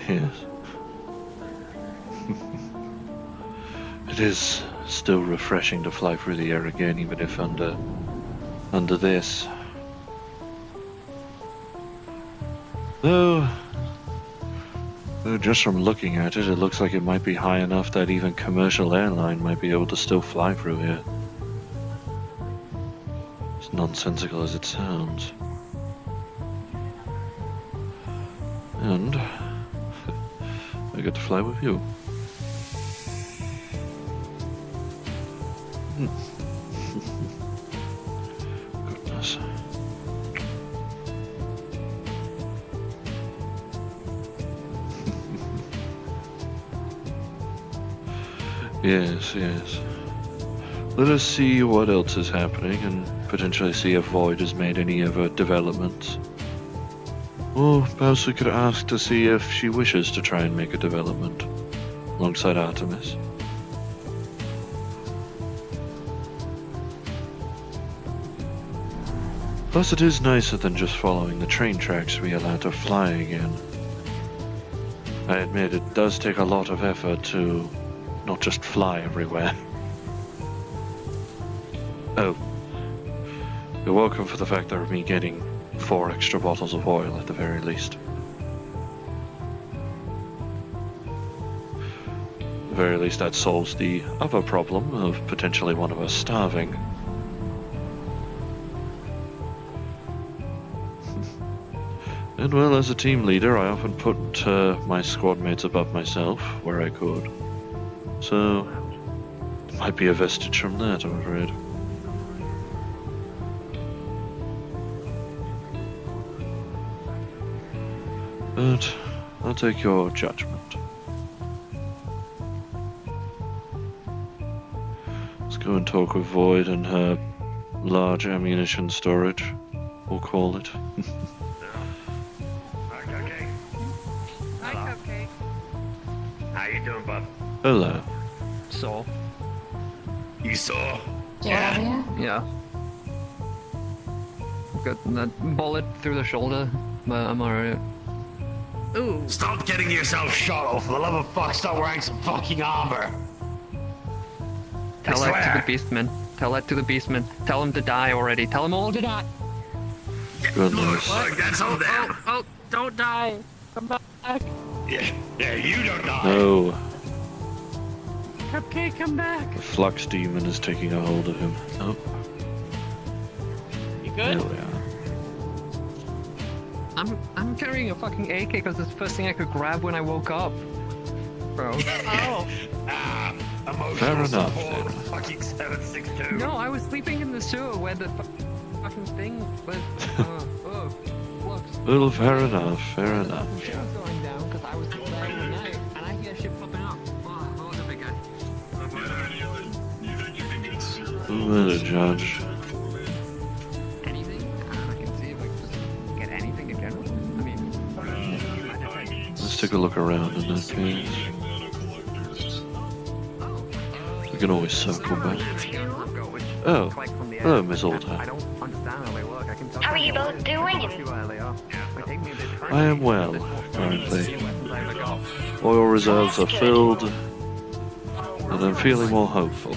Yes. It is still refreshing to fly through the air again, even if under this. Though, just from looking at it, it looks like it might be high enough that even commercial airline might be able to still fly through here. As nonsensical as it sounds. And I get to fly with you. Goodness. Yes, yes. Let us see what else is happening and potentially see if Void has made any other developments. Or perhaps we could ask to see if she wishes to try and make a development alongside Artemis. Plus, it is nicer than just following the train tracks to be allowed to fly again. I admit it does take a lot of effort to not just fly everywhere. Oh, you're welcome for the fact of me getting 4 extra bottles of oil at the very least. At the very least, that solves the other problem of potentially one of us starving. And well, as a team leader, I often put my squad mates above myself where I could. So, it might be a vestige from that, I'm afraid. But I'll take your judgment. Let's go and talk with Void and her large ammunition storage, we'll call it. How you doing, bub? Hello. Saw. You saw? Yeah. Got that bullet through the shoulder, but I'm alright. Ooh. Stop getting yourself shot off. For the love of fuck, stop wearing some fucking armor. Tell that to the beastman. Tell that to the beastman. Tell him to die already. Tell him all to die. Goodness. Look, that's all them. Oh, don't die. Come back. Yeah, you don't die. No. Cupcake, come back. The flux demon is taking a hold of him. Oh, You there good? we are. I'm carrying a fucking AK because it's the first thing I could grab when I woke up. Bro. Oh. Emotional Fair enough, support, then. fucking 762. No, I was sleeping in the sewer where the fucking thing was. Flux. Well, fair enough, fair enough. Shit was going down because I was there in the night and I hear shit popping up. Oh, was a big guy. Well, the judge. Anything? I can see if I can just get anything in general. I mean, Let's take a look around in that case. We can always circle back. Oh, hello, Miss Oldham. I don't understand how they work. I can tell How are you both doing? I am well, currently. Oil reserves are filled, and I'm feeling more hopeful.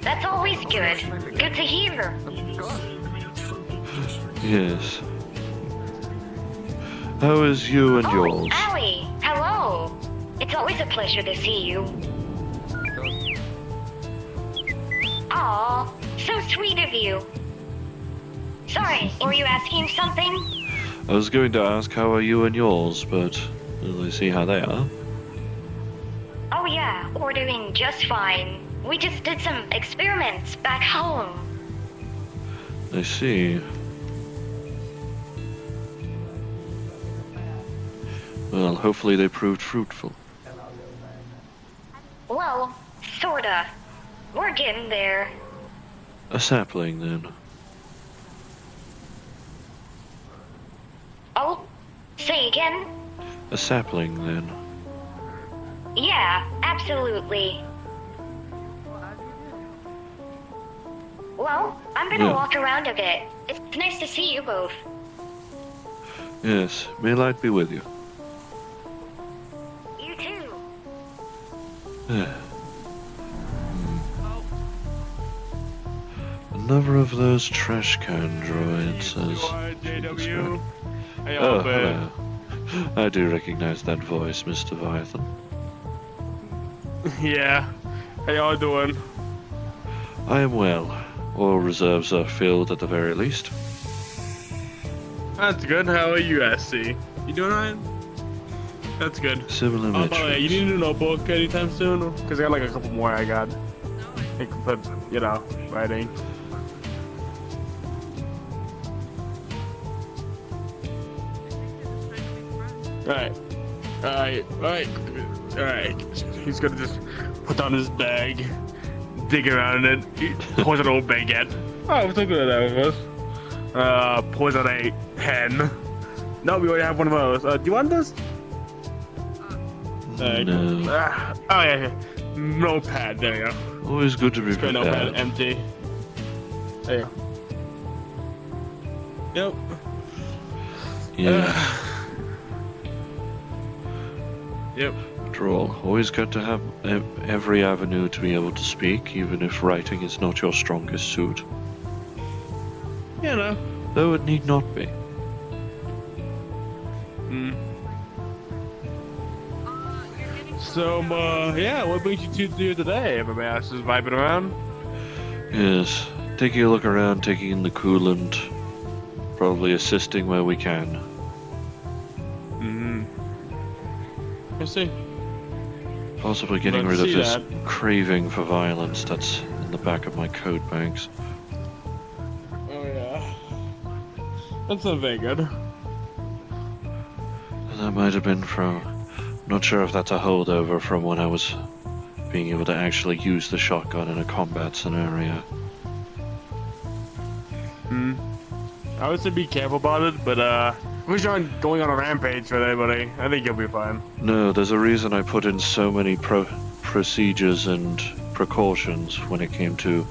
That's always good. Good to hear. Yes. How is you and Oh, yours? Allie. Hello. It's always a pleasure to see you. Aw, so sweet of you. Sorry, were you asking something? I was going to ask how are you and yours, but well, I see how they are. Oh yeah, we're doing just fine. We just did some experiments back home. I see. Well, hopefully they proved fruitful. Well, sorta. We're getting there. A sapling, then. Oh, say again? A sapling, then. Yeah, absolutely. Well, I'm gonna Yeah. walk around a bit. It's nice to see you both. Yes, may light be with you. You too. Another of those trash can droids says. JW. Hey, Oh, man. hello. I do recognize that voice, Mr. Vyathan. Yeah. How y'all doing? I am well. All reserves are filled at the very least. That's good. How are you, SC? You doing alright? That's good. Similar By the way, you metrics. need a new notebook anytime soon? Because I got like a couple more I got. I can put, you know, writing. Alright. He's gonna just put down his bag, dig around in it, pulls an old baguette. Oh, what's up with that with us? Pulls out a pen. No, we already have one of those. Do you want this? No. Oh, yeah. Notepad, there you go. Always good to be Straight notepad, prepared. empty. There you go. Yep. Yeah. Yep. After all, always good to have every avenue to be able to speak, even if writing is not your strongest suit. You know. Though it need not be. So, yeah, what brings you two here today? Everybody else is vibing around? Yes, taking a look around, taking in the coolant, probably assisting where we can. I see. Possibly getting Let's rid of see this that. craving for violence that's in the back of my coat banks. Oh, yeah. That's not very good. And that might have been from... Not sure if that's a holdover from when I was being able to actually use the shotgun in a combat scenario. I would say be careful about it, but, we aren't going on a rampage with anybody. I think you'll be fine. No, there's a reason I put in so many procedures and precautions when it came to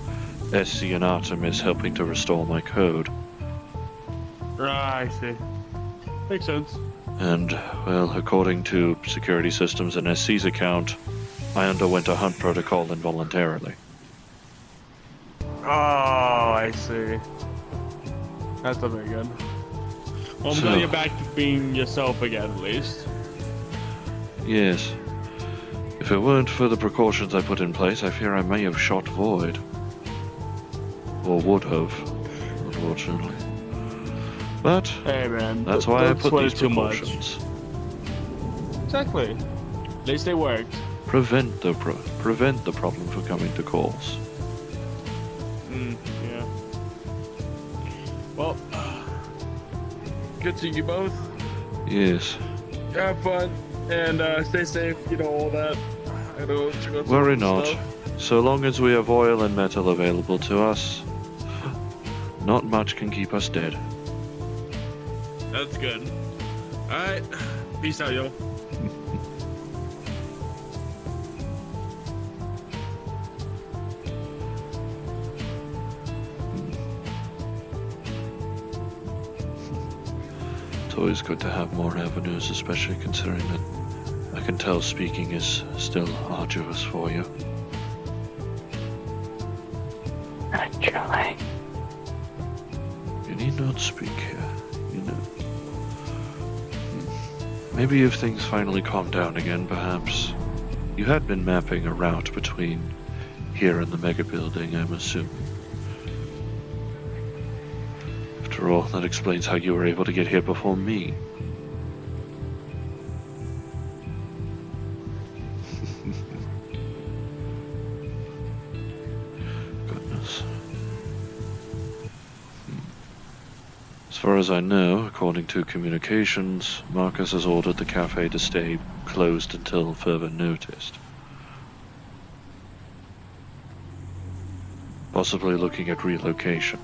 SC and Artemis helping to restore my code. I see. Makes sense. And, well, according to security systems and SC's account, I underwent a hunt protocol involuntarily. Oh, I see. That's not very good. Well, I'm So- glad you're back to being yourself again, at least. Yes. If it weren't for the precautions I put in place, I fear I may have shot Void. Or would have, unfortunately. But Hey, man. that's why I don't put sweat these it too much. precautions. Exactly. At least they worked. Prevent the problem from coming to cause. Yeah. Well, good seeing you both. Yes. Have fun and stay safe. You know all that. I know you got some Worry not. stuff. So long as we have oil and metal available to us, not much can keep us dead. That's good. All right. Peace out, yo. It's always good to have more avenues, especially considering that I can tell speaking is still arduous for you. Naturally. You need not speak here, you know. Maybe if things finally calm down again, perhaps. You had been mapping a route between here and the mega building, I'm assuming. After all, that explains how you were able to get here before me. Goodness. As far as I know, according to communications, Marcus has ordered the cafe to stay closed until further notice. Possibly looking at relocation.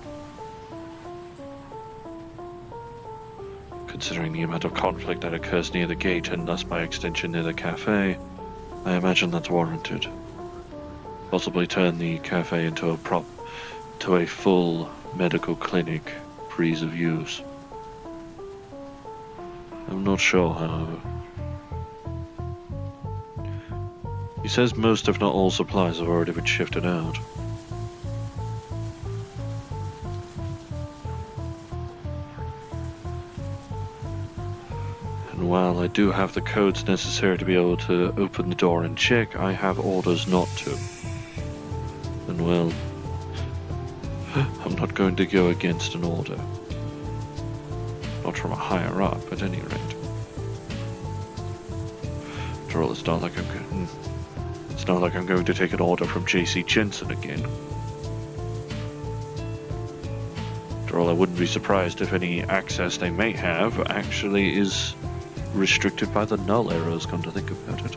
Considering the amount of conflict that occurs near the gate and thus by extension near the cafe, I imagine that's warranted. Possibly turn the cafe into a to a full medical clinic for ease of use. I'm not sure, however. He says most, if not all, supplies have already been shifted out. And while I do have the codes necessary to be able to open the door and check, I have orders not to. And well, I'm not going to go against an order. Not from a higher up, at any rate. After all, it's not like I'm going to take an order from J.C. Jensen again. After all, I wouldn't be surprised if any access they may have actually is restricted by the null arrows, come to think about it.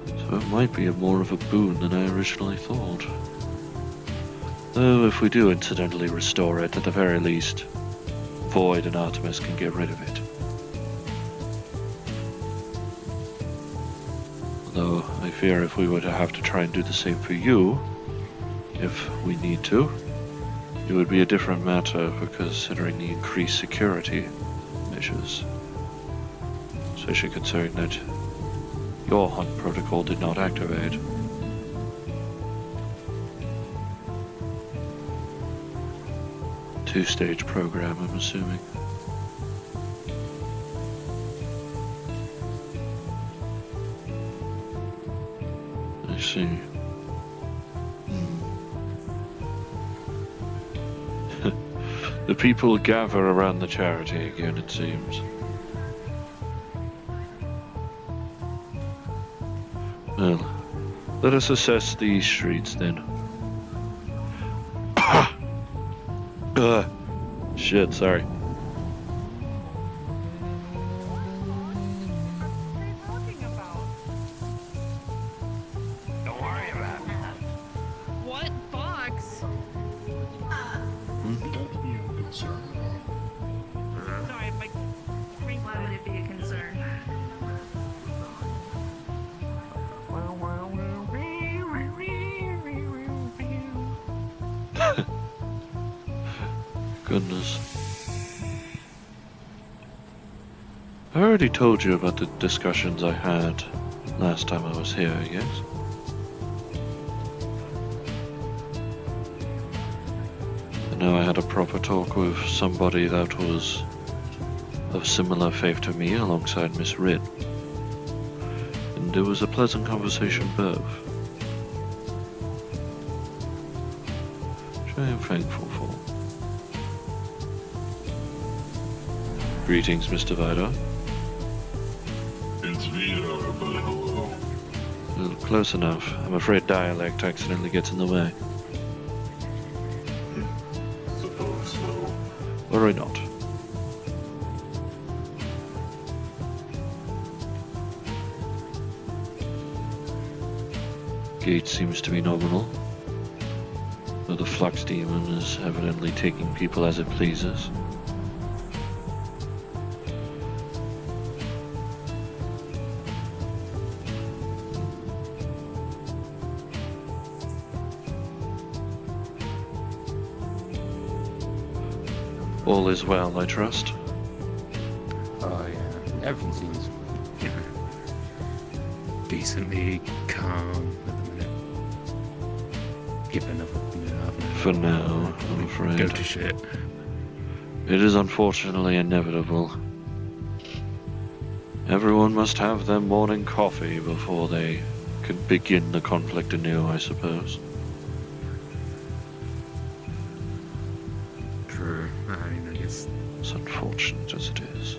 So it might be more of a boon than I originally thought. Though if we do incidentally restore it, at the very least, Void and Artemis can get rid of it. Although I fear if we were to have to try and do the same for you, if we need to, it would be a different matter considering the increased security measures. Especially considering that your hunt protocol did not activate. Two-stage program, I'm assuming. I see. The people gather around the charity again, it seems. Well, let us assess these streets then. Shit, sorry. Don't worry about it. What box? Sorry, my screen. Why would it be a concern? Goodness. I already told you about the discussions I had last time I was here, yes? I know I had a proper talk with somebody that was of similar faith to me alongside Miss Ridd. And it was a pleasant conversation both. Which I am thankful for. Greetings, Mr. Vidar. It's Vidar, but hello. Close enough. I'm afraid dialect accidentally gets in the way. Suppose so. Worry not. Gate seems to be nominal, though the Flux Demon is evidently taking people as it pleases. All is well, I trust. Oh yeah, everything seems decently calm at the minute. Give another minute. For now, I'm afraid. Go to shit. It is unfortunately inevitable. Everyone must have their morning coffee before they can begin the conflict anew, I suppose. True. I mean, I guess As unfortunate as it is.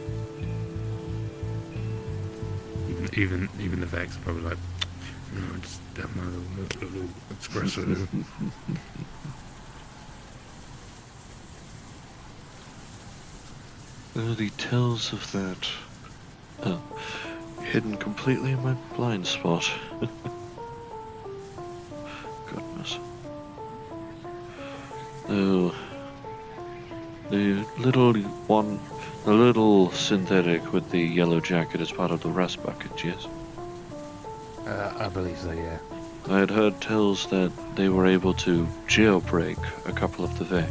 even the Vex are probably like, no, just have my little espresso. The tales of that. Oh, hidden completely in my blind spot. Goodness. Oh, the little synthetic with the yellow jacket is part of the rust bucket, yes? I believe so, yeah. I had heard tells that they were able to jailbreak a couple of the Vex.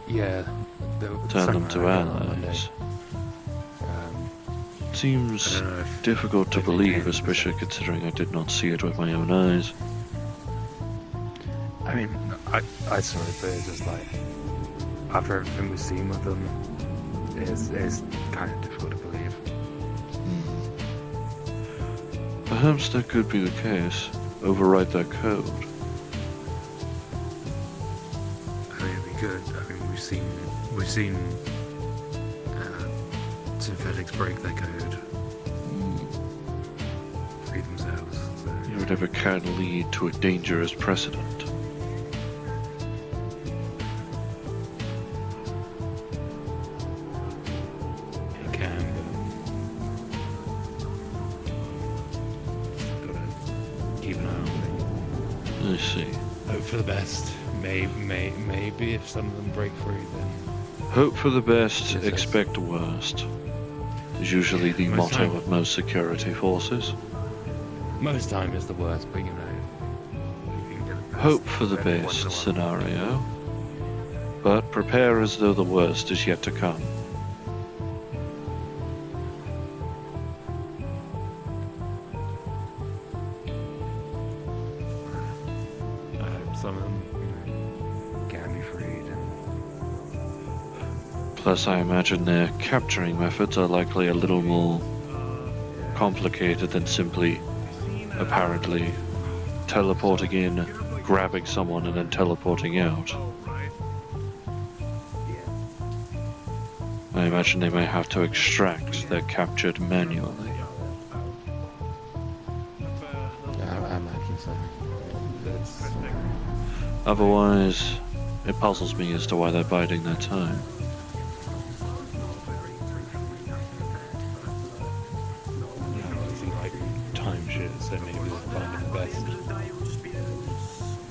Yeah. Turn them to Monday. allies. I Seems don't know if difficult to they believe, became- especially considering I did not see it with my own eyes. I mean, I saw it, but it's just like after everything we've seen with them, it's kind of difficult to believe. Perhaps that could be the case. Override their code. I mean, it'd be good. I mean, we've seen synthetics break their code, free themselves. So. Whatever can lead to a dangerous precedent. It can, but gotta keep an eye on things. I see. Hope for the best. Maybe if some of them break free, then Hope for the best, Yes, expect the worst. Is usually the Most motto time. of most security forces. most time is the worst. But you know, you can get the best Hope for the every once in best a while. scenario, but prepare as though the worst is yet to come. I hope some of them, you know, can be freed. Plus, I imagine their capturing methods are likely a little more complicated than simply, apparently, teleporting in, grabbing someone, and then teleporting out. I imagine they may have to extract their captured manually. I imagine so. That's, Otherwise, it puzzles me as to why they're biding their time. I think like time shit, so maybe they're finding the best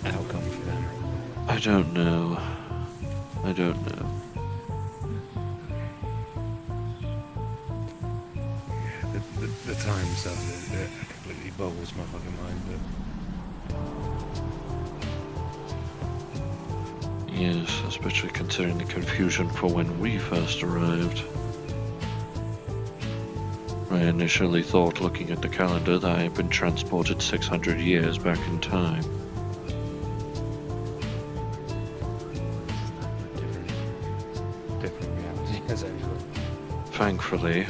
outcome for them. I don't know. I don't know. Yeah, the time stuff it completely boggles my fucking mind. Yes, especially considering the confusion for when we first arrived. I initially thought, looking at the calendar, that I had been transported 600 years back in time. But different reality, essentially. Thankfully.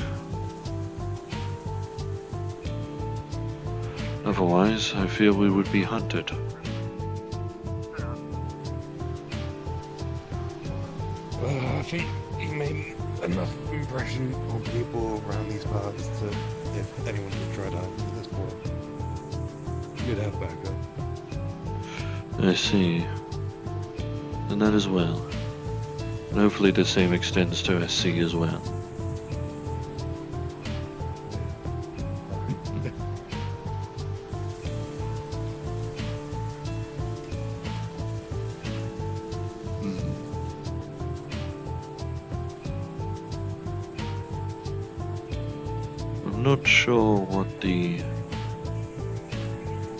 Otherwise, I fear we would be hunted. I think you made enough impression on people around these parts to, if anyone would try to happen at this point, you'd have backup. I see. And that as well. And hopefully the same extends to SC as well. I'm not sure what the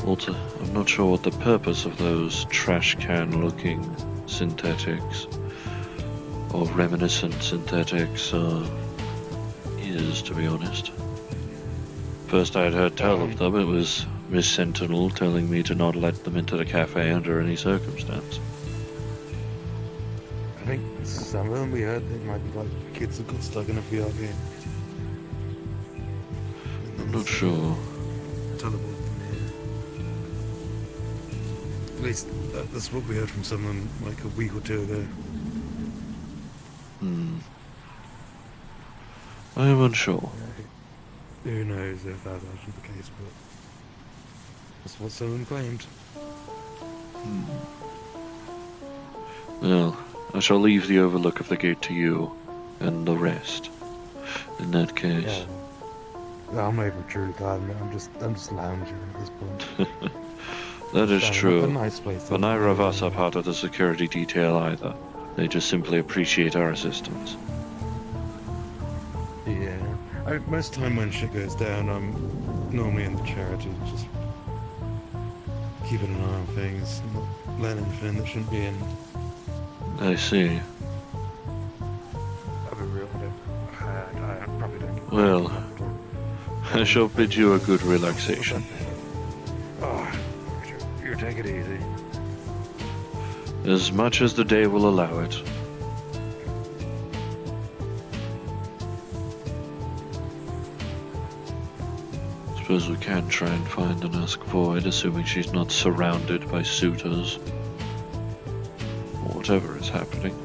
I'm not sure what the purpose of those trash can looking synthetics or reminiscent synthetics is, to be honest. First I had heard tell of them, it was Miss Sentinel telling me to not let them into the cafe under any circumstance. I think some of them we heard they might be like kids that got stuck in a VRV. I'm not sure. Teleport them here. At least that's what we heard from someone like a week or two ago. I am unsure. Who knows if that's actually the case, but that's what someone claimed. Well, I shall leave the overlook of the gate to you and the rest. In that case. Yeah, I'm not even a true guard, man. I'm just lounging at this point. That is Found a true. nice place to But neither of us are part of the security detail either. They just simply appreciate our assistance. Yeah, Most time when shit goes down, I'm normally in the chair to just keeping an eye on things, not letting anything that shouldn't be in. I see. I'll be real with it. I probably don't get Well, I shall bid you a good relaxation. Oh, you take it easy. As much as the day will allow it. Suppose we can try and find and ask Void, assuming she's not surrounded by suitors. Or whatever is happening.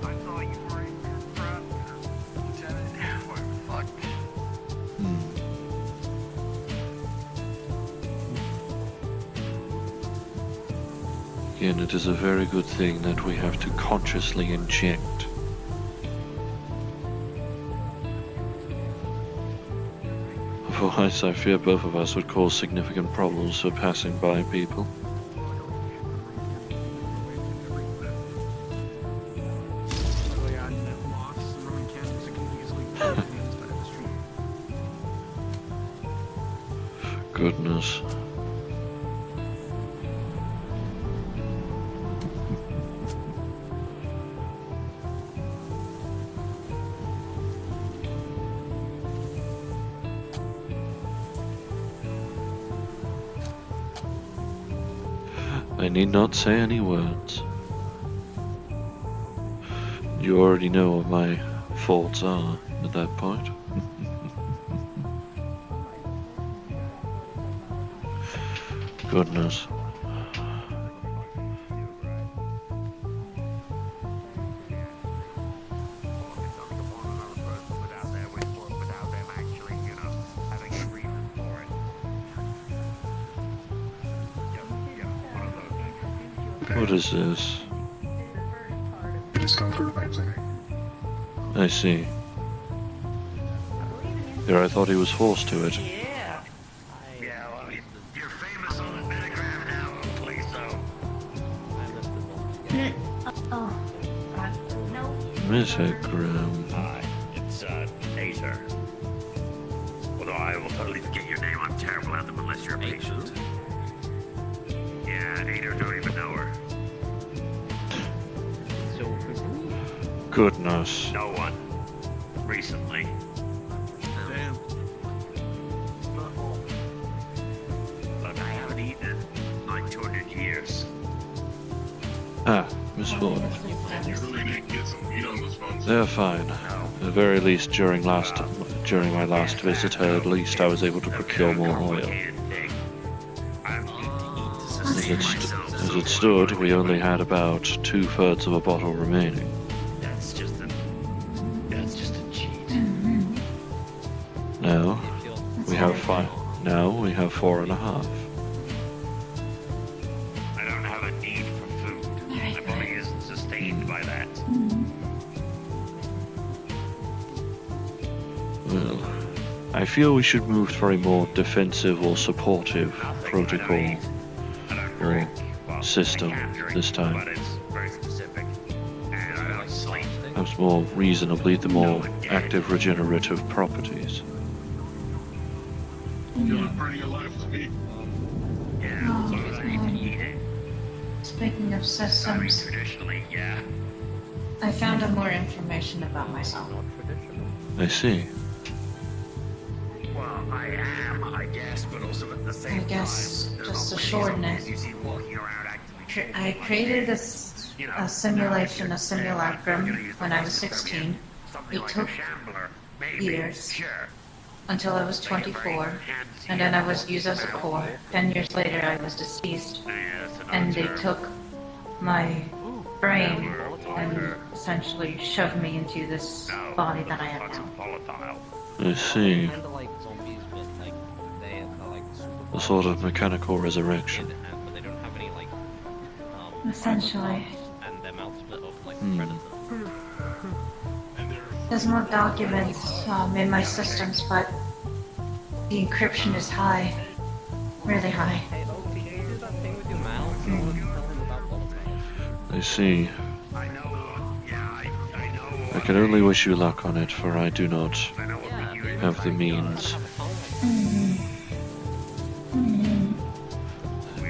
I thought you were in your front, Lieutenant. What the fuck? Again, it is a very good thing that we have to consciously inject. Otherwise, I fear both of us would cause significant problems for passing by people. Luckily, I didn't lost the Roman candles that can easily be on the inside of the street. Goodness. I need not say any words. You already know what my faults are at that point. Goodness. What is this? Discomfort vaccine. I see. Here, I thought he was forced to it. Yeah, well, I mean, you're famous on the Metagram now, please, so. Metagram. Hi, it's, Acer. Although I will totally forget your name, I'm terrible at them unless you're a patient. Yeah, Acer, don't even know her. Goodness. No one. Recently. Damn. Look, I haven't eaten in like 200 years. Ah, Miss Ford. You really didn't get some meat on those buns. They're fine. No. At the very least, during my last visit, at least I was able to procure more oil. I need to eat to As sustain it, myself. as it stood, we only had about 2/3 of a bottle remaining. That's just a cheat. Now we have 5. Now we have 4.5. I don't have a need for food. My body isn't sustained by that. Well, I feel we should move for a more defensive or supportive protocol. I don't drink. Well, system I can drink, this time. but it's very specific. And I don't sleep. Perhaps more reasonably, the more active regenerative properties. You're not burning your life with me. Yeah, as long as I need to eat it. Speaking of I mean, systems, traditionally, yeah. I found out more information about myself. I see. Well, I am, I guess, but also at the same I guess time, there's just to always shorten always it. you see walking around actively. I created a simulation, a simulacrum, when I was 16. Something It like took a shambler, maybe. years. Sure. Until I was 24, and then I was used as a core. 10 years later, I was deceased, Yeah, that's another and they term. took my brain Volatile. and essentially shoved me into this No, body that I am fuck's now. volatile. I see. Kind of like zombies, but like they are like super A sort of mechanical resurrection. but they don't have any like Essentially. and their mouths split off like Hmm. predators. There's more documents in my systems, but the encryption is high. Really high. I see. I know. Yeah, I know. I can only wish you luck on it, for I do not I know what you have the means.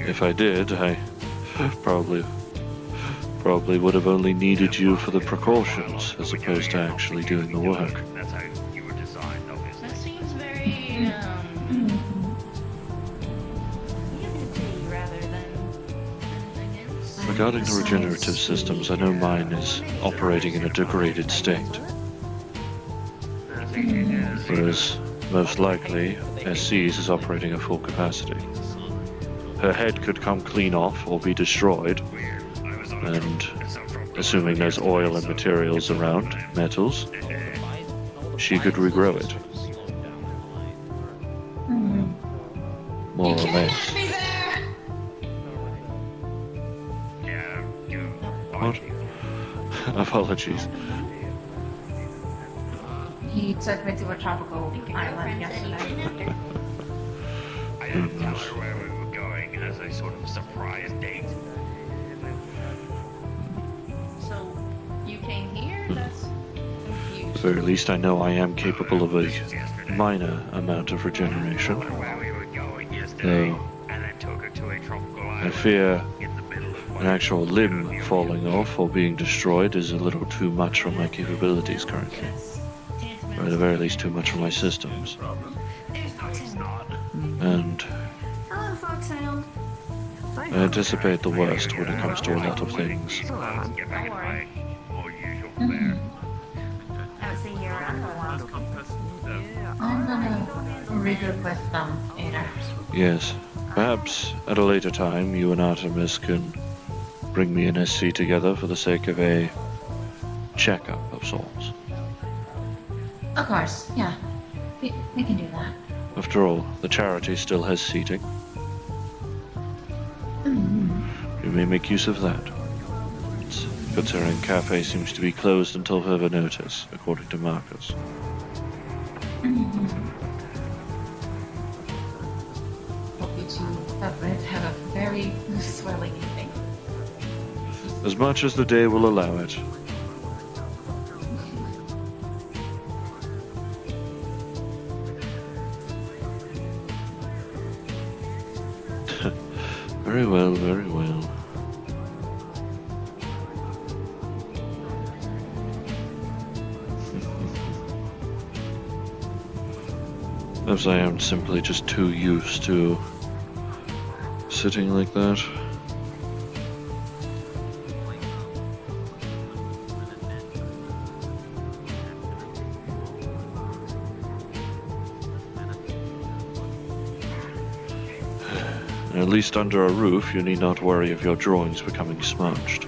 If I did, I probably would have only needed you for the precautions, as opposed to actually doing the work. That's how you were designed, obviously. That seems very, unity rather than anything else. Regarding the regenerative systems, I know mine is operating in a degraded state, whereas most likely SC's is operating at full capacity. Her head could come clean off or be destroyed, and assuming there's oil and materials around, metals, she could regrow it. More or less. Yeah, you. What? Apologies. He took me to a tropical island yesterday. I didn't tell her where we were going as a sort of surprise date. So, you came here? That's At confused. the very least, I know I am capable of a minor amount of regeneration. Where we were going yesterday, Though and then took her to a tropical I island fear in the middle of an actual limb falling off or being destroyed is a little too much for my capabilities currently. Or at the very least, too much for my systems. And Hello, Foxhound. I anticipate the worst when it comes to a lot of things. Get back in Don't worry. my more usual fare. Haven't seen you around in a while. I'm gonna regroup with Ada. Yes, perhaps at a later time you and Artemis can bring me and SC together for the sake of a checkup of sorts. Of course, yeah. We can do that. After all, the charity still has seating. We may make use of that. Considering Cafe seems to be closed until further notice, according to Marcus. Hope you two have a very swelling evening. As much as the day will allow it. Very well, very well. As I am simply just too used to sitting like that. At least under a roof, you need not worry of your drawings becoming smudged.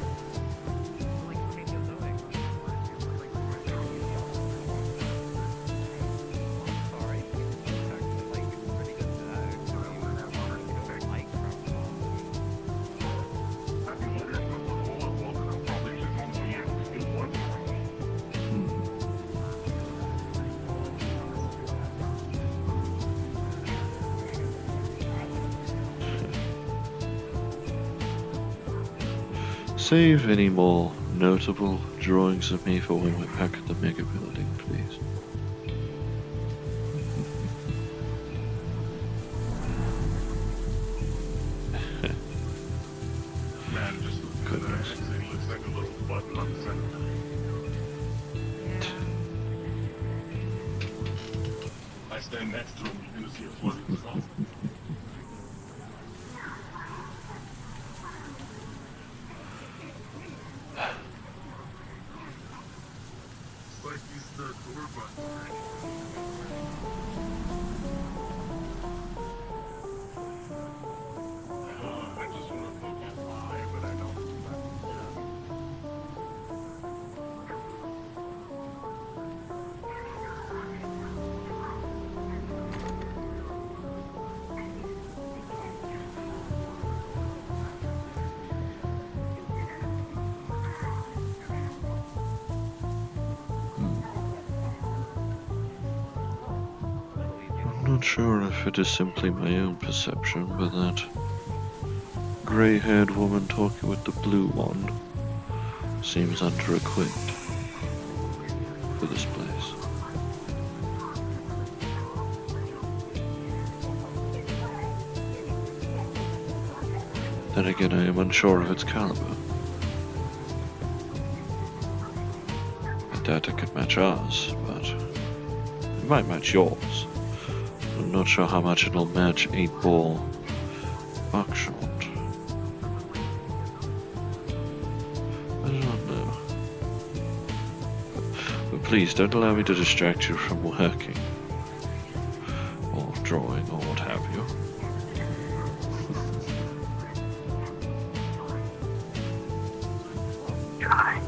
Save any more notable drawings of me for when we're back at the mega building, please. Man, just look at that accent. He looks like a little button on the center. I stand next to him, you can see a floating song. It's like he's the door button. I just want to poke his eye, but I don't. I'm not sure if it is simply my own perception, but that grey-haired woman talking with the blue one seems under-equipped for this place. Then again, I am unsure of its caliber. I doubt it could match ours, but it might match yours. I'm not sure how much it'll match 8-ball buckshot. I don't know. But please don't allow me to distract you from working, or drawing, or what have you. Try.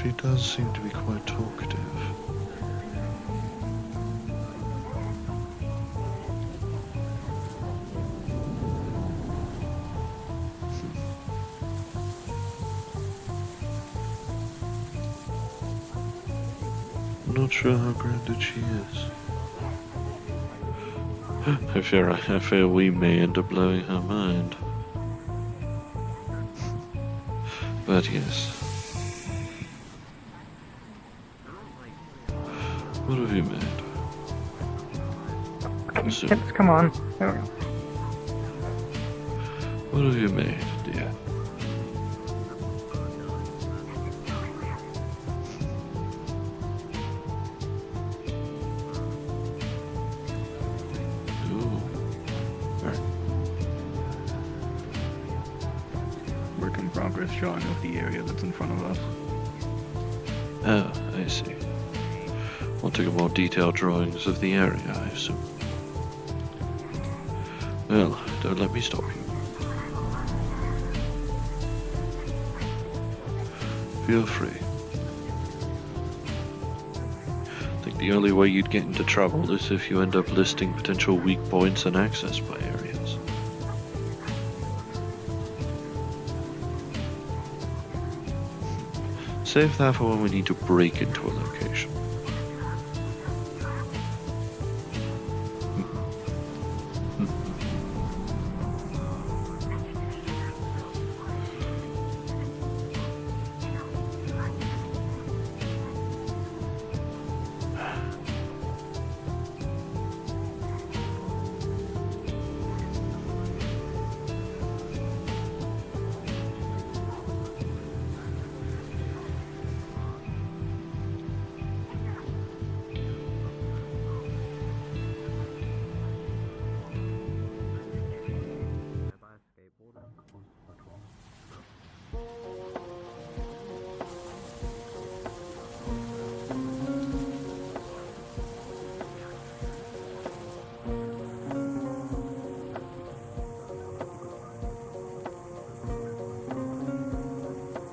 She does seem to be quite talkative. I'm not sure how grounded she is. I fear we may end up blowing her mind. But yes. What have you made? Chips, come on. There we go. What have you made, dear? Ooh. Work in progress drawing of the area that's in front of us. Oh, I see. Wanting more detailed drawings of the area, I assume. Well, don't let me stop you. Feel free. I think the only way you'd get into trouble is if you end up listing potential weak points and access by areas. Save that for when we need to break into a location.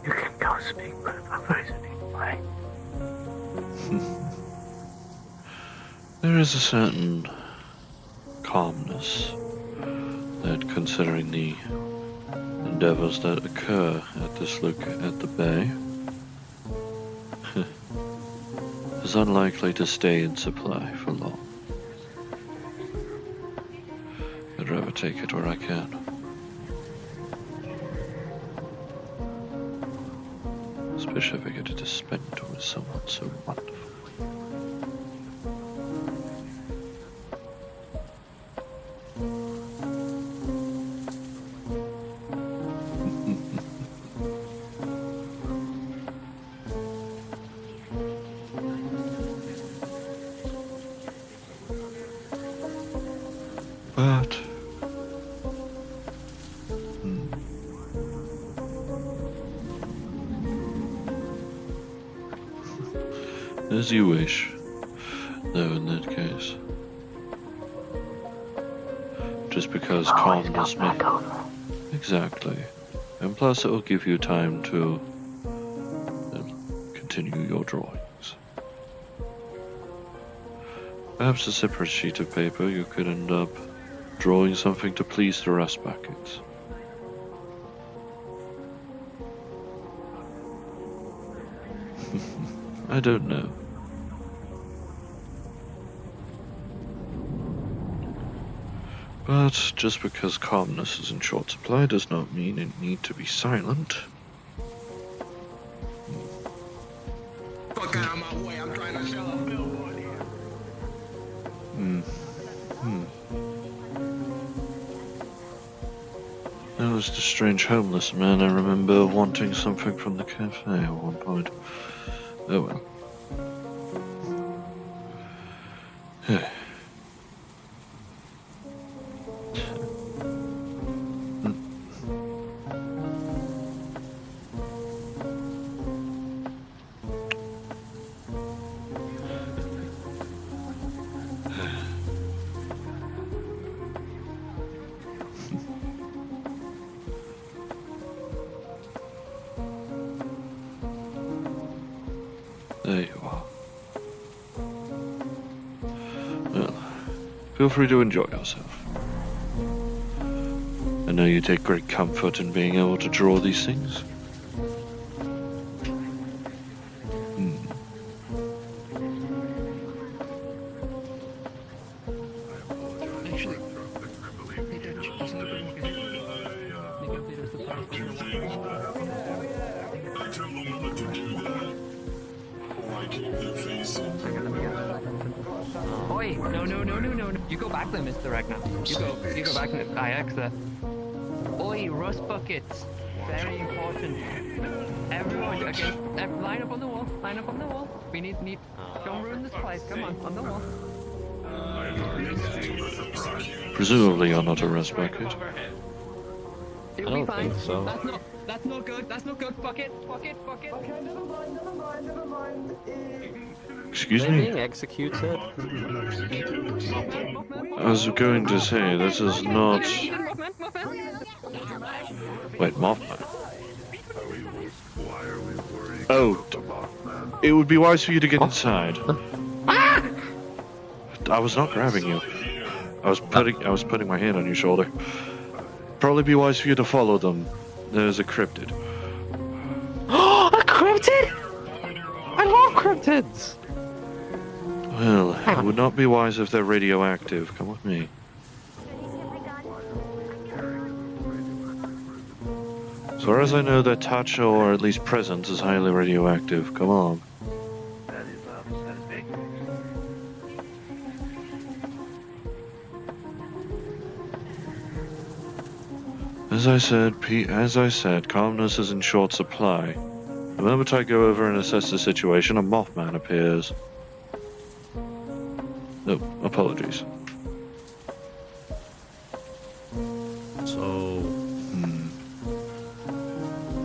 You can go speak with others if you like. There is a certain calmness that, considering the endeavors that occur at this look at the bay, is unlikely to stay in supply for long. I'd rather take it where I can. Especially if I get to spend it with someone so wonderful. As you wish. Though in that case. Just because calmness may... Exactly. And plus it will give you time to continue your drawings. Perhaps a separate sheet of paper you could end up drawing something to please the rust buckets. I don't know. But just because calmness is in short supply does not mean it need to be silent. Fuck out of my way, I'm trying to sell a billboard here. There was the strange homeless man I remember wanting something from the cafe at one point. Oh well. There you are. Well, feel free to enjoy yourself. I know you take great comfort in being able to draw these things. Oi! No. You go back there, Mr. Ragnar. You go back to IX there. Oi, rust buckets. Very important. Everyone against line up on the wall. Line up on the wall. We need don't ruin this place. Come on the wall. Presumably you're not a rust bucket. I don't think so. That's not good. Bucket. Okay, never mind. Excuse They're me? being executed. I was going to say, this is not... Wait, Mothman? Oh, it would be wise for you to get inside. I was not grabbing you. I was putting my hand on your shoulder. Probably be wise for you to follow them. There's a cryptid. A cryptid? I love cryptids! Well, it would not be wise if they're radioactive. Come with me. As far as I know, their touch, or at least presence, is highly radioactive. Come on. As I said, calmness is in short supply. The moment I go over and assess the situation, a Mothman appears. No, apologies. So...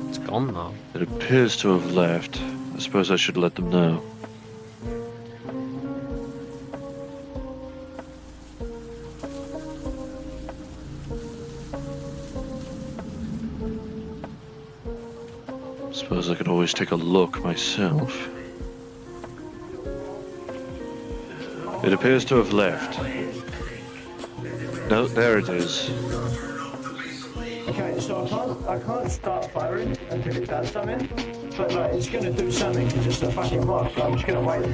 It's gone now. It appears to have left. I suppose I should let them know. Suppose I could always take a look myself. It appears to have left. No, there it is. Okay, so I can't start firing until it does something, but like it's gonna do something because it's a fucking mob, so I'm just gonna wait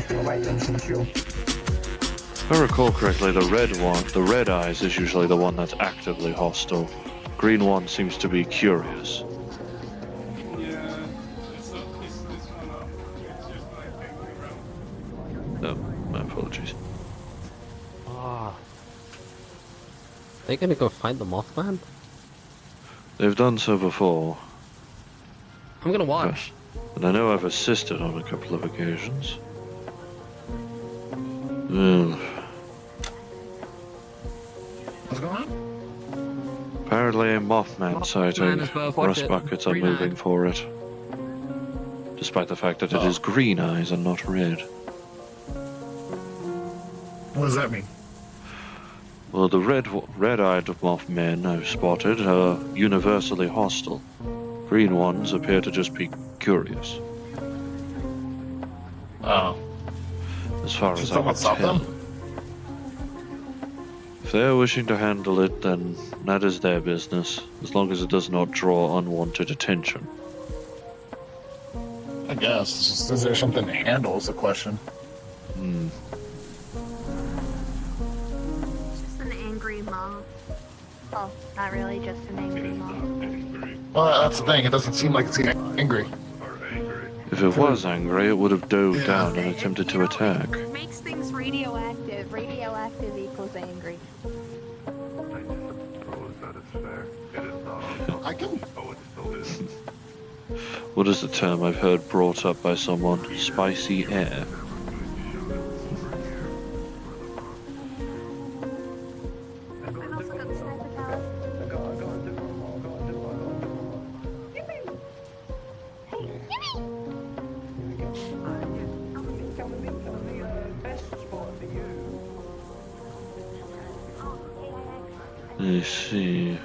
until sure. If I recall correctly, the red eyes is usually the one that's actively hostile. Green one seems to be curious. No, my apologies. They're gonna go find the Mothman? They've done so before. I'm gonna watch. And I know I've assisted on a couple of occasions. Well, What's going on? apparently a Mothman sighting. is both Rust watch it. buckets are Green moving eye. for it. Despite the fact that it is green eyes and not red. What does that mean? Well, the red-eyed Mothman I've spotted are universally hostile. Green ones appear to just be curious. Oh. As far Should as I someone can stop tell. them? If they're wishing to handle it, then that is their business, as long as it does not draw unwanted attention. I guess. It's just, is there something to handle is the question. Hmm. Just an angry mob. Oh, not really, just an angry mob. Well, that's the thing. It doesn't seem like it's angry. If it was angry, it would have dove down and attempted to attack. Makes things radioactive. Radioactive equals angry. I can. What is the term I've heard brought up by someone? Spicy air. I see.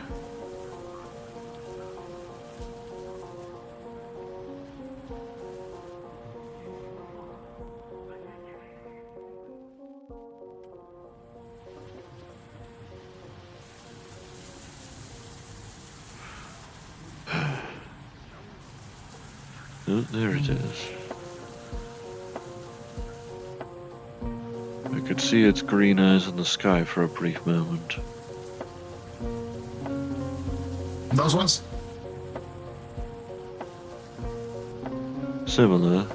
Oh, there it is. I could see its green eyes in the sky for a brief moment. Those ones? Similar.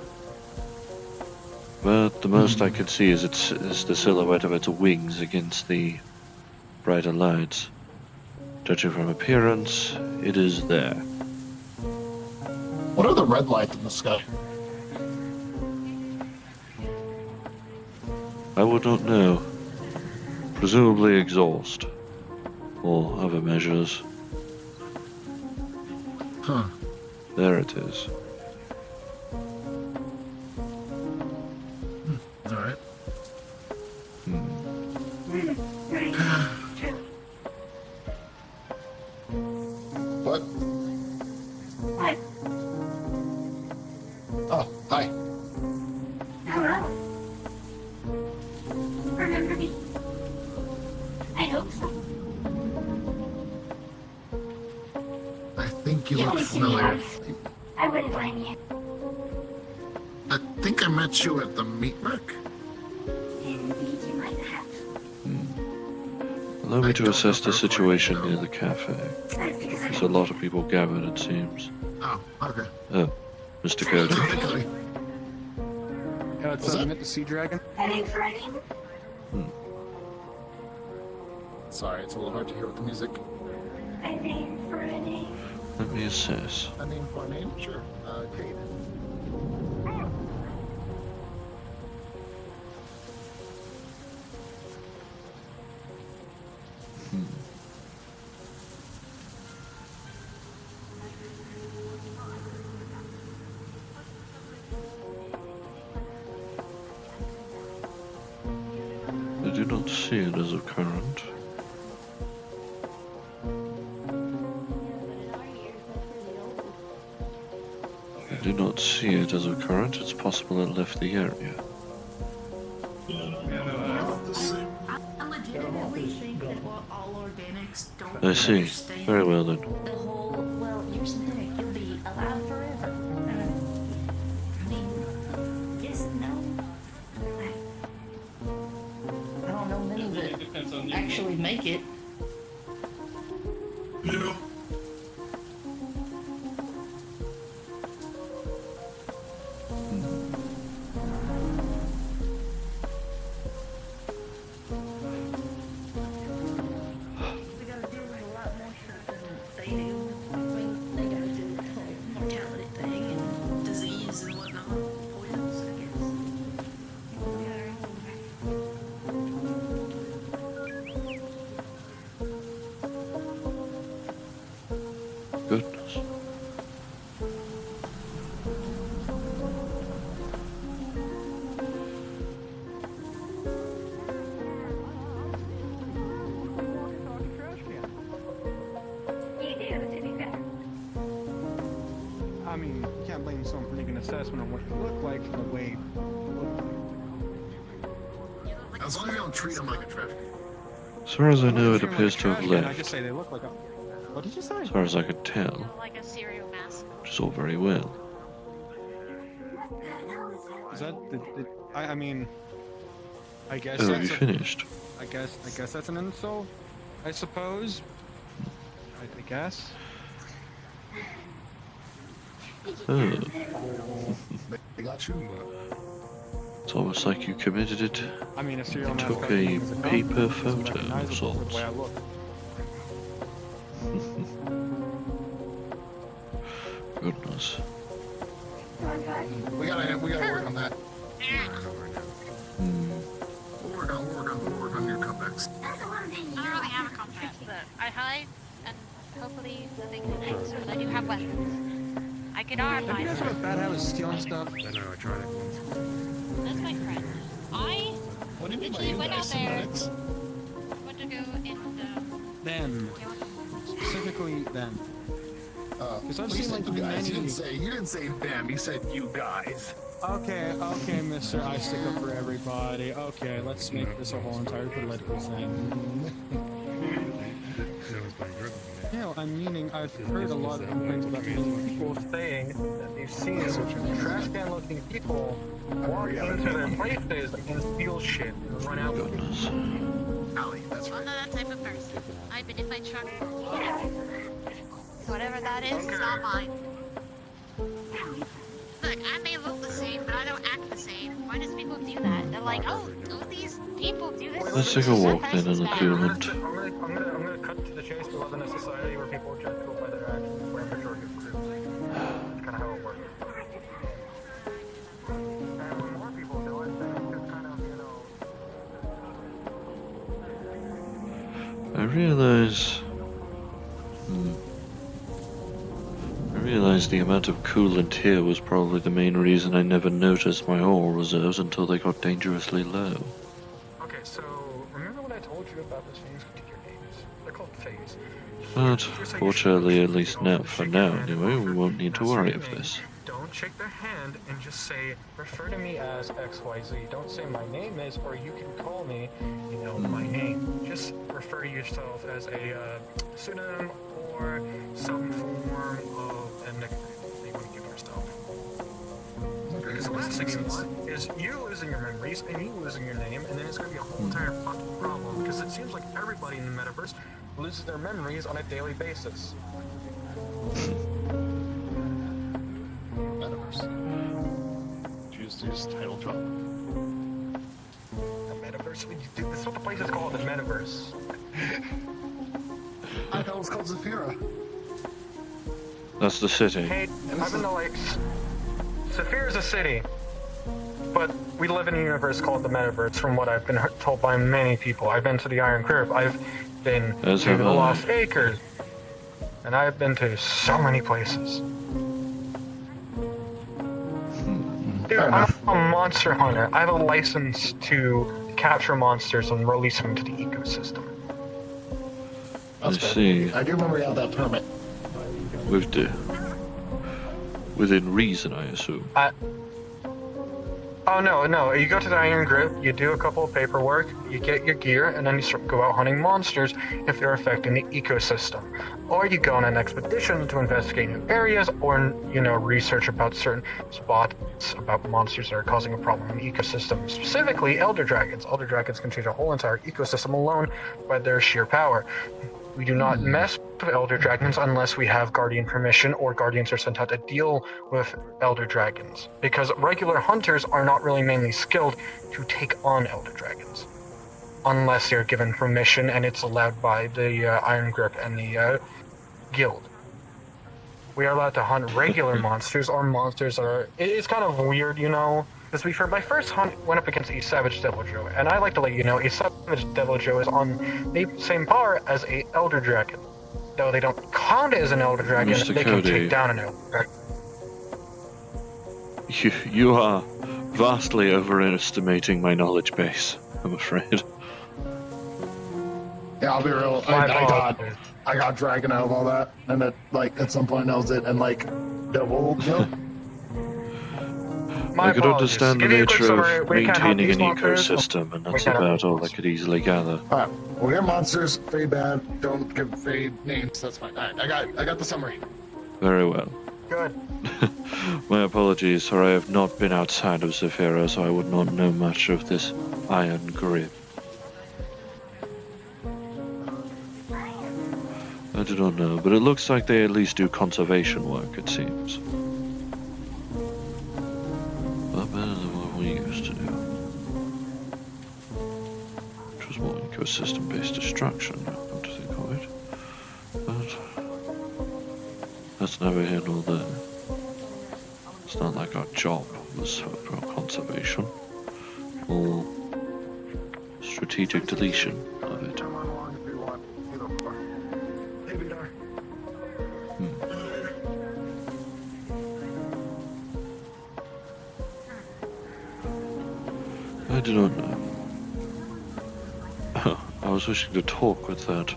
But the most I could see is the silhouette of its wings against the brighter lights. Judging from appearance, it is there. What are the red lights in the sky? I would not know. Presumably exhaust. Or other measures. Huh. There it is. Alright. What? Hi. Oh, hi. Hello. Remember me? I hope so. I think you You look haven't seen me familiar. once. I wouldn't blame you. I think I met you at the meat rack. Indeed, you might have. Allow me to assess the situation near the cafe. There's a lot of people gathered, it seems. Oh, okay. Oh, Mr. Cody. Yeah, it's I meant to see Dragon. That ain't Friday. Sorry, it's a little hard to hear with the music. I named Friday. Let me assess. A name for a name? Sure. Kate. I do not see it as a current. I do not see it as a current. It's possible it left the area. I legitimately think that all organics don't I see. understand Very well then. the whole, well, you're synthetic, you'll be alive forever. I mean, yes and no. I don't know many that actually make it. Yeah. We gotta deal with a lot more shit than they do. I mean, they gotta do the whole mortality thing and disease and whatnot. Poisons, I guess. I mean, you can't blame someone for making an assessment on what you look like from the way you look like. As long as you don't treat him like a trash can. As far as I know, it Treat 'em appears like to a have trash can, I left. just say they look like a... What did you say? As far as I could tell, Like a cereal mask. which is all very well. Is that I mean, I guess Oh, that's you a- finished? I guess that's an insult. I suppose. I guess. Oh, They got you, but... it's almost like you committed it. I mean, a cereal You mask. took doesn't a mean it's gun. paper It's photo of recognizable for the sorts. way I look. Goodness. We gotta work on that. Hmm. We'll work on your comebacks. I don't really have a comeback, but I hide, and hopefully nothing happens, because I do have weapons. I can arm Have you guys myself. have a bad habit of stealing stuff? I know, I tried it once. That's my friend. I What do you mean by literally you went out guys? there, Somatics? went to go and, Them. Specifically them. Because I've Well, you seen said like you guys. You many... didn't say them. You said you guys. Okay, mister, I stick up for everybody. Okay, let's make this a whole entire political thing. Yeah, I'm meaning I've heard a lot of complaints about People saying that they've seen trash can looking people walk into their places and steal shit and run out. Goodness. Allie, that's I'm not that type of person. I've been in my truck for years. Whatever that is not mine. Look, I may look the same, but I don't act the same. Why does people do that? They're like, oh, these people do this. Let's take a walk then in the coolant. I'm gonna cut to the chase. We live in a society where people judge people by their actions. We're a majority of groups. That's kind of how it works. And when more people do it, then it just kind of, I realize the amount of coolant here was probably the main reason I never noticed my oil reserves until they got dangerously low. Okay, so remember when I told you about those things with your names? They're called phase. But fortunately, at least now, for now anyway, we won't need to worry of this. Don't shake their hand and just say, refer to me as XYZ. Don't say my name is, or you can call me, my name. Just refer to yourself as a pseudonym or some form of a nickname that you want to give yourself. Because the last thing you want is you losing your memories and you losing your name, and then it's going to be a whole entire fucking problem. Because it seems like everybody in the metaverse loses their memories on a daily basis. Metaverse. Choose title drop. The metaverse? Dude, this is what the place is called, the metaverse. I thought it was called Zafira. That's the city. Hey, I've been to like... Saphir is a city, but we live in a universe called the metaverse, from what I've been told by many people. I've been to the Iron Curve, I've been As to have the I. Lost Acres, and I've been to so many places. Dude, I'm a monster hunter. I have a license to capture monsters and release them into the ecosystem. I see. I do remember you had that permit. Within reason, I assume. Oh no, you go to the Iron Grip, you do a couple of paperwork, you get your gear, and then you go out hunting monsters if they're affecting the ecosystem. Or you go on an expedition to investigate new areas, or, research about certain spots about monsters that are causing a problem in the ecosystem. Specifically, Elder Dragons. Elder Dragons can change a whole entire ecosystem alone by their sheer power. We do not mess with Elder Dragons unless we have Guardian permission, or Guardians are sent out to deal with Elder Dragons. Because regular hunters are not really mainly skilled to take on Elder Dragons. Unless they're given permission and it's allowed by the Iron Grip and the guild. We are allowed to hunt regular monsters, or monsters that are... It's kind of weird, Because my first hunt went up against a Savage Devil Joe, and I like to let you know, a Savage Devil Joe is on the same par as a Elder Dragon. Though they don't count as an Elder Dragon, Mr. they can Cody. take down an Elder Dragon. You are vastly overestimating my knowledge base, I'm afraid. Yeah, I'll be real. I got Dragon out of all that, and at some point I was it, and Double kill. My I could apologies. understand the Give you a quick nature summary. of We can't help maintaining these an monsters. ecosystem, and We that's can't help about all I could easily gather. Alright, we got monsters, fade bad, don't give fade names, that's fine. Alright, I got the summary. Very well. Good. My apologies, for I have not been outside of Zephyra, so I would not know much of this iron grip. I do not know, but it looks like they at least do conservation work, it seems. But better than what we used to do. Which was more ecosystem-based destruction, come to think of it. But that's neither here nor there. It's not like our job was for conservation, or strategic deletion of it. I do not know. I was wishing to talk with that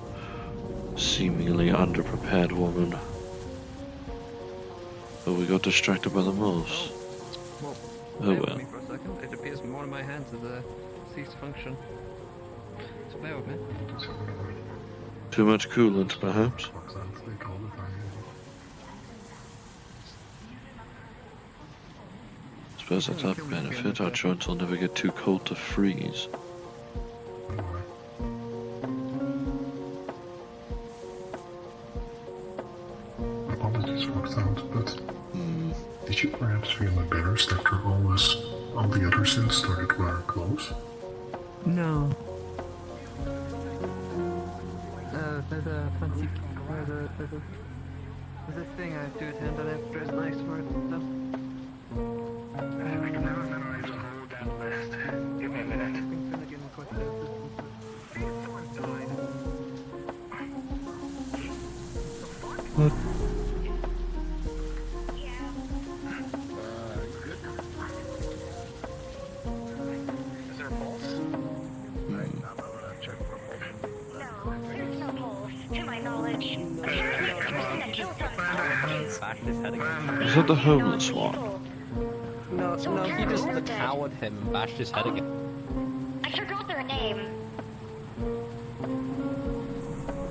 seemingly underprepared woman. But we got distracted by the moths. Well, Oh bear with well. me for a second. It appears from one of my hands as a ceased function. So bear with me. Too much coolant, perhaps? Suppose that's our benefit. Our joints will never get too cold to freeze. Apologies for that, but did you perhaps feel embarrassed after all the other sins started wearing clothes? No. There's a fancy. There's a thing I do attend and I have to dress nice for it and stuff. Give me a minute. What? Is there a pulse? There's no pulse, to my knowledge. Apparently the person that killed us Back his head again. Is that the homeless one? No, So no, he apparently just we're dead. cowered him and bashed his head again. I forgot their name.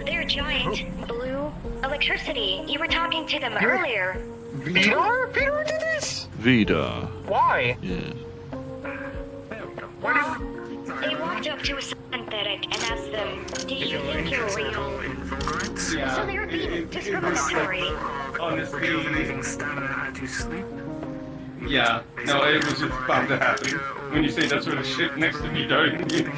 They're giant, blue, electricity. You were talking to them earlier. Vidar? Vidar did this? Vida. Why? Yes. They walked up to a synthetic and asked them, do you think you're real? So they were being discriminatory. Rejuvenating stamina as you sleep. Yeah, no, it was just bound to happen. When you say that sort of shit next to me, don't you?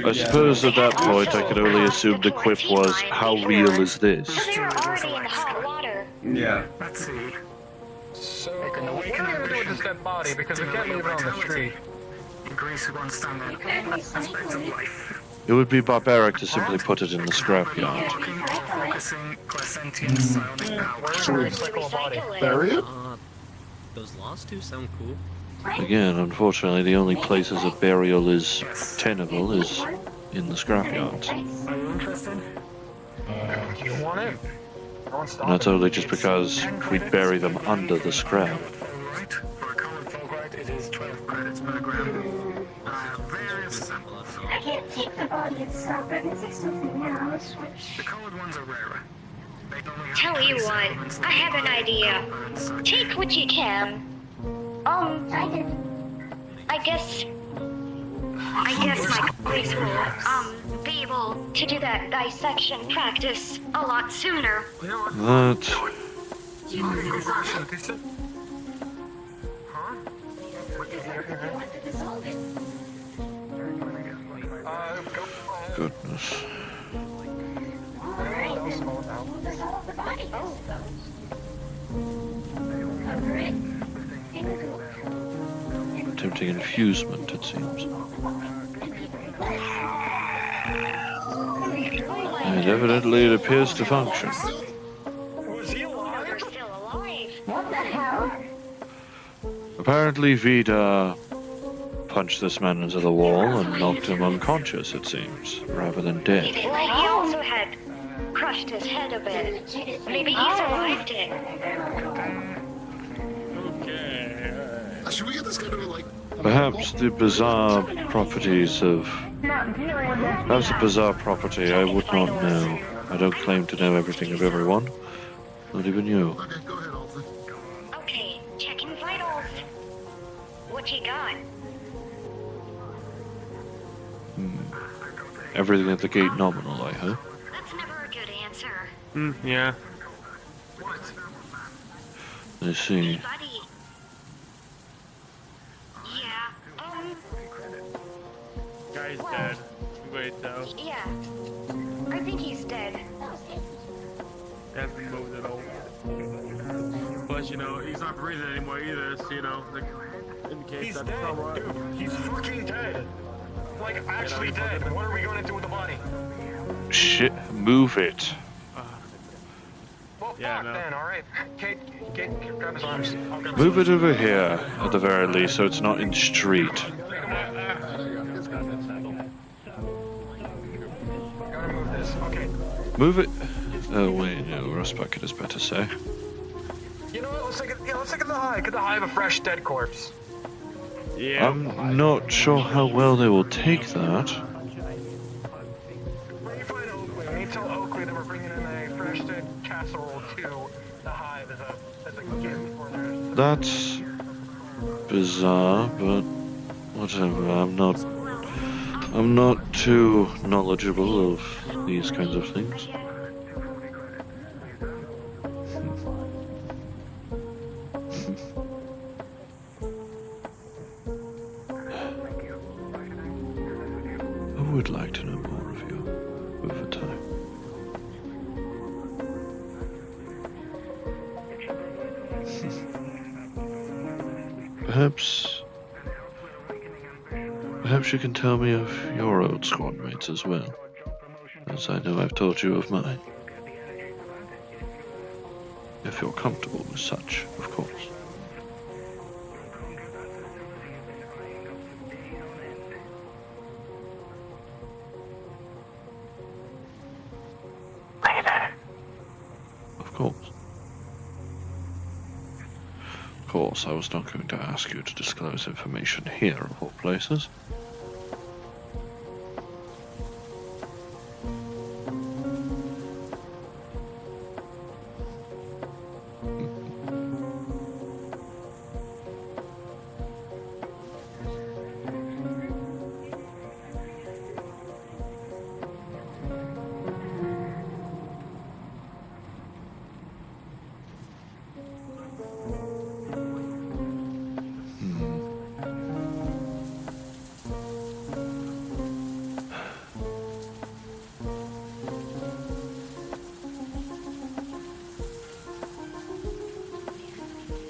I suppose at that point I could only assume the quip was, how real is this? So they were already in the hot water. Yeah. Let's see. So, what are we gonna do with this dead body? Because we can't leave it on the street. Increase one standard aspect of life. It would be barbaric to simply put it in the scrapyard. Focusing clairsentient psionic power. Where's the recycle body? Bury it? Those last two sound cool. Again, unfortunately, the only places a burial is tenable is in the scrapyards. Are you interested? You want it? And that's only just because we bury them under the scrap. Right? For a colored fulgurite, it is 12 credits per gram. Various samples. I can't take the body itself, but it's something now. The colored ones are rarer. They only have Tell you what, I have an idea. Take what you can. I guess my colleagues will, be able to do that dissection practice a lot sooner. That... Good question. They said... Huh? Goodness. Tempting infusement, it seems. And evidently it appears to function. What the hell? Apparently Vida punched this man into the wall and knocked him unconscious, it seems, rather than dead. He also had crushed bashed his head a bit. Maybe he survived it. Should we get this guy to like? Perhaps the bizarre properties of... Perhaps the bizarre property I would not know. I don't claim to know everything of everyone. Not even you. Okay, checking vitals. What you got? Everything at the gate nominal, I hope. That's never a good answer. Yeah. I see. Buddy. Yeah, Guy's dead. Wait, though. yeah. I think he's dead. He hasn't moved at all. Plus, you know, he's not breathing anymore either, so, you know, that indicates He's that dead, somewhat. dude. He's fucking dead. Like, actually dead. What are we going to do with the body? Shit, move it. Well, Yeah, fuck no. then, alright. Kate, grab his arms. I'll grab Move his it over here, at the very least, so it's not in street. Gotta move this. Okay. Move it... Oh wait, no, Rust Bucket is better say. You know what? Let's take it to the hive. Could the hive a fresh dead corpse? Yeah. I'm not sure how well they will take that. When you find Oakley, we need to tell Oakley that we're bringing in a fresh dead casserole to the hive as a gift for their... That's bizarre, but whatever. I'm not too knowledgeable of these kinds of things. I would like to know more of you over time. Perhaps you can tell me of your old squad mates as well, as I know I've told you of mine. If you're comfortable with such, of course. Of course. Of course, I was not going to ask you to disclose information here, of all places.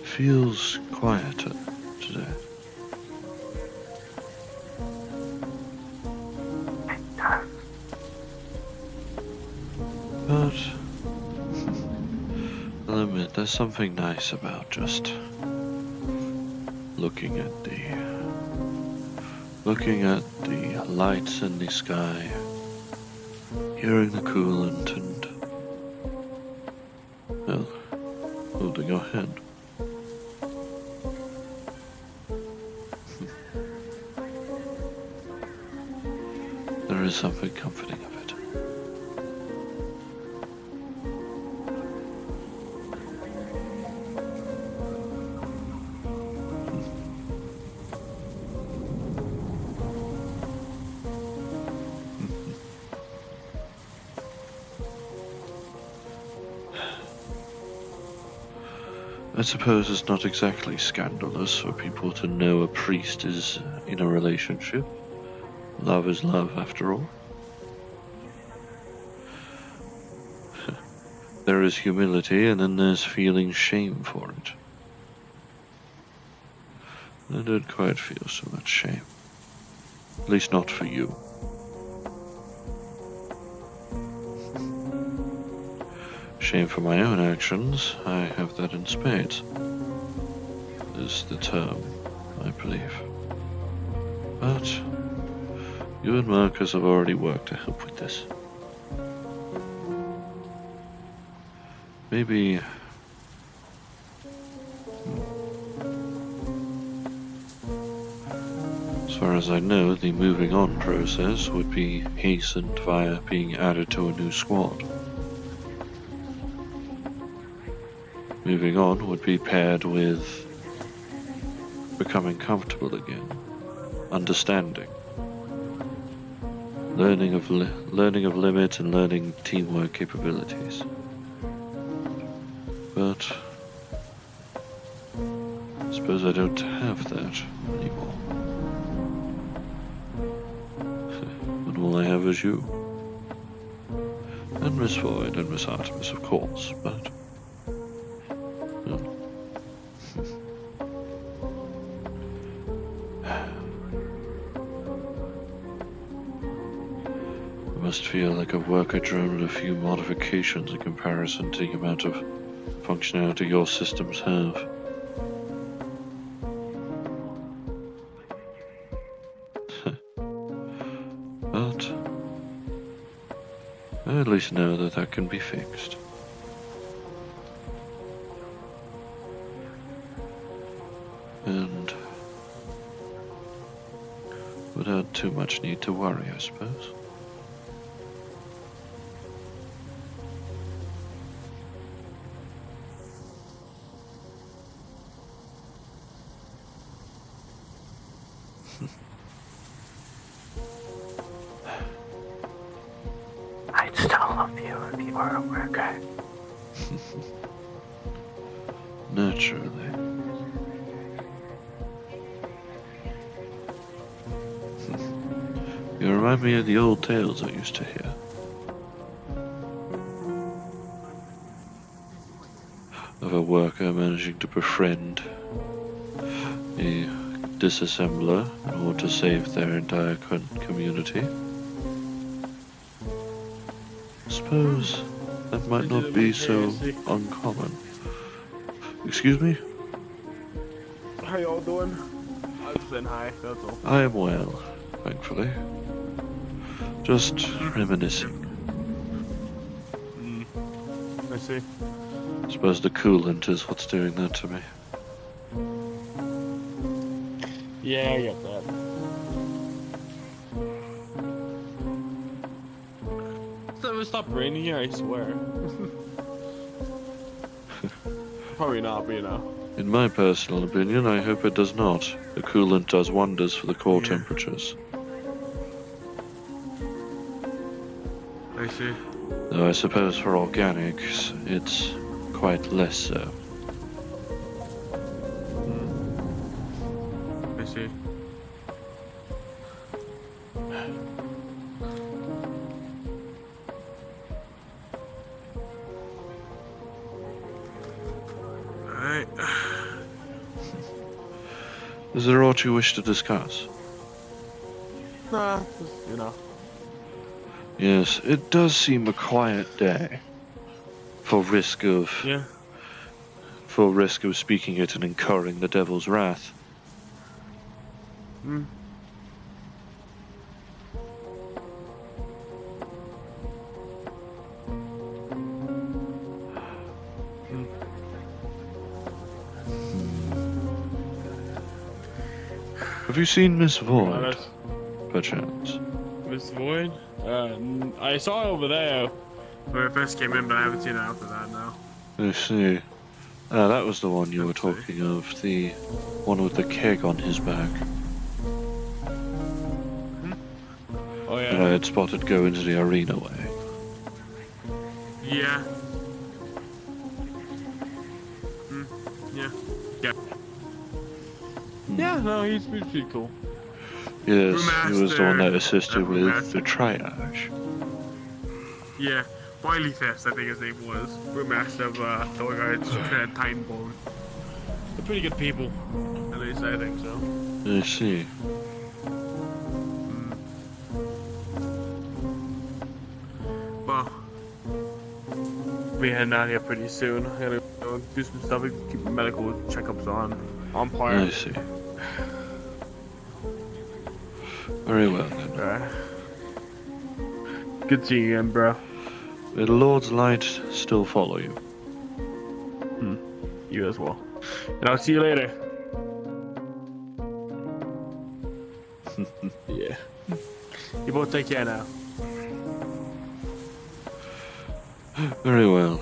Feels quieter today. But I'll admit, there's something nice about just looking at the lights in the sky, hearing the coolant, and well, holding your hand. There is something comforting of it. I suppose it's not exactly scandalous for people to know a priest is in a relationship. Love is love, after all. There is humility, and then there's feeling shame for it. I don't quite feel so much shame. At least not for you. Shame for my own actions, I have that in spades. Is the term, I believe. But you and Marcus have already worked to help with this. maybe... As far as I know, the moving on process would be hastened via being added to a new squad. Moving on would be paired with becoming comfortable again, understanding, learning of limits and learning teamwork capabilities. But I suppose I don't have that anymore. And all I have is you. And Miss Void and Miss Artemis, of course, but... It must feel like a worker drone with a few modifications in comparison to the amount of functionality your systems have. But I at least know that that can be fixed. And without too much need to worry, I suppose. I'd still love you if you were a worker. Naturally. You remind me of the old tales I used to hear. Of a worker managing to befriend a disassembler in order to save their entire community. Suppose that might not be so uncommon. Excuse me? How y'all doing? I was saying hi, that's all. I am well, thankfully. Just reminiscing. I see. Suppose the coolant is what's doing that to me. Yeah, I get that. It's never stopped raining here, I swear. Probably not, but you know. In my personal opinion, I hope it does not. The coolant does wonders for the core temperatures. I see. Though I suppose for organics, it's quite less so. I see. Alright. Is there aught you wish to discuss? Nah, just, you know. Yes, it does seem a quiet day. For risk of speaking it and incurring the devil's wrath. Hmm. Have you seen Miss Void, perchance? Miss Void? I saw her over there when I first came in, but I haven't seen her after that now. I see. That was the one you were talking of, the one with the keg on his back. Oh yeah. That I had spotted go into the arena way. Yeah. Yeah. Yeah. Yeah, no, he's pretty cool. Yes, he was the one that assisted with Brewmaster. the triage. Yeah. Wiley Fest, I think his name was. Brewmaster of Thorgard's Titanborn. They're pretty good people. At least I think so. I see. Well, we heading out here pretty soon. I gotta go do some stuff and keep my medical checkups on par. I see. Very well then. Alright. Good seeing you again, bro. May the Lord's light still follow you. You as well. And I'll see you later. Yeah. You both take care now. Very well.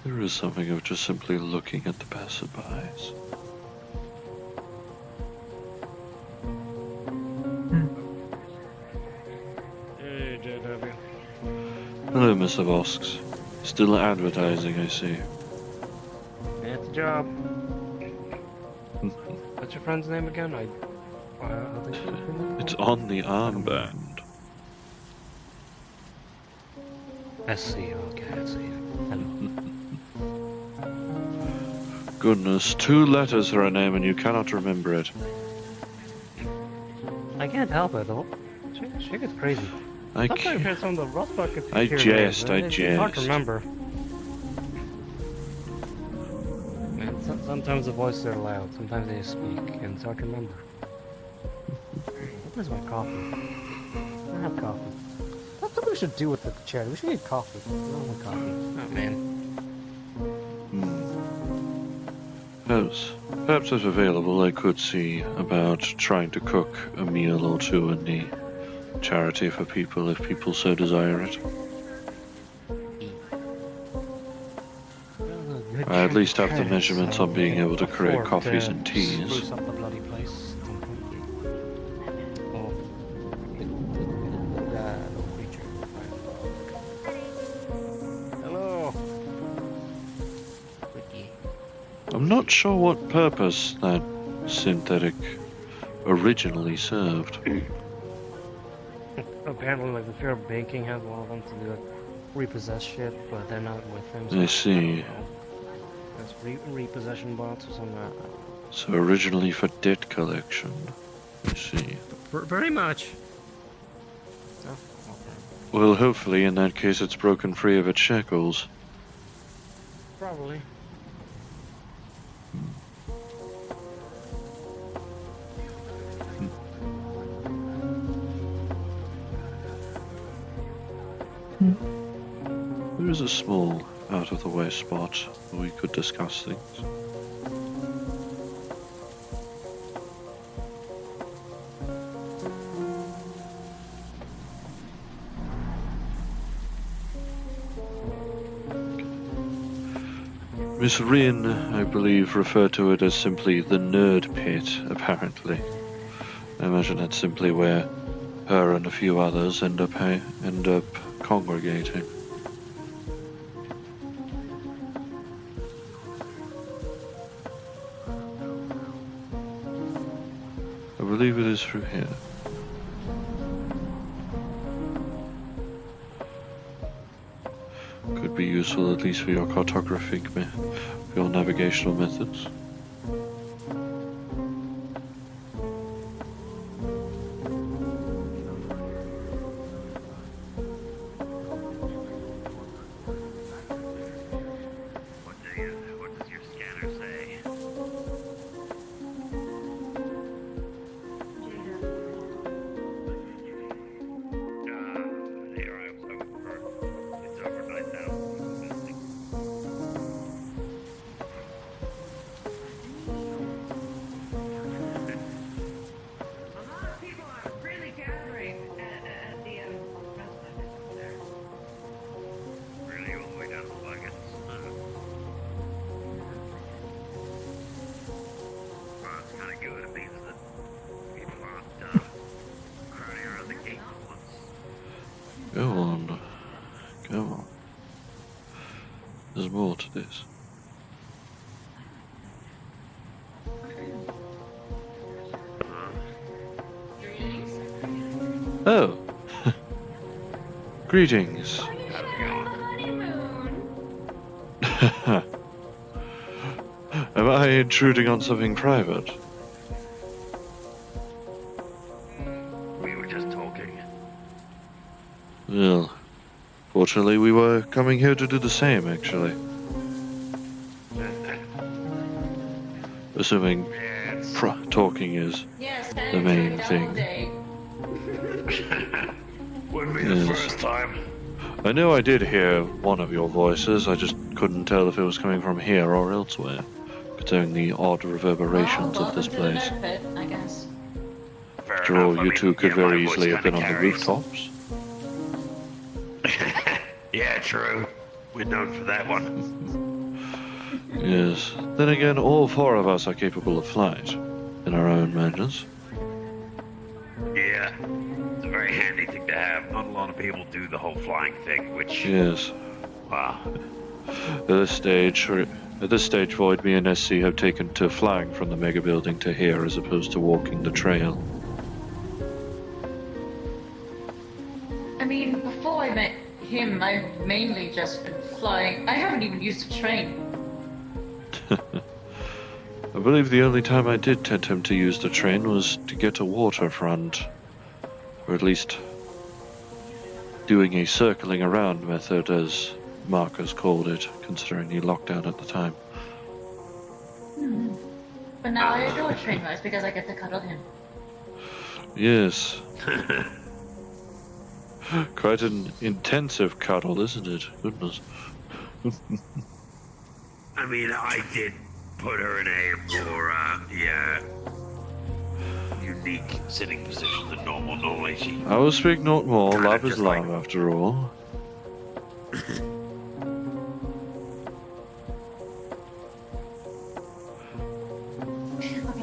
There is something of just simply looking at the passerbys. Hey, JW. Hello, Mr. Vosks. Still advertising, I see. It's a job. What's your friend's name again? I think It's on the armband. I see. Okay, I see. Hello. Goodness, 2 letters for a name and you cannot remember it. I can't help it though. She gets crazy. I Sometimes hear some of the rough buckets. I jest, I It's hard to jest. remember. Man, sometimes the voices are loud. Sometimes they speak, and it's hard to remember. Where's my coffee? I have coffee. That's what we should do with the chair. We should get coffee. I don't want coffee. Oh man. Perhaps if available, I could see about trying to cook a meal or two in the charity for people if people so desire it. I at least have the measurements on being able to create coffees and teas. Spruce up the bloody place. Oh. Little creature. Hello. I'm not sure what purpose that synthetic originally served. Apparently, like the Fear of Banking has one of them to do like repossess shit, but they're not with him. I see. That's repossession bots or something. So originally for debt collection. I see. Very much. Oh, Well, hopefully in that case it's broken free of its shackles. probably. There is a small, out-of-the-way spot where we could discuss things. Miss Rin, I believe, referred to it as simply the Nerd Pit, apparently. I imagine that's simply where her and a few others end up congregating. I believe it is through here. Could be useful at least for your cartographic, for your navigational methods. What does your scanner say? Here I was hoping for. It's over 9,000 existing. People are really gathering at the Really all the way down to the buckets. Well, it's kind of good. It means that people aren't crowding around the gate at once. Go on. Go on. There's more to this. Oh! Greetings. Am I intruding on something private? We were just talking. Well, fortunately we were coming here to do the same, actually. Assuming talking is the main thing. Wouldn't be the first time. I know I did hear one of your voices, I just couldn't tell if it was coming from here or elsewhere, considering the odd reverberations of this place. I guess. After all, you two could very easily have been on the rooftops. Yeah, true. We're known for that one. Yes. Then again, all four of us are capable of flight, in our own manners. Yeah. It's a very handy thing to have. Not a lot of people do the whole flying thing, which... Yes. Wow. At this stage, Void, me and SC have taken to flying from the mega building to here as opposed to walking the trail. I mean, before I met him, I've mainly just been flying. I haven't even used a train. I believe the only time I did tempt him to use the train was to get a waterfront. Or at least doing a circling around method, as Marcus called it, considering the lockdown at the time. But now I adore train rides because I get to cuddle him. Yes. Quite an intensive cuddle, isn't it? Goodness. I mean, I did put her in a more, unique sitting position than normal. Normally she... I will speak not more, love is love after all. Okay,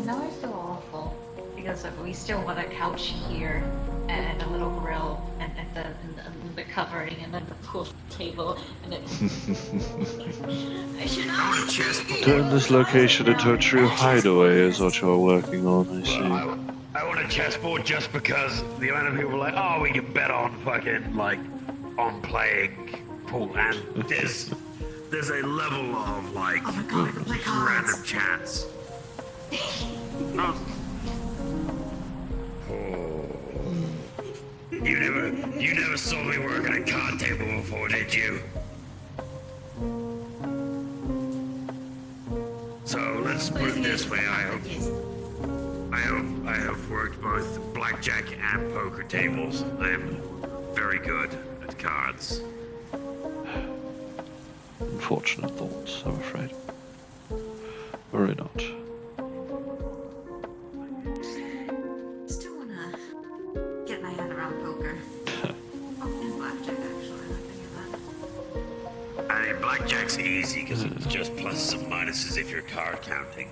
now I feel awful because we still want a couch here and a little grill and the covering and then the pool table and it. Turn this location into a true hideaway is what you're working on, I see. I want a chessboard just because the amount of people are like, oh, we can bet on fucking, like, on playing pool, and there's a level of, like, random chance. You never saw me work at a card table before, did you? So let's put it this way, I have worked both blackjack and poker tables. I am very good at cards. Unfortunate thoughts, I'm afraid. Worry not. Still wanna get my head around poker. And blackjack, actually, I'm thinking of that. I mean, blackjack's easy because it's just pluses and minuses if you're card counting.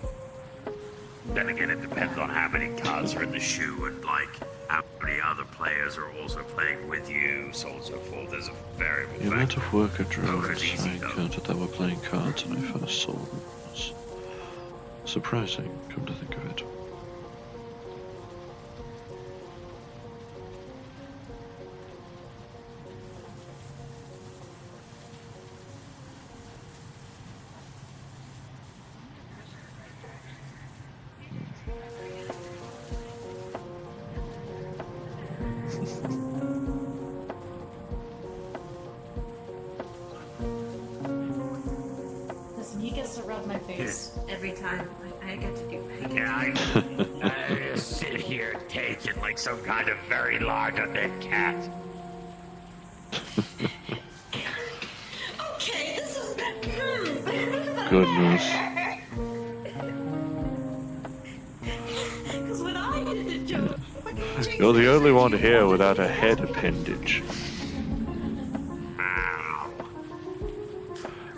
Then again, it depends on how many cards are in the shoe and, like, how many other players are also playing with you, so on and so forth. There's a variable The amount factor. of worker drones Poker's easy, I though. encountered that were playing cards when I first saw them was surprising, come to think of it. Listen, he gets to rub my face every time I get to do it. Yeah, I sit here taking like some kind of very large undead cat. Okay, this is. Goodness. Because when I did the joke, You're the only one here without a head appendage.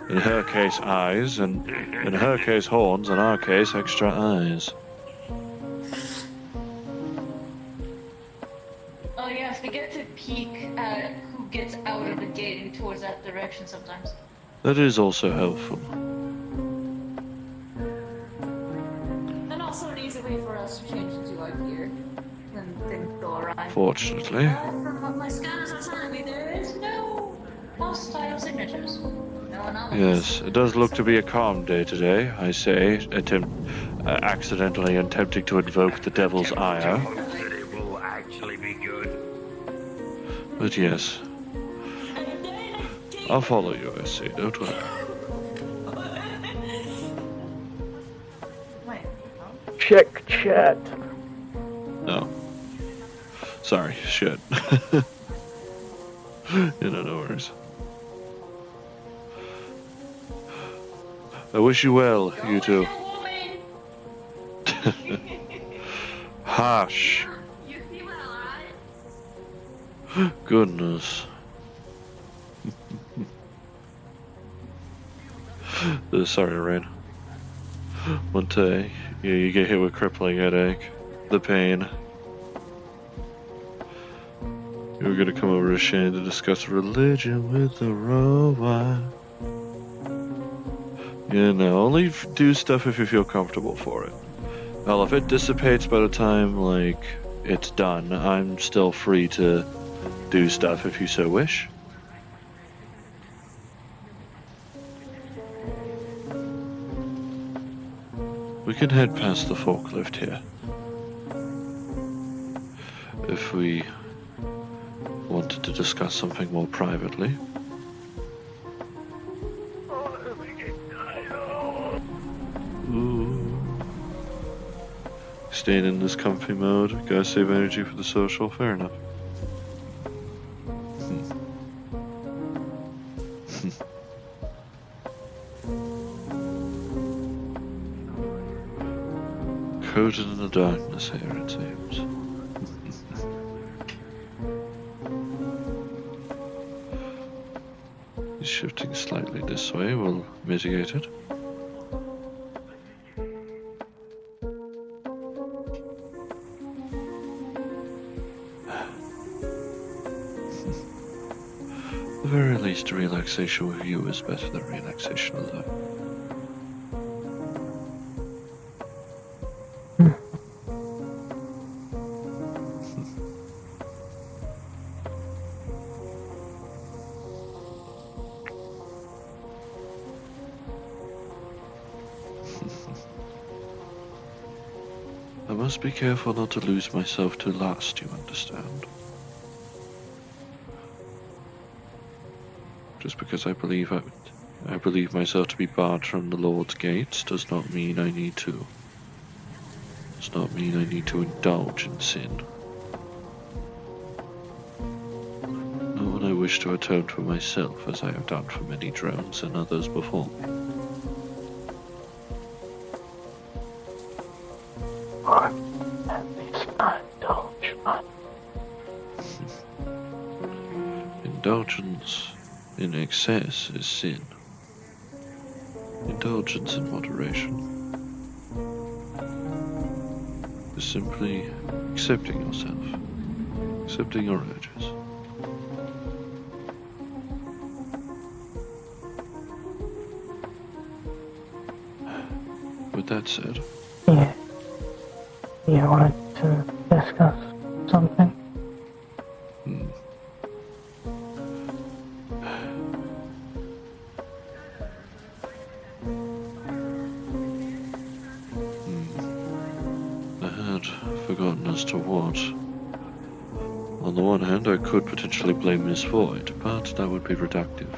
In her case, eyes, and in her case, horns, in our case, extra eyes. Oh yes, we get to peek at who gets out of the gate and towards that direction sometimes. That is also helpful. And also an easy way for us to change into our gear when go arrive. Fortunately. From what my scanners are telling me, there is no hostile signatures. No anomalies. Yes, it does look to be a calm day today, I say, accidentally attempting to invoke the devil's ire. Hope that it will actually be good. But yes, I'll follow you, I see. Don't worry. Check chat. No. Sorry, shit. No worries. I wish you well, you two. Hush. Goodness. Sorry, Rain. One day, you get hit with crippling headache, the pain. You're gonna come over to Shane to discuss religion with the robot. Only do stuff if you feel comfortable for it. Well, if it dissipates by the time, like, it's done, I'm still free to do stuff if you so wish. We can head past the forklift here. If we wanted to discuss something more privately. Ooh. Staying in this comfy mode, gotta save energy for the social, fair enough. Coated in the darkness here, it seems. Shifting slightly this way will mitigate it. At the very least, relaxation with you is better than relaxation alone. I must be careful not to lose myself to lust, you understand? Just because I believe myself to be barred from the Lord's gates does not mean I need to. Does not mean I need to indulge in sin. Not when I wish to atone for myself, as I have done for many drones and others before me. Indulgence in excess is sin. Indulgence in moderation is simply accepting yourself, accepting your urges. With that said, Yeah. You wanted to discuss something? I had forgotten as to what. On the one hand, I could potentially blame Miss Void, but that would be reductive.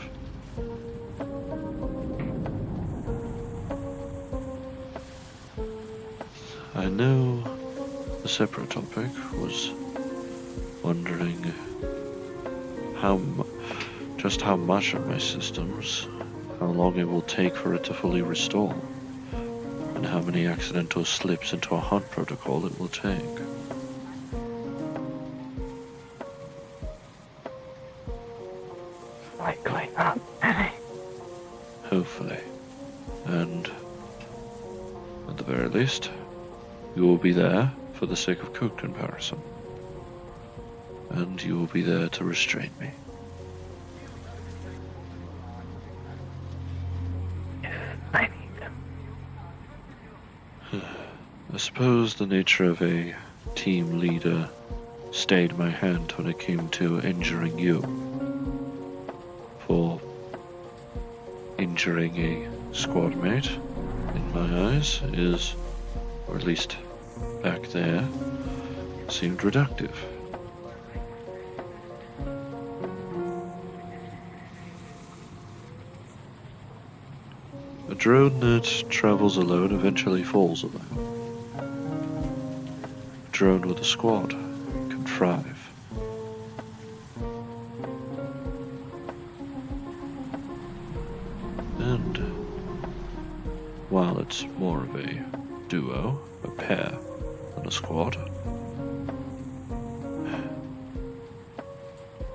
I know a separate topic was wondering just how much of my systems, how long it will take for it to fully restore, and how many accidental slips into a hunt protocol it will take. Likely not any. Hopefully. And at the very least, you will be there for the sake of code comparison. And you will be there to restrain me. I need them. I suppose the nature of a team leader stayed my hand when it came to injuring you. For injuring a squad mate, in my eyes, is, or at least back there, seemed reductive. A drone that travels alone eventually falls alone. A drone with a squad can thrive. And while it's more of a duo, a pair, than a squad,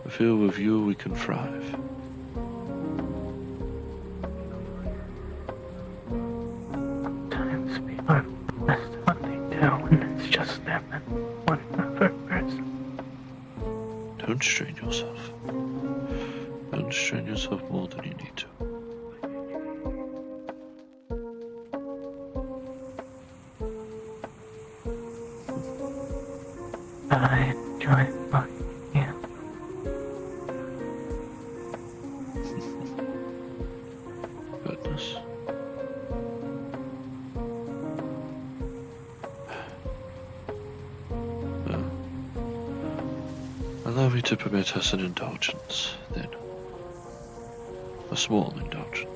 I feel with you we can thrive. Sometimes people are blessed at what they do, and it's just them and one other person. Don't strain yourself. Don't strain yourself more than you need to. I enjoy fucking you. Goodness. Allow me to permit us an indulgence, then. A small indulgence.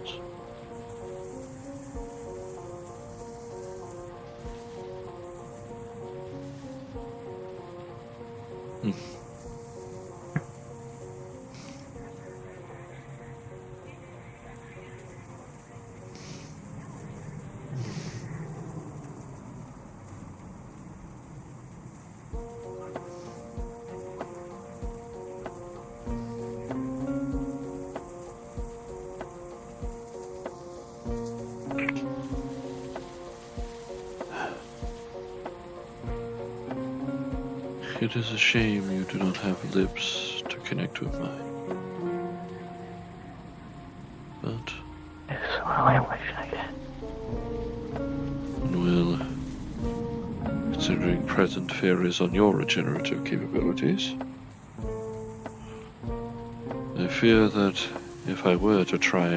It is a shame you do not have lips to connect with mine. But It's all I wish I had. well, considering present fear is on your regenerative capabilities, I fear that if we were to try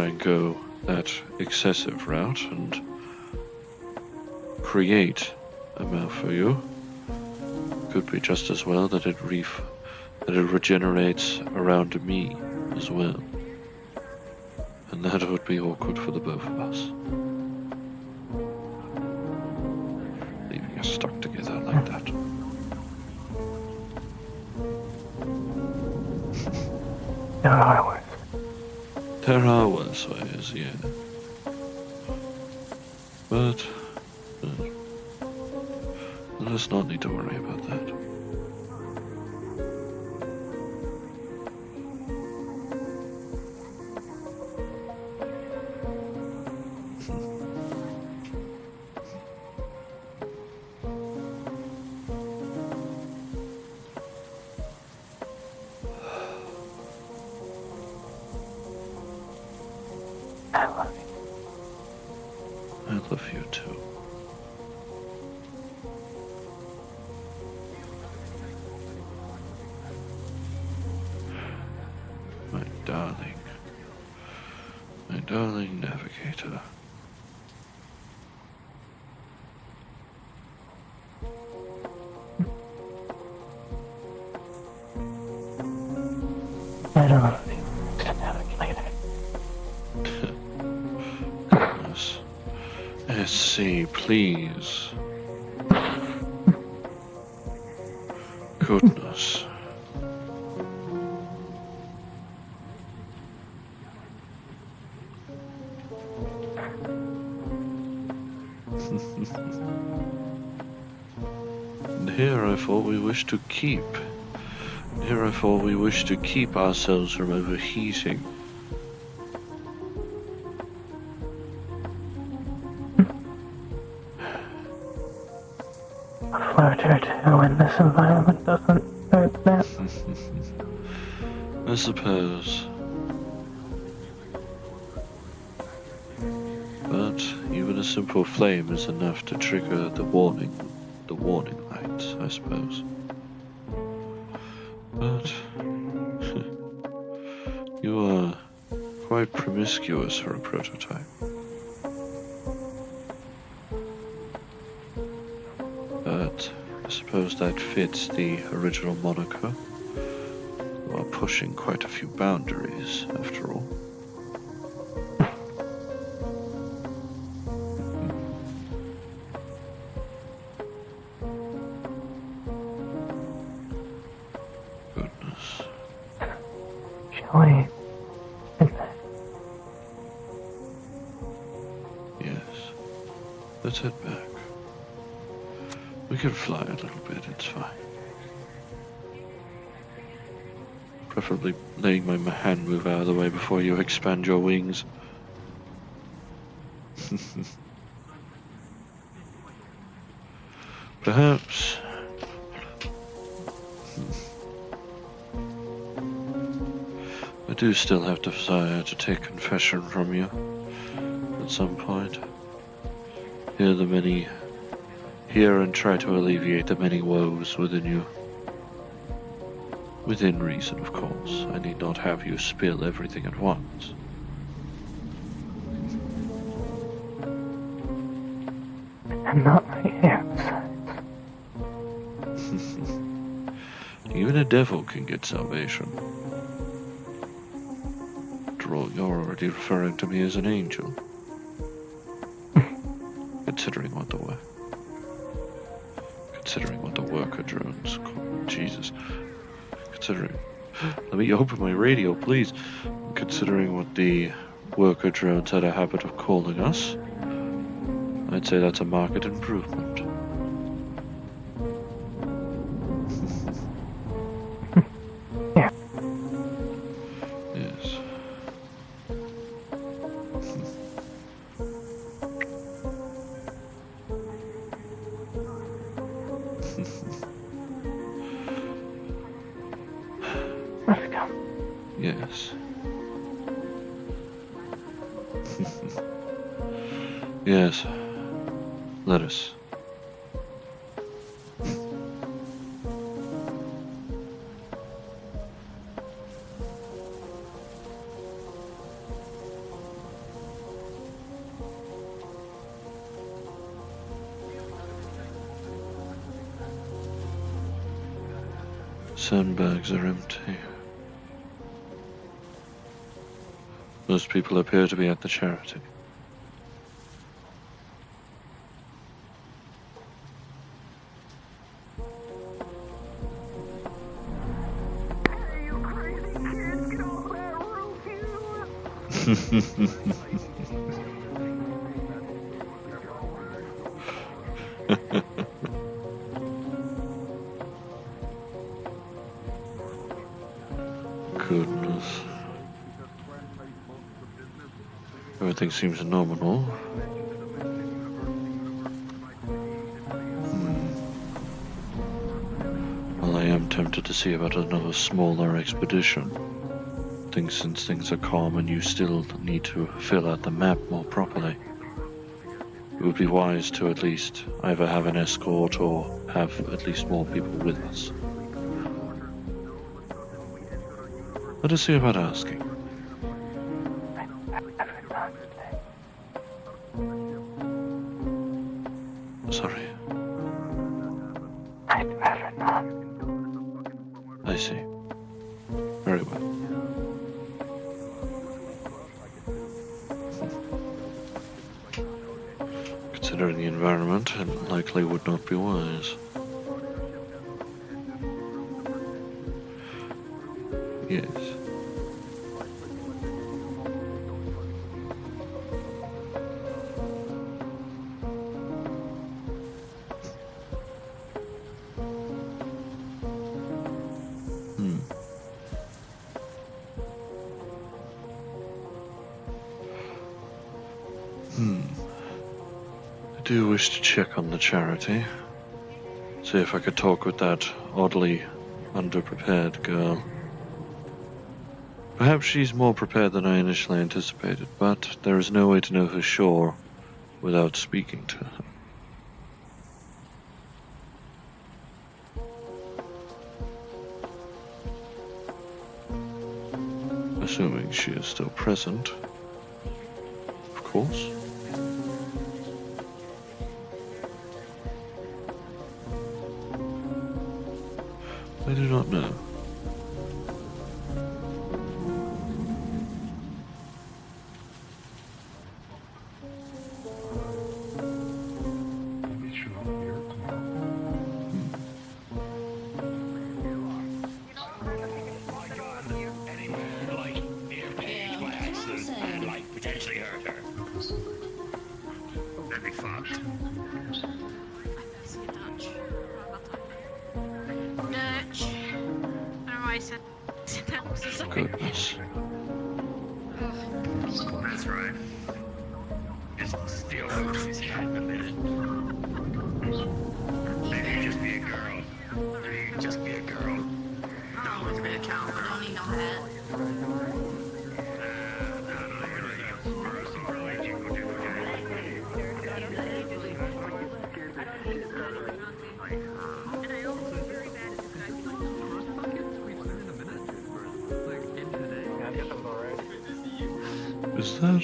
and go that excessive route and create a mouth for you, could be just as well that it regenerates around me as well. And that would be awkward for the both of us. Leaving us stuck together like that. There are worse. There are worse ways, yeah. But let us not need to worry about that. I love you. I love you too. My darling navigator. I don't love you, Mr. Navigator. Yes. SC, please. Goodness. And here I thought we wished to keep. Here I thought we wished to keep ourselves from overheating. A flirt or two in this environment doesn't hurt that. I suppose. But even a simple flame is enough to trigger the warning lights, I suppose. But you are quite promiscuous for a prototype. But I suppose that fits the original moniker. You are pushing quite a few boundaries, after all. shall we? Yes. Let's head back. We can fly a little bit, it's fine. Preferably letting my hand move out of the way before you expand your wings. Perhaps. I do still have the desire to take confession from you at some point. Hear and try to alleviate the many woes within you. Within reason, of course. I need not have you spill everything at once. And not my hands. Even a devil can get salvation. After all, you're already referring to me as an angel. Considering what the worker drones call. Jesus. Let me open my radio, please. Considering what the worker drones had a habit of calling us, I'd say that's a marked improvement. Yeah. Yes. Let's go. Yes. Yes. Let us. Sandbags are empty. Most people appear to be at the charity. Goodness. Everything seems nominal. Well, I am tempted to see about another smaller expedition. Since things are calm and you still need to fill out the map more properly. It would be wise to at least either have an escort or have at least more people with us. Let us see about asking. Sorry. I'd rather not. I see. Very well. Considering the environment, it likely would not be wise. Yes. I do wish to check on the charity. See if I could talk with that oddly underprepared girl. Perhaps she's more prepared than I initially anticipated, but there is no way to know for sure without speaking to her. Assuming she is still present, of course. I do not know. goodness. That's right. Just steal over his hat a minute. Maybe just be a girl. Maybe just be a girl. No, it's be a cow, but I don't need no hat. Is that?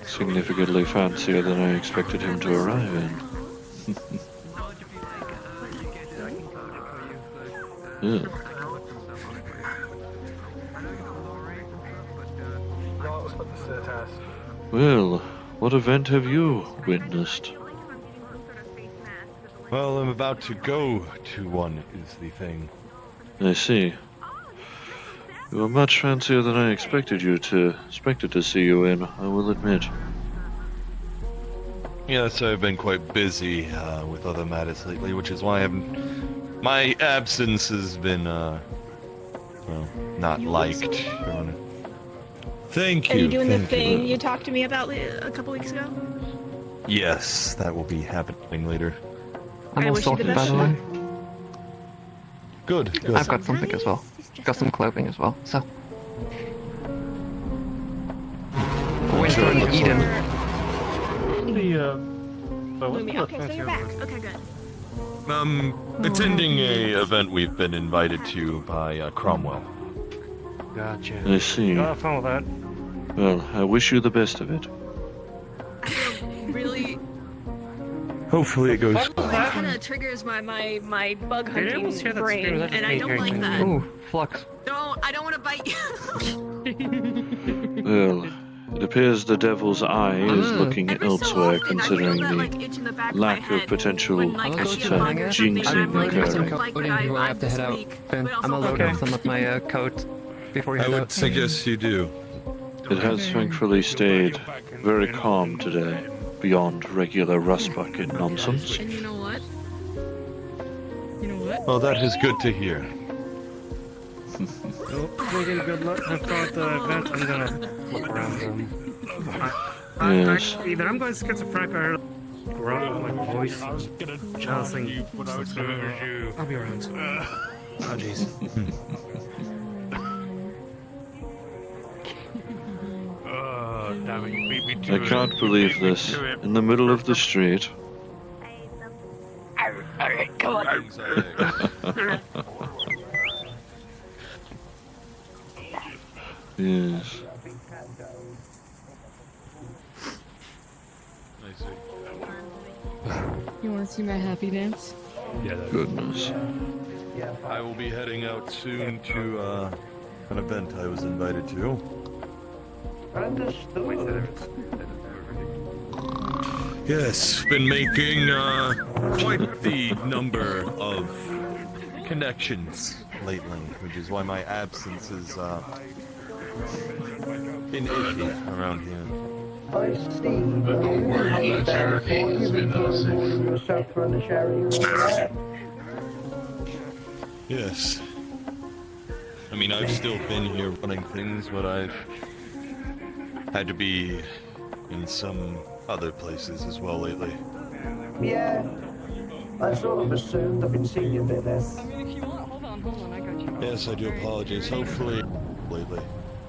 Significantly fancier than I expected him to arrive in. Yeah. No, let's put this to the test. Well, what event have you witnessed? Well, I'm about to go to one, is the thing. I see. You were much fancier than I expected to see you in, I will admit. Yes, I've been quite busy with other matters lately, which is why my absence has been, well, not liked. Thank you. Are you doing the thank thing you talked to me about a couple weeks ago? Yes, that will be happening later. I'm I all wish you the sorted, best by the way. Good, good. I've got something as well. Got some clothing as well, so. We're going to Eden. Okay, so you're back. Okay, good. Attending a event we've been invited to by Cromwell. Gotcha. I see. Have fun with that. Well, I wish you the best of it. Really, Hopefully it goes. that kind of triggers my bug Did you hunting almost hear that brain, scream? That and I just don't made like me that. Ooh, flux. I don't want to bite you. Well, it appears the devil's eye is looking elsewhere, considering the lack of potential jinxing occurring. I have to head out. Ben, I'm gonna load up some of my coat before you head out. suggest you do. It has thankfully stayed very calm today, beyond regular rust bucket nonsense. And you know what? You know what? Well, that is good to hear. Megan, good luck. Have fun with the event. I'm gonna look around them. Yes. Either I'm going schizophrenic or grow my voice. I was gonna I'll be around. Oh, jeez. Oh, damn it, you beat me to I it. can't believe this. In the middle of the street. Alright, come on. Yes. You want to see my happy dance? Yeah, Goodness. I will be heading out soon to an event I was invited to. Yes, been making quite the number of connections lately, which is why my absence has been iffy around here. I see. Don't worry, the charity has been yourself from the charity. Yes. I mean, I've still been here running things, but I've had to be in some other places as well lately. Yeah. I sort of assumed. I've been seeing you a bit less. Hold on, I got you. Yes, I do apologize. Hopefully, lately,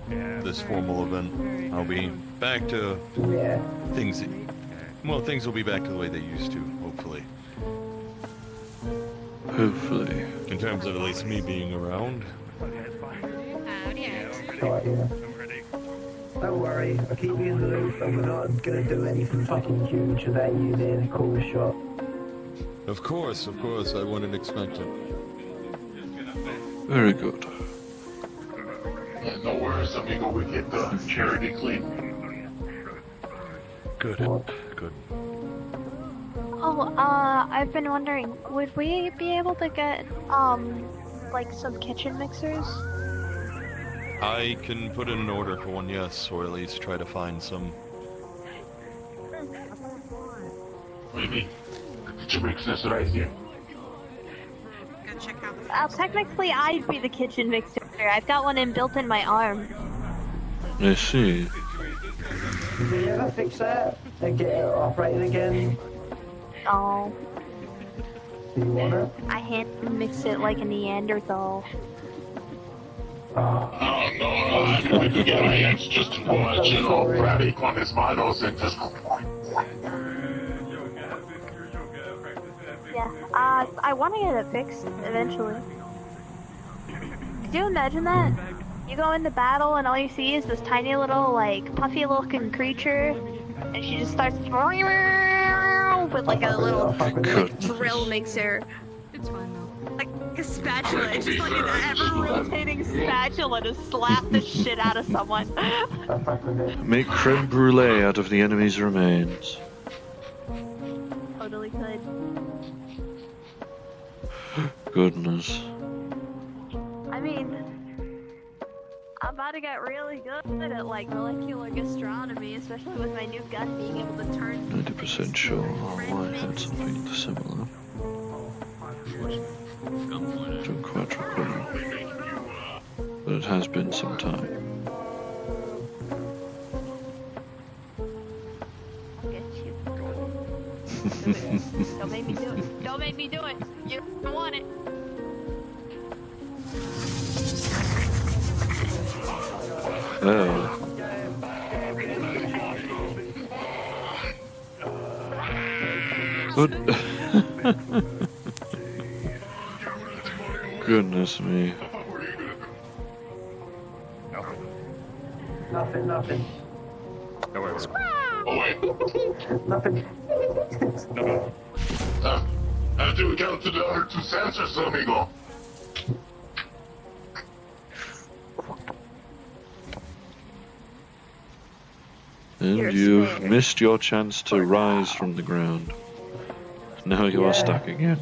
this formal event, I'll be back to things. Well, things will be back to the way they used to. Hopefully. Hopefully. In terms of at least me being around. Right, yeah. Don't worry, I'll keep you in the loop, and we're not gonna do anything fucking huge without you being a cool shot. Of course, I wouldn't expect it. Very good. Yeah, no worries, amigo, we get the charity clean. Good, good. Oh, I've been wondering, would we be able to get, like some kitchen mixers? I can put in an order for one, yes, or at least try to find some. Maybe. The kitchen mixers right here. technically I'd be the kitchen mixer. I've got one built in my arm. I see. Did you ever fix that and get it operating again? Oh, Do you want it? I hand mix it like a Neanderthal. No, it's just too much, you know, bratty con his manos and just... Yeah, I want to get it fixed eventually. Could you imagine that? You go into battle and all you see is this tiny little, like, puffy looking creature, and she just starts with like a little like, drill mixer. It's fine though. Like a spatula. It's just like an ever-rotating spatula to slap the shit out of someone. Make creme brulee out of the enemy's remains. Totally could. Goodness. I mean, I'm about to get really good at like molecular gastronomy, especially with my new gun being able to turn. 90% sure I had something similar. To quadruple. But it has been some time. I'll get you. Don't make me do it. Don't make me do it. You don't want it. Oh. Good. Goodness me. Nothing. No worries. Oh, wait. Nothing. No. Have to count to the R2 sensors, amigo. And you've missed your chance to rise from the ground. Now you are stuck again.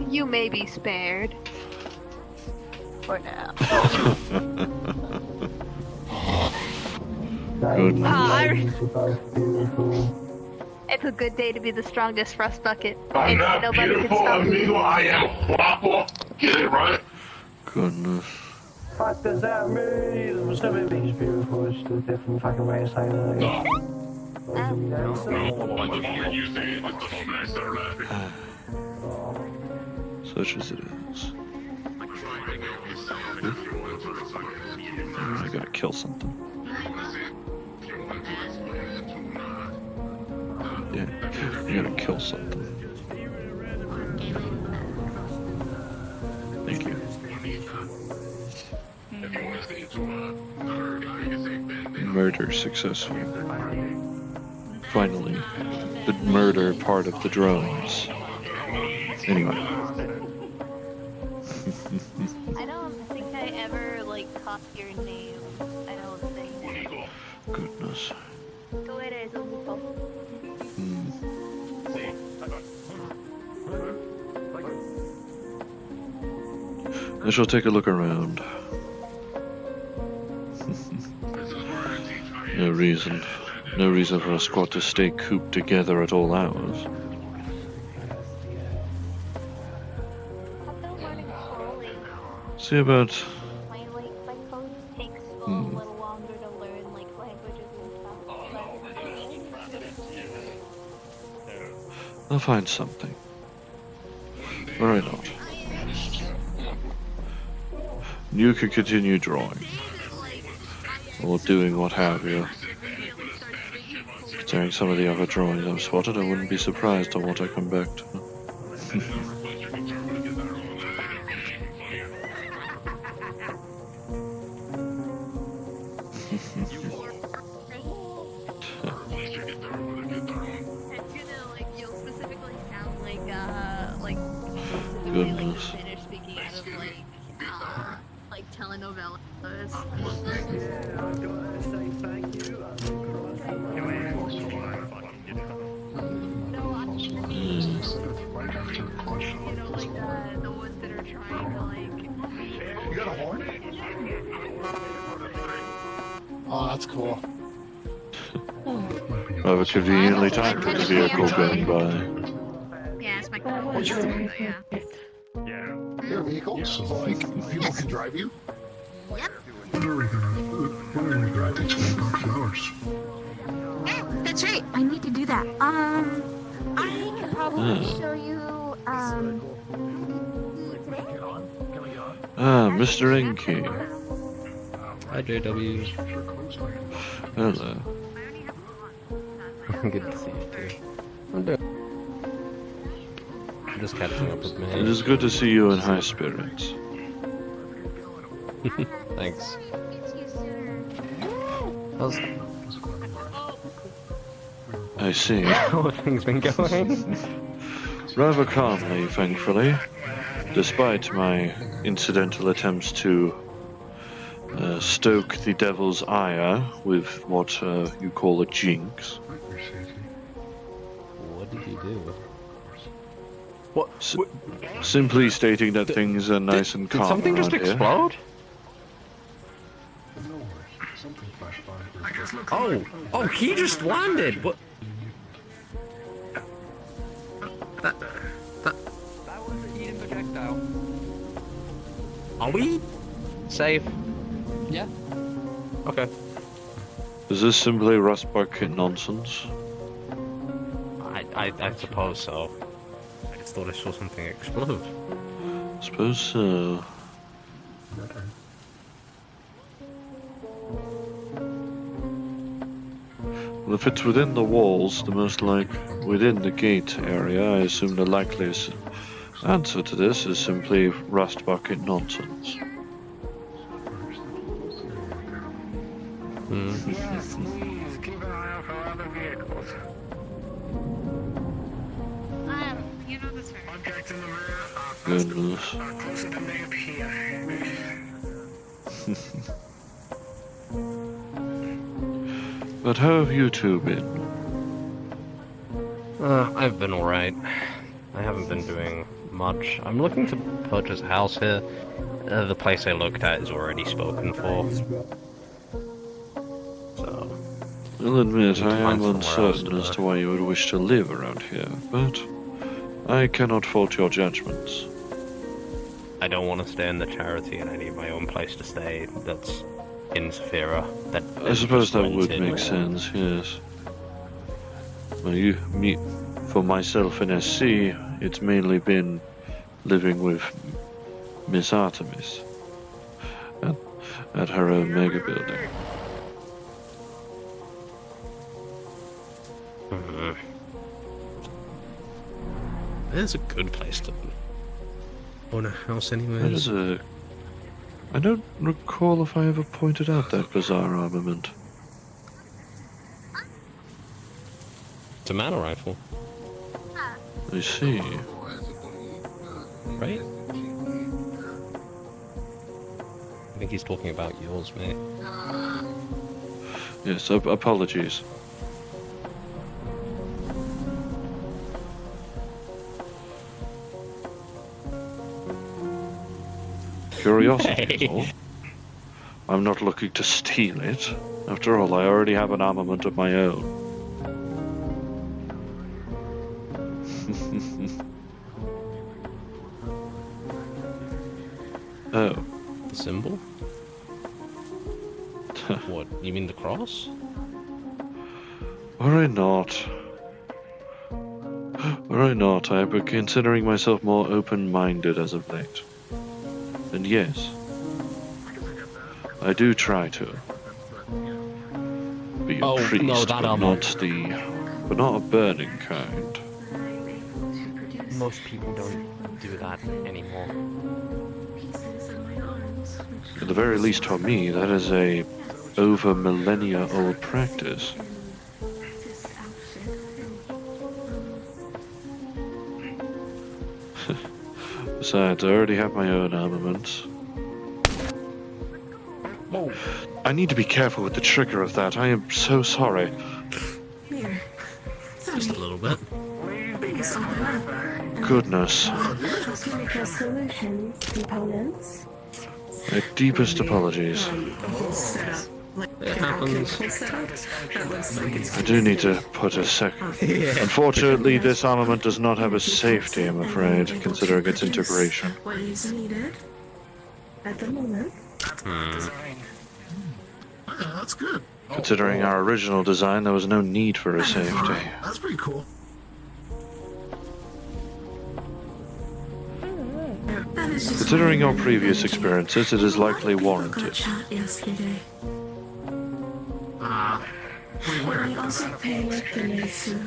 You may be spared. For now. It's a good day to be the strongest rust bucket. I'm and not nobody beautiful, can stop amigo. me. I am guapo. Get it right? Goodness. Fuck does that mean? Some of these beautiful, it's just a different fucking way of saying it. Such as it is. I gotta kill something. Yeah, you gotta kill something. Thank you. Murder successful. Finally, the murder part of the drones. Anyway. I don't think I ever like caught your name. I don't think. Goodness. Tú eres único. I shall take a look around. No reason for a squad to stay cooped together at all hours. See about... My phone takes a little longer to learn like languages and stuff. I'll find something. Or I not. You could continue drawing. Or doing what have you. Considering some of the other drawings I've spotted, I wouldn't be surprised on what I come back to. Goodness. Spanish speaking out of like telenovelas. You know, like the ones that are trying to like. You got a horn? Oh, that's cool. Rather conveniently timed with the vehicle going by. Yes, my What's your but yeah. Your vehicle? So like people can drive you? Yep. When are we gonna take some back flowers? Oh, that's right. I need to do that. I could probably show you, Mr. Inky. Hi, JW. Hello. Good to see you too. I'm just catching up with me. It is good to see you in high spirits. Thanks. How's I see. how have things been going? Rather calmly, thankfully. Despite my incidental attempts to stoke the devil's ire with what you call a jinx. What did you do? Simply stating that things are nice and calm Did something just around here. explode? Something flashed by. Oh, he just landed. What? That was a heated projectile. Are we safe? Yeah. Okay. Is this simply rust bucket nonsense? I suppose so. I just thought I saw something explode. Suppose so. Well, if it's within the walls, the most like within the gate area, I assume the likeliest answer to this is simply rust bucket nonsense. Yes, please keep an eye out for other vehicles. You know this very Objects in the rear Goodness. are closer than they appear. But how have you two been? I've been alright. I haven't been doing much. I'm looking to purchase a house here. The place I looked at is already spoken for. So, I'll admit Need to I am find somewhere else uncertain to as live. to why you would wish to live around here, but I cannot fault your judgments. I don't want to stay in the charity and I need my own place to stay that's in Saphira. That I suppose that would make sense, yes. Well, for myself in SC, it's mainly been living with Miss Artemis at her own mega building. It's a good place to own a house That anyways. is a... I don't recall if I ever pointed out that bizarre armament. It's a mana rifle. I see. Right? I think he's talking about yours, mate. Yes, apologies. Curiosity is all. I'm not looking to steal it. After all, I already have an armament of my own. Oh. The symbol? What, you mean the cross? Were I not? I have been considering myself more open-minded as of late. And yes, I do try to be a priest, no, that but not a burning kind. Most people don't do that anymore. At the very least for me, that is a over millennia old practice. Besides, I already have my own armaments. I need to be careful with the trigger of that. I am so sorry. Just a little bit. Goodness. Chemical solutions components. My deepest apologies. Set up like It happens. I do need to put a second. Unfortunately, this armament does not have a safety, I'm afraid, considering its integration. What is needed at the moment? Yeah, that's good. Considering our original design, there was no need for a safety. That's pretty cool. Considering your previous experiences, it is likely warranted. Yesterday. Where? Also pay with the Nesu.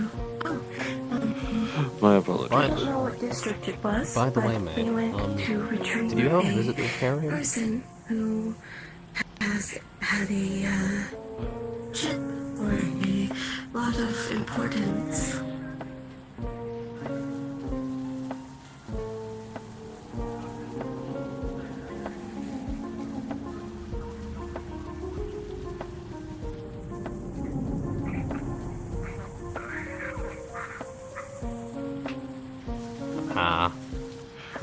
My apologies. I don't know what district it was. By the way, but mate, we went to retrieve did you ever a visit the carrier? person who has had a chip or a lot of importance.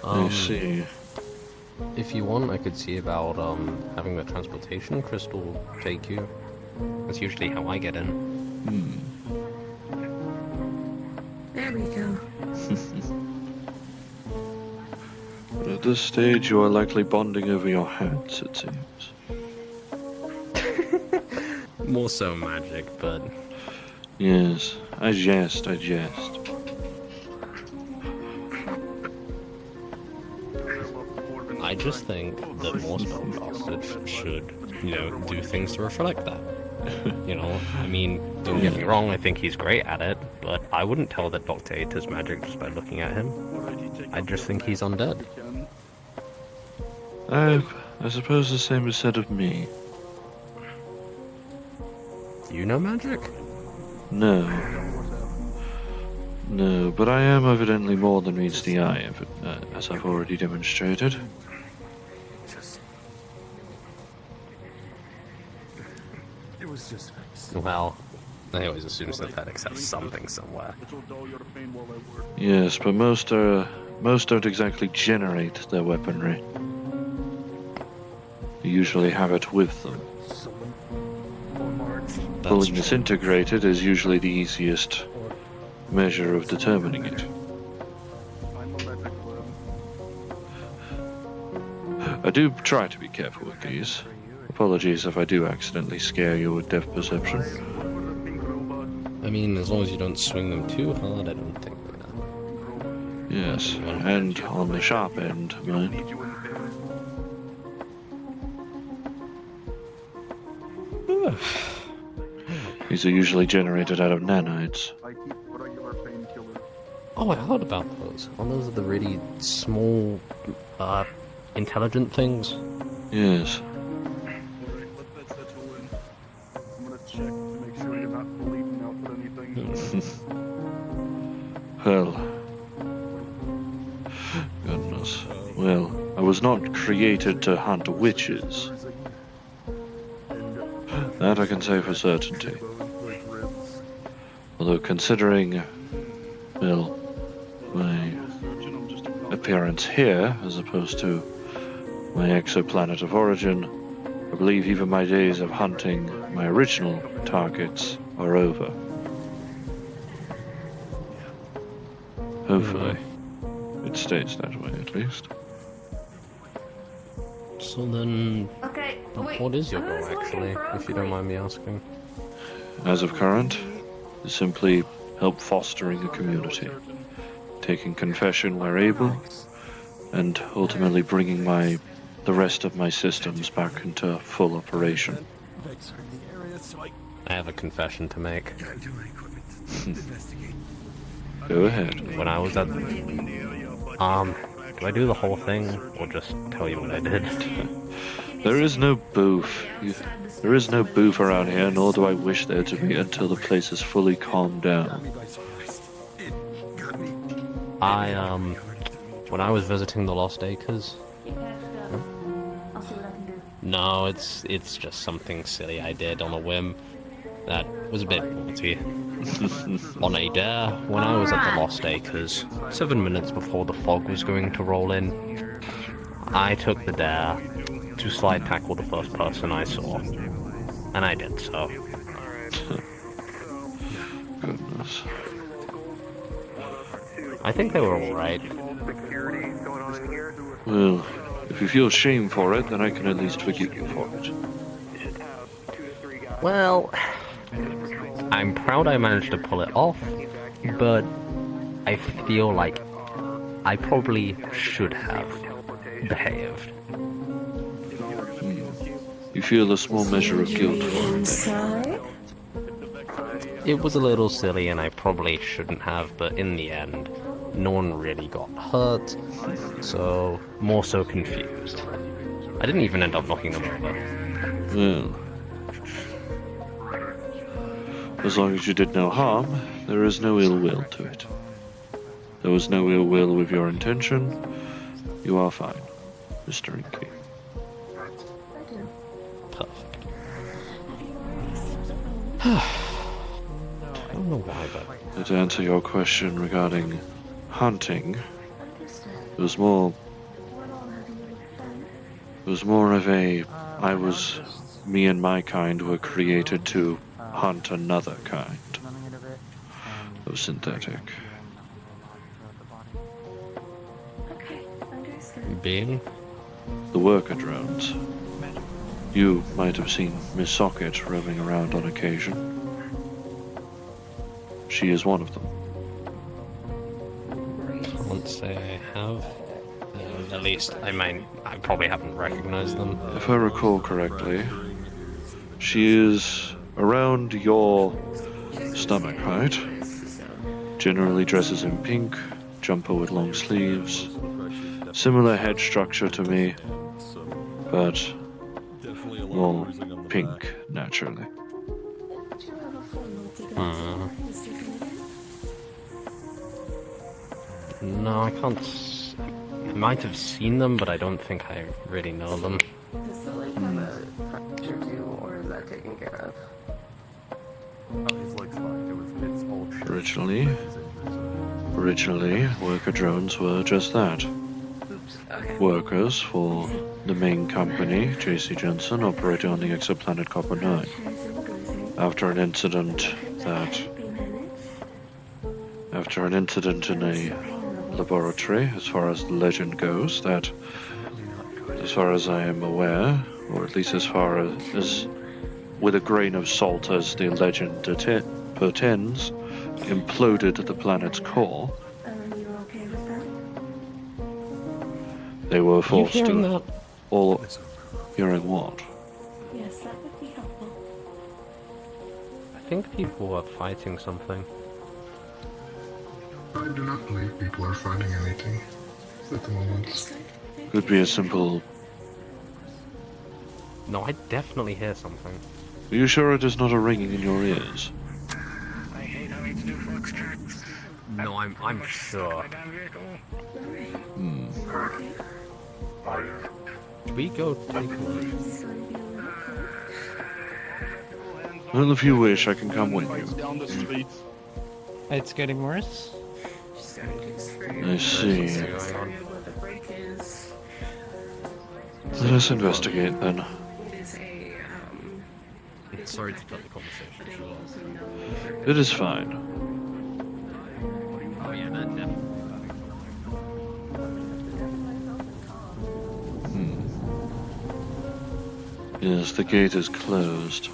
I see. If you want, I could see about having the transportation crystal take you. That's usually how I get in. There we go. But at this stage, you are likely bonding over your hats, it seems. More so magic, but... Yes, I jest. I just think that more spellcasters should, do things to reflect that. I mean, don't get me wrong, I think he's great at it, but I wouldn't tell that Dr. 8 is magic just by looking at him. I just think he's undead. I suppose the same is said of me. You know magic? No. No, but I am evidently more than meets the eye, as I've already demonstrated. Well, I always assume synthetics have something somewhere. Yes, but most don't exactly generate their weaponry. They usually have it with them. Pulling disintegrated is usually the easiest measure of determining it. I do try to be careful with these. Apologies if I do accidentally scare you with depth perception. I mean, as long as you don't swing them too hard, I don't think that. Yes, and on the sharp end, mind. These are usually generated out of nanites. Oh, I heard about those. Oh, those are the really small, intelligent things. Yes. Well, goodness. Well, I was not created to hunt witches. That I can say for certainty. Although considering, well, my appearance here, as opposed to my exoplanet of origin, I believe even my days of hunting my original targets are over. Hopefully. It stays that way, at least. So then, Okay, wait. what is your goal, actually, if you don't mind me asking? As of current, is simply help fostering a community, taking confession where able, and ultimately bringing the rest of my systems back into full operation. I have a confession to make. Go ahead. When I was at... do I do the whole thing, or just tell you what I did? There is no booth. There is no booth around here, nor do I wish there to be until the place is fully calmed down. When I was visiting the Lost Acres... No, it's just something silly I did on a whim. That was a bit naughty. On a dare, when I was at the Lost Acres, 7 minutes before the fog was going to roll in, I took the dare to slide tackle the first person I saw. and I did so. Goodness. I think they were alright. Well, if you feel shame for it, then I can at least forgive you for it. Well, I'm proud I managed to pull it off, but I feel like I probably should have behaved. You feel a small measure of guilt for it. It was a little silly and I probably shouldn't have, but in the end, no one really got hurt, so more so confused. I didn't even end up knocking them over. Well, as long as you did no harm, there is no ill will to it. There was no ill will with your intention. You are fine, Mr. Inky. Perfect. I don't know why, but... To answer your question regarding hunting, it was more of a, me and my kind were created to hunt another kind of synthetic. Being? The worker drones. You might have seen Miss Socket roaming around on occasion. She is one of them. I won't say I have. At least, I probably haven't recognized them. If I recall correctly, she is around your stomach height. Generally dresses in pink, jumper with long sleeves. Similar head structure to me, but more pink, naturally. No, I can't. I might have seen them, but I don't think I really know them. Does the lake have a fracture too, or is that taken care of? Originally, worker drones were just that. Workers for the main company, JC Jensen, operating on the exoplanet Copper 9. After an incident in a laboratory, as far as the legend goes, that, as far as I am aware, or at least as far as with a grain of salt as the legend pertains, imploded the planet's core. They were forced to... All... Hearing what? Yes, that would be helpful. I think people were fighting something. I do not believe people are fighting anything at the moment. Could be a simple... No, I definitely hear something. Are you sure it is not a ringing in your ears? No, I'm sure. Should we go take a look? Well, if you wish, I can come with you. It's getting worse? I see. Let us investigate then. Sorry to cut the conversation short. It is fine. Oh yeah, that definitely. Yes, the gate is closed.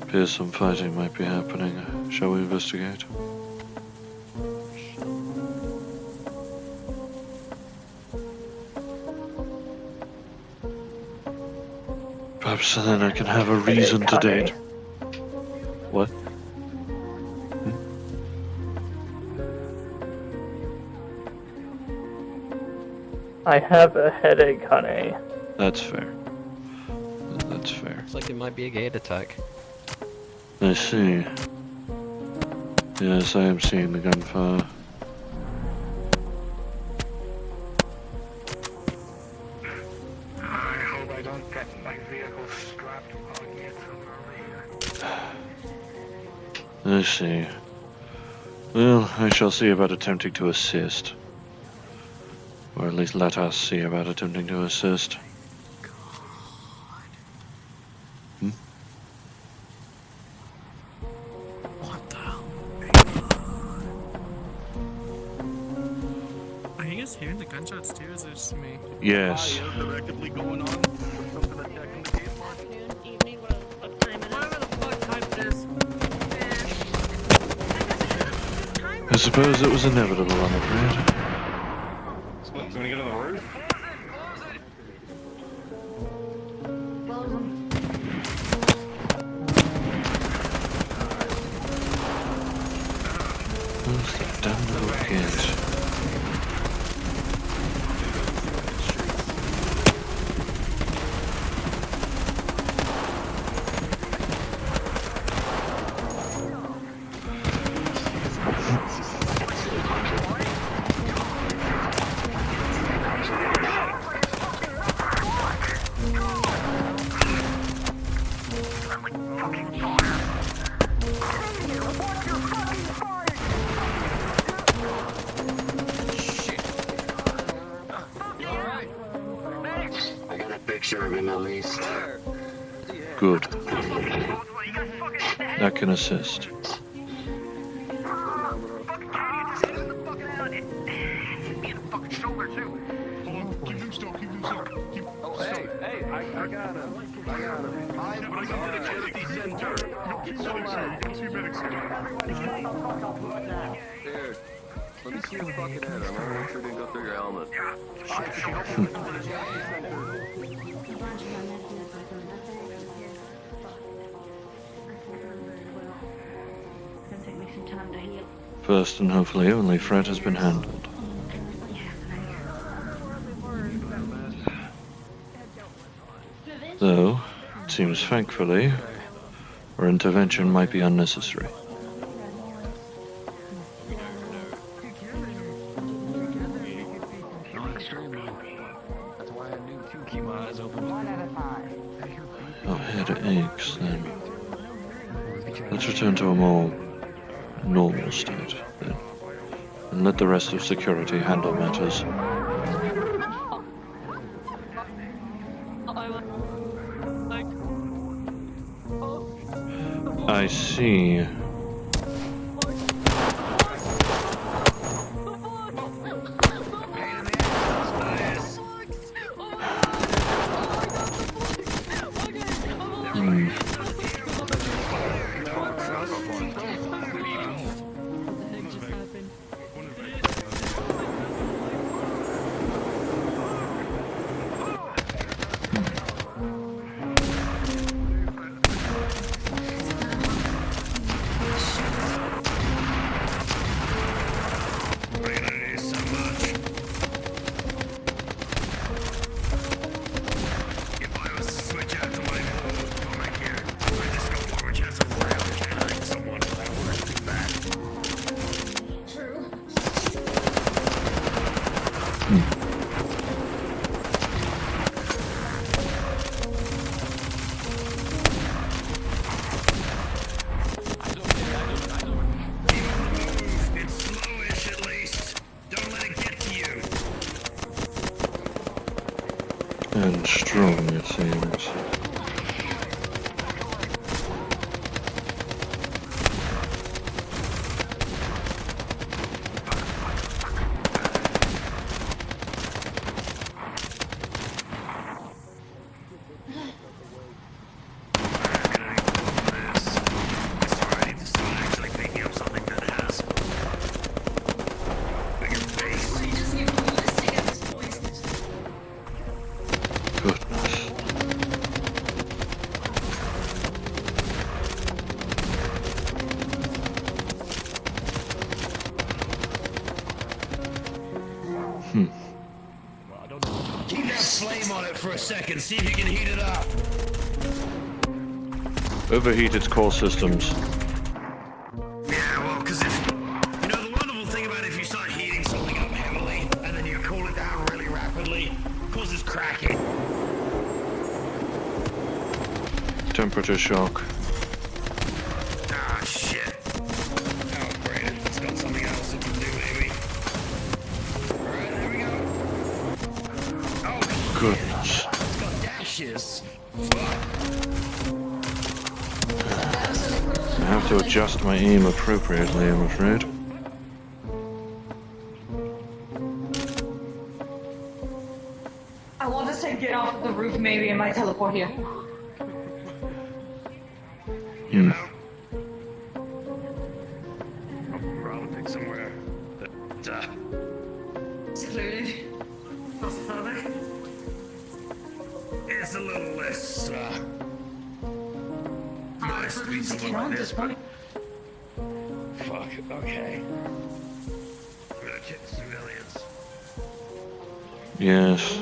Appears some fighting might be happening. Shall we investigate? Perhaps then I can have a reason to date. What? I have a headache, honey. That's fair. That's fair. Looks like it might be a gate attack. I see. Yes, I am seeing the gunfire. I see. Well, I shall see about attempting to assist. Or at least let us see about attempting to assist. What the hell? Are you guys hearing the gunshots too, or is it just me? Yes. Whatever the fuck time it is. I suppose it was inevitable, I'm afraid. So when you go to the roof? Who's the damn little kid? I got a picture of him at least. Good. That can assist. Oh, hey, I got him. I got him. I'm going to the center. Dude, let me see your fucking head. I'm gonna make sure it didn't go through your helmet. First and hopefully only Fred has been handled. Though, it seems thankfully, our intervention might be unnecessary. That's why I knew to keep my eyes open. 1 out of 5. Our head aches, then. Let's return to a more normal state, then. And let the rest of security handle matters. I see. And strong, it seems. Keep that flame on it for a second, see if you can heat it up. Overheated core systems. Yeah, well, because if... You know, the wonderful thing about if you start heating something up heavily, and then you cool it down really rapidly, it causes cracking. Temperature shock. Ah, shit. I have to adjust my aim appropriately, I'm afraid. I want to say get off the roof maybe and might teleport here. Hmm. Probably somewhere that, Secluded. Claustrophobic. it's a little less, nice to be somewhere like this, but... Fuck, okay. We're gonna kill civilians. Yes.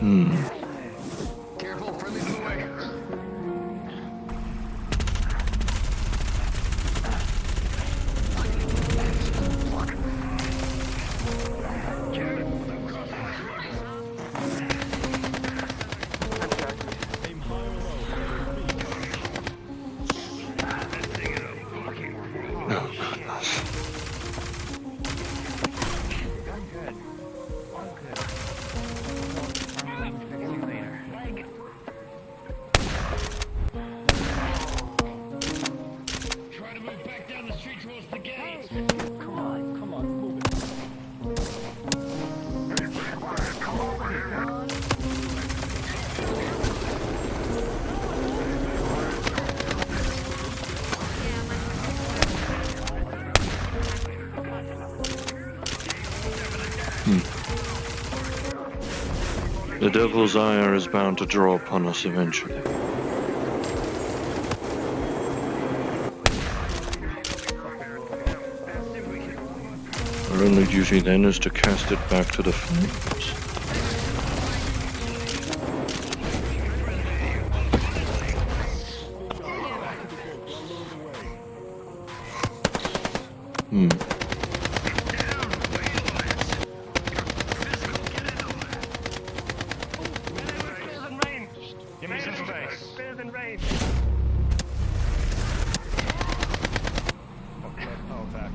Hmm. Careful, friendly's in the way. The devil's ire is bound to draw upon us eventually. Our only duty then is to cast it back to the flames. Hmm. Give me some space. Better than rain. Oh, back.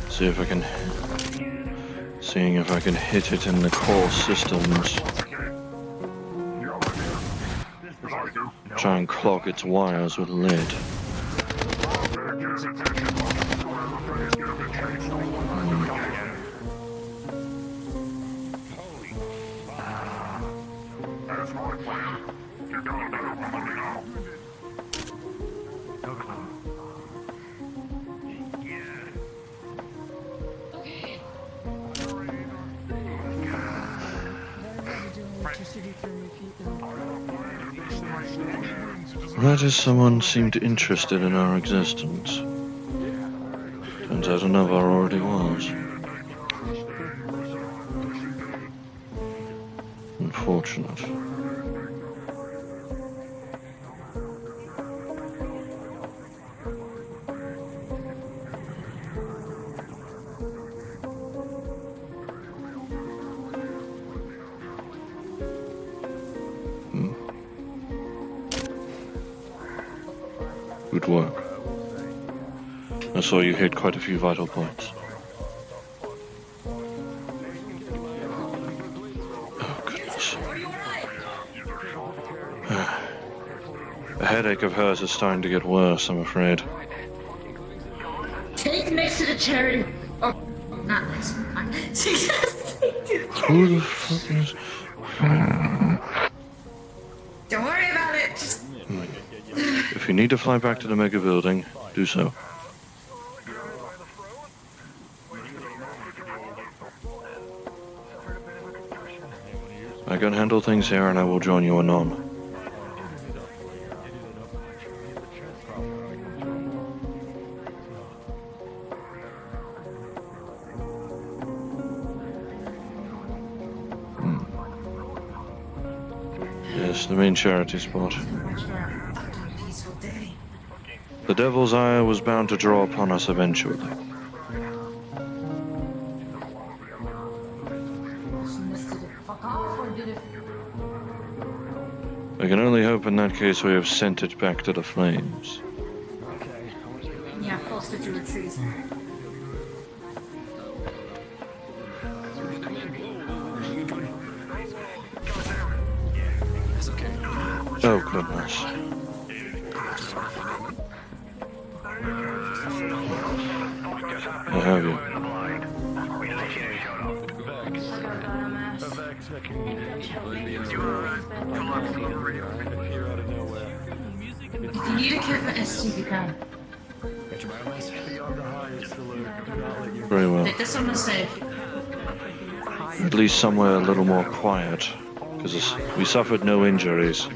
See if I can... Seeing if I can hit it in the core systems. Try and clog its wires with lead. Why does someone seem interested in our existence? Turns out another already was. Unfortunate. Good work. I saw you hit quite a few vital points. Oh, goodness. The headache of hers is starting to get worse, I'm afraid. Take next to the cherry. Oh, not next. Who the fuck is... Don't worry about it. Just... If you need to fly back to the mega building, do so. I can handle things here and I will join you anon. Yes, the main charity spot. The Devil's Eye was bound to draw upon us eventually. I can only hope in that case we have sent it back to the flames. Yeah, forced her to retreat. Oh, goodness. I have you. If you need a kit for ST, you can. Very well. Take this on the safe. At least somewhere a little more quiet, because we suffered no injuries,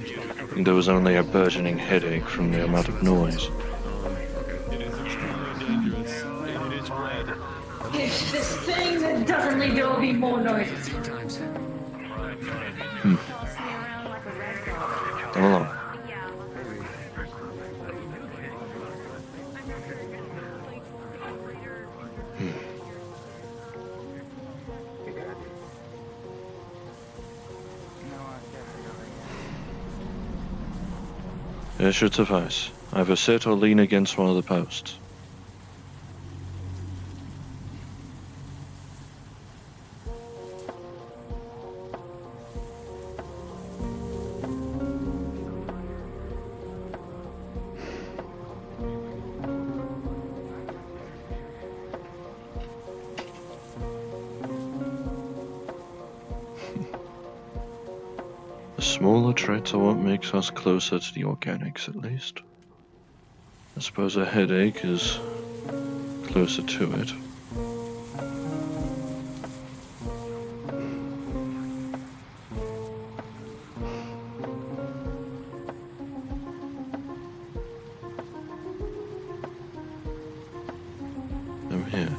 and there was only a burgeoning headache from the amount of noise. If this thing that doesn't leave, there will be more noises. Come along. It should suffice. Either sit or lean against one of the posts. The smaller traits are what makes us closer to the organics, at least. I suppose a headache is closer to it. I'm here.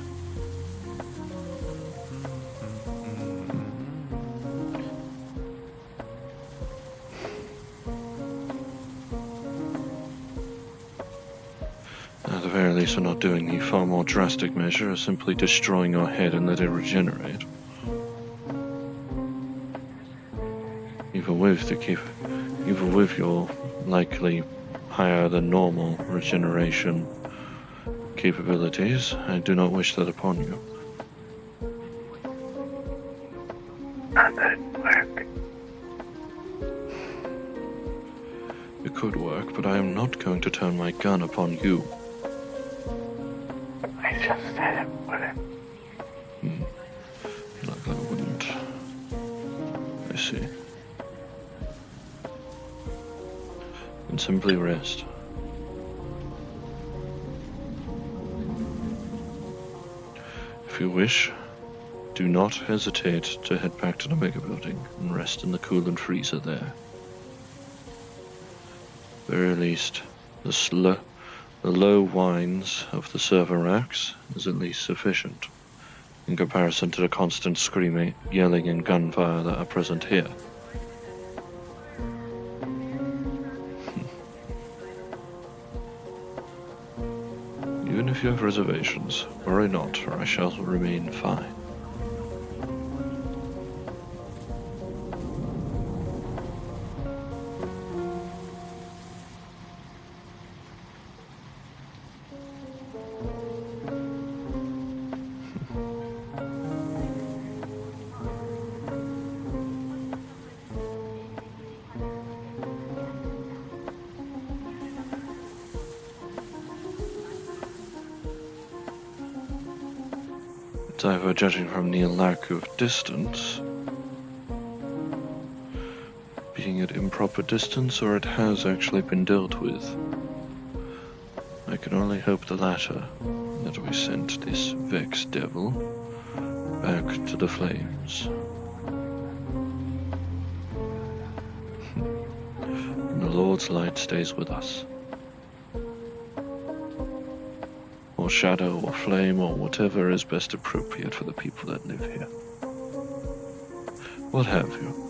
At the very least, we're not doing the far more drastic measure of simply destroying your head and let it regenerate. Even with your likely higher than normal regeneration capabilities, I do not wish that upon you. That didn't work. It could work, but I am not going to turn my gun upon you. I just said it wouldn't. Likely it wouldn't. I see. And simply rest. If you wish, do not hesitate to head back to the mega building and rest in the coolant freezer there. Very least, the low whines of the server racks is at least sufficient in comparison to the constant screaming, yelling, and gunfire that are present here. Even if you have reservations, worry not, for I shall remain fine. It's either judging from the lack of distance, being at improper distance, or it has actually been dealt with. I can only hope the latter, that we sent this Vex devil back to the flames. Lord's light stays with us. Or shadow, or flame, or whatever is best appropriate for the people that live here. What have you?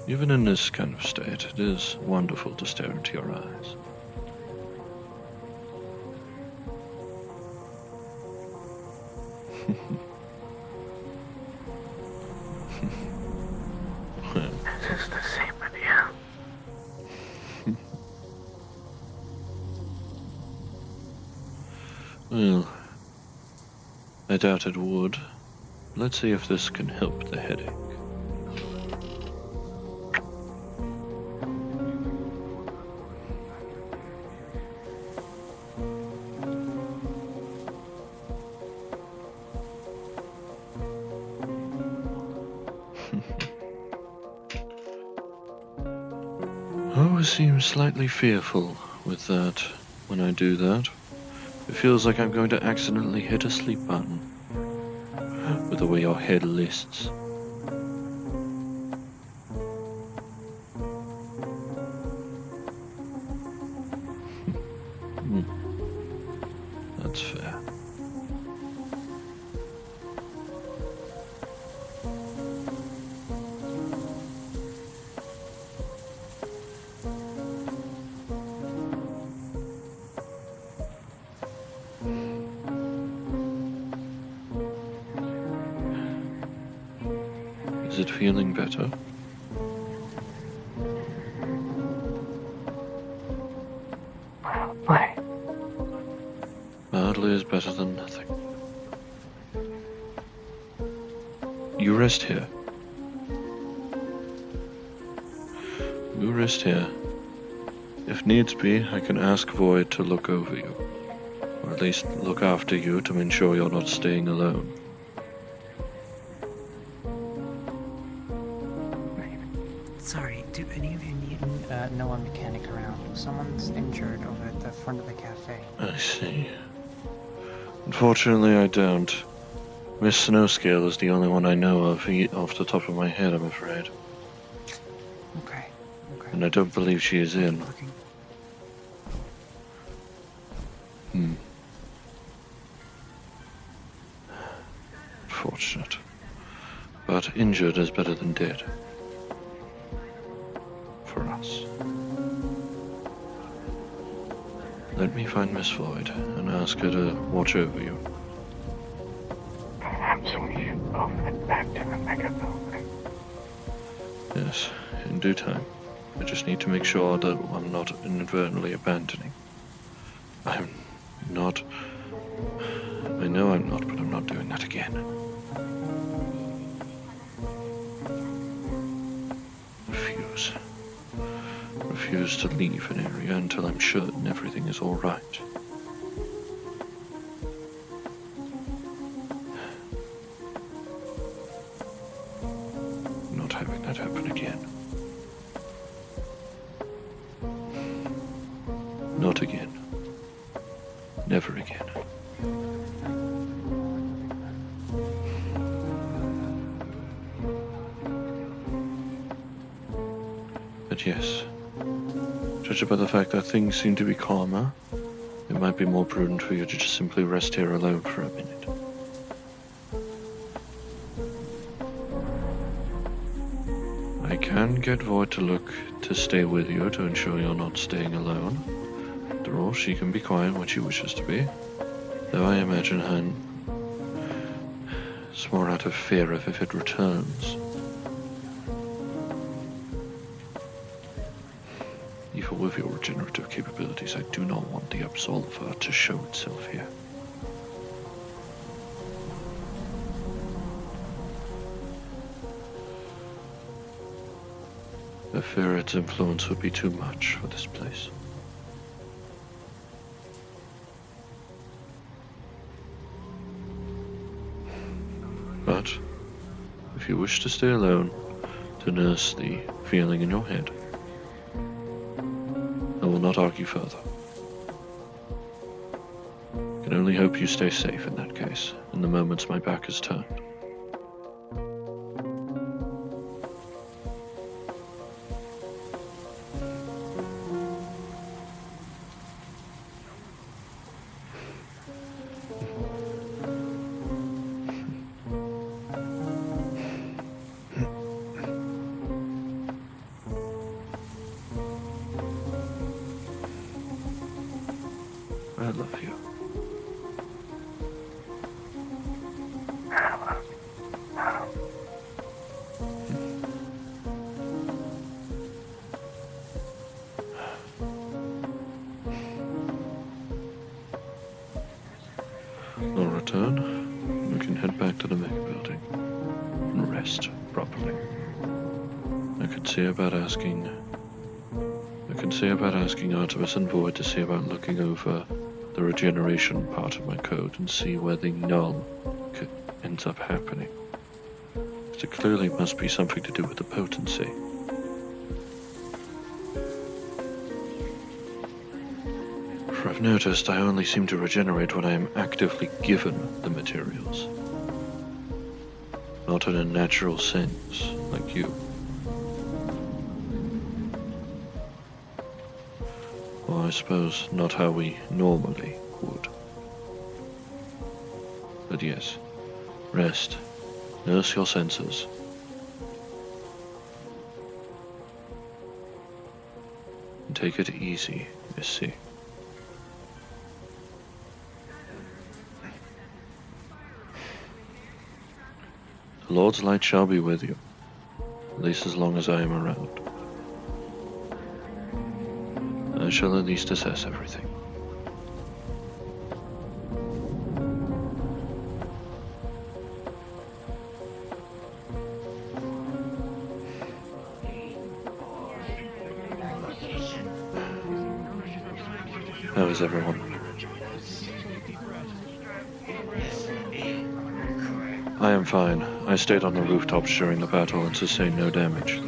Even in this kind of state, it is wonderful to stare into your eyes. This is the same idea. Well, I doubt it would. Let's see if this can help the headache. I always seem slightly fearful with that when I do that. It feels like I'm going to accidentally hit a sleep button with the way your head lists. That's fair. Is it feeling better? Why? Mildly is better than nothing. You rest here. You rest here. If needs be, I can ask Void to look over you. Or at least look after you to ensure you're not staying alone. Sorry, do any of you need no one mechanic around? Someone's injured over at the front of the cafe. I see. Unfortunately, I don't. Miss Snowscale is the only one I know of off the top of my head, I'm afraid. Okay. And I don't believe she is in. Unfortunate. But injured is better than dead. For us. Let me find Miss Void and ask her to watch over you. I'm sorry, I'll head back to the mega building. Yes, in due time. I just need to make sure that I'm not inadvertently abandoning. I'm not. I know I'm not, but I'm not doing that again. Refuse to leave an area until I'm certain everything is all right. Not having that happen again. Not again. Never again. But yes, judging by the fact that things seem to be calmer, it might be more prudent for you to just simply rest here alone for a minute. I can get Void to stay with you to ensure you're not staying alone. After all, she can be quiet when she wishes to be. Though I imagine it's more out of fear of if it returns. Even with your regenerative capabilities, I do not want the Absolver to show itself here. I fear its influence would be too much for this place. But, if you wish to stay alone, to nurse the feeling in your head, not argue further. I can only hope you stay safe in that case, in the moments my back is turned. I love you. I'll return. We can head back to the mech building and rest properly. I could see about asking Artemis and Void to see about looking over the regeneration part of my code and see where the null ends up happening. It clearly must be something to do with the potency. For I've noticed I only seem to regenerate when I am actively given the materials. Not in a natural sense, like you. Or I suppose not how we normally would. But yes, rest. Nurse your senses. And take it easy, Miss C. The Lord's light shall be with you, at least as long as I am around. I shall at least assess everything. How is everyone? I am fine. I stayed on the rooftops during the battle and sustained no damage.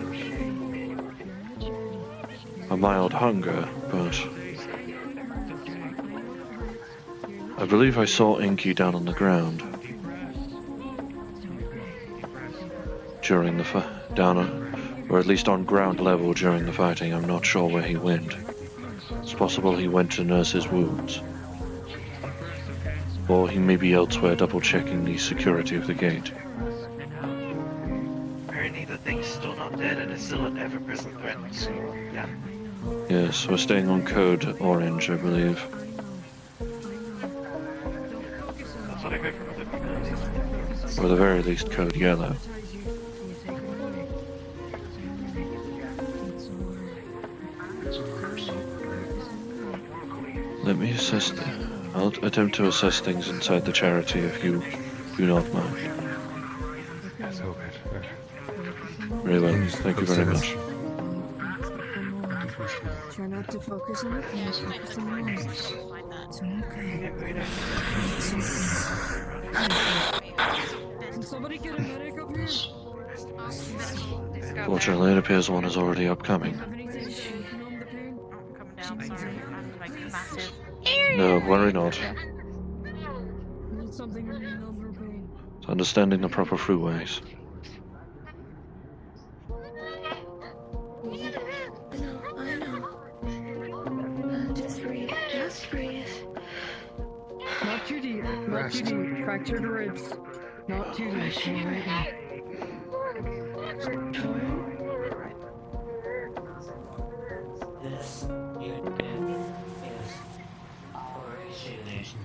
A mild hunger, but I believe I saw Inky down on the ground during the or at least on ground level during the fighting. I'm not sure where he went. It's possible he went to nurse his wounds, or he may be elsewhere double-checking the security of the gate. Apparently the thing's still not dead and it's still an ever-present threat, so yeah. Yes, we're staying on code orange, I believe. That's what I heard from other people. Or at the very least code yellow. Let me assess I'll attempt to assess things inside the charity if you do not mind. That's all good. Very well, thank you very much. Try not to focus on the things, focus on the noise. It's okay. Can somebody get a medic up here? Fortunately, it appears one is already upcoming. No, worry not. It's understanding the proper freeways. Just breathe. Not too deep. Not too deep. Fracture the ribs. Not too deep. This unit is origination.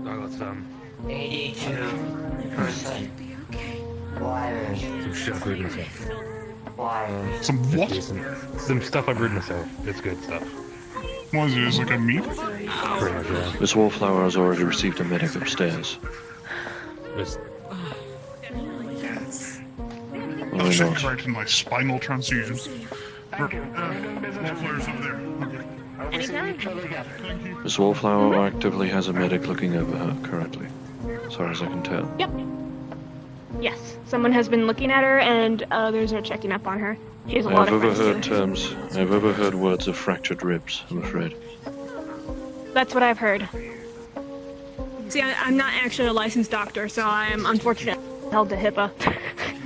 Got some 82% wires. Some shit I brewed myself. Wires. Some what? Some stuff I brewed myself. It's good stuff. What is it? Is it like a meat? Pretty much, yeah. Miss Wallflower has already received a medic upstairs. I'll check correct in my spinal transfusions. Wallflower's over there. Miss Wallflower actively has a medic looking over her currently, as far as I can tell. Yep. Yes, someone has been looking at her and others are checking up on her. She has a lot I've of overheard friends. I've overheard words of fractured ribs, I'm afraid. That's what I've heard. See, I'm not actually a licensed doctor, so I am unfortunately held to HIPAA.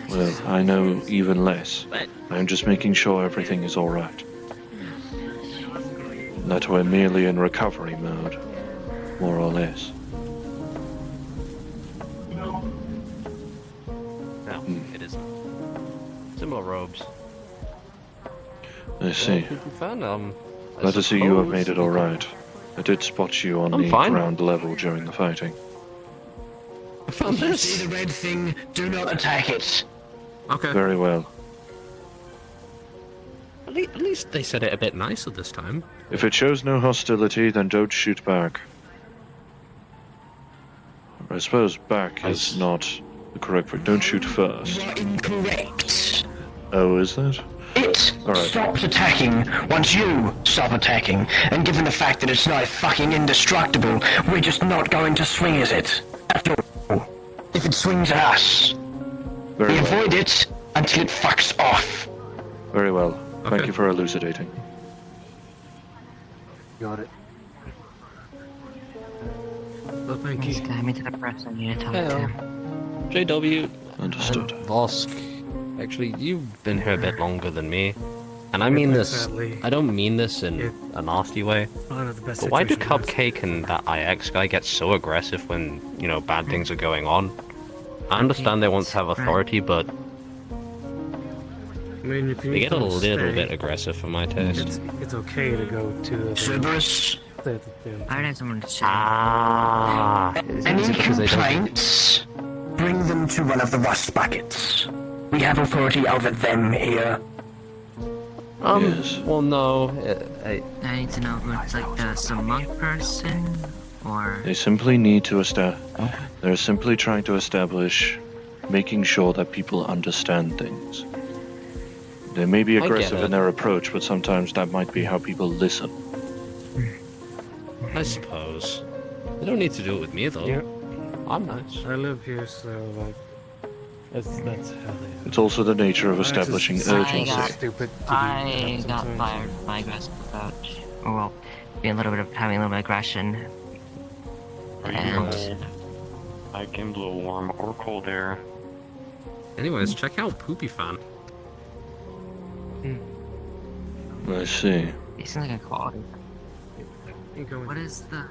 Well, I know even less. But I'm just making sure everything is alright. That we're merely in recovery mode, more or less. No, it isn't. Similar robes. I see. Fun, Glad to see you have made it alright. I did spot you on I'm the fine. ground level during the fighting. I found If you this. see the red thing, do not attack it. Okay. Very well. At least they said it a bit nicer this time. If it shows no hostility, then don't shoot back. I suppose back is not the correct word. Don't shoot first. You are incorrect. Oh, is that? It Alright. stops attacking once you stop attacking. And given the fact that it's not fucking indestructible, we're just not going to swing at it. After all, if it swings at us, Very we well. avoid it until it fucks off. Very well. Thank you for elucidating. Got it. Well, thank you. Guy me to the press. I need to talk Hey, to him. JW. Understood. Vosk. Actually, you've been here a bit longer than me. And I mean this, Sadly. I don't mean this in a nasty way. Not the best But why do situation to Cupcake and that IX guy get so aggressive when, you know, bad things are going on? I understand they want to have authority, but I mean, if you they need get a to little stay, bit aggressive for my taste. It's okay to go to the... Cerberus, I don't have someone to say. Ah, any because they don't... complaints, bring them to one of the rust buckets. We have authority over them here. Yes. Well, no. I need to know if it's like some monk person, or... They simply need to They're simply trying to establish, making sure that people understand things. They may be I get aggressive it. in their approach, but sometimes that might be how people listen. I suppose. They don't need to do it with me, though. Yeah. I'm nice. I live here, so, like... That's how they are. It's also the nature of That's establishing just urgency. stupid to do I that got sometimes. fired for my aggressive approach. Or, well, being a little bit of having a little bit of aggression. And I can blow warm or cold air. Anyways, check out Poopy Fan. I see. it seems like a quality. What is the...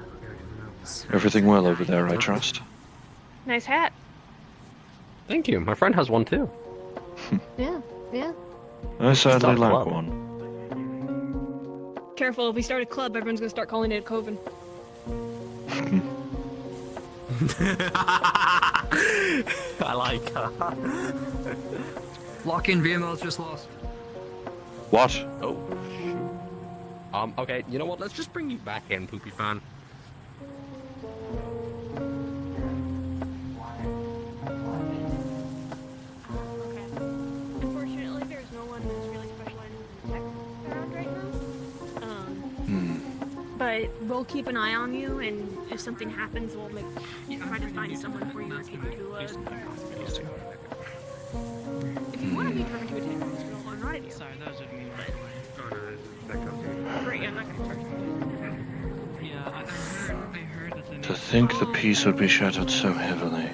Everything well over there, I trust. Nice hat. Thank you. My friend has one too. Yeah, yeah. I sadly Stop lack club. one. Careful, if we start a club, everyone's gonna start calling it a coven. I like her. Lock-in VML's just lost. What? Oh, shoot. Okay, you know what? Let's just bring you back in, Poopy Fan. Unfortunately, there's no one who's really specialized in tech around right now. But we'll keep an eye on you, and if something happens, we'll try to find someone for you to take you to a hospital. If you want to be driven to a tech hospital, I'm not at you. Sorry, that was just me. Great, I'm not gonna charge you. Yeah, I heard that the To think the peace would be shattered so heavily.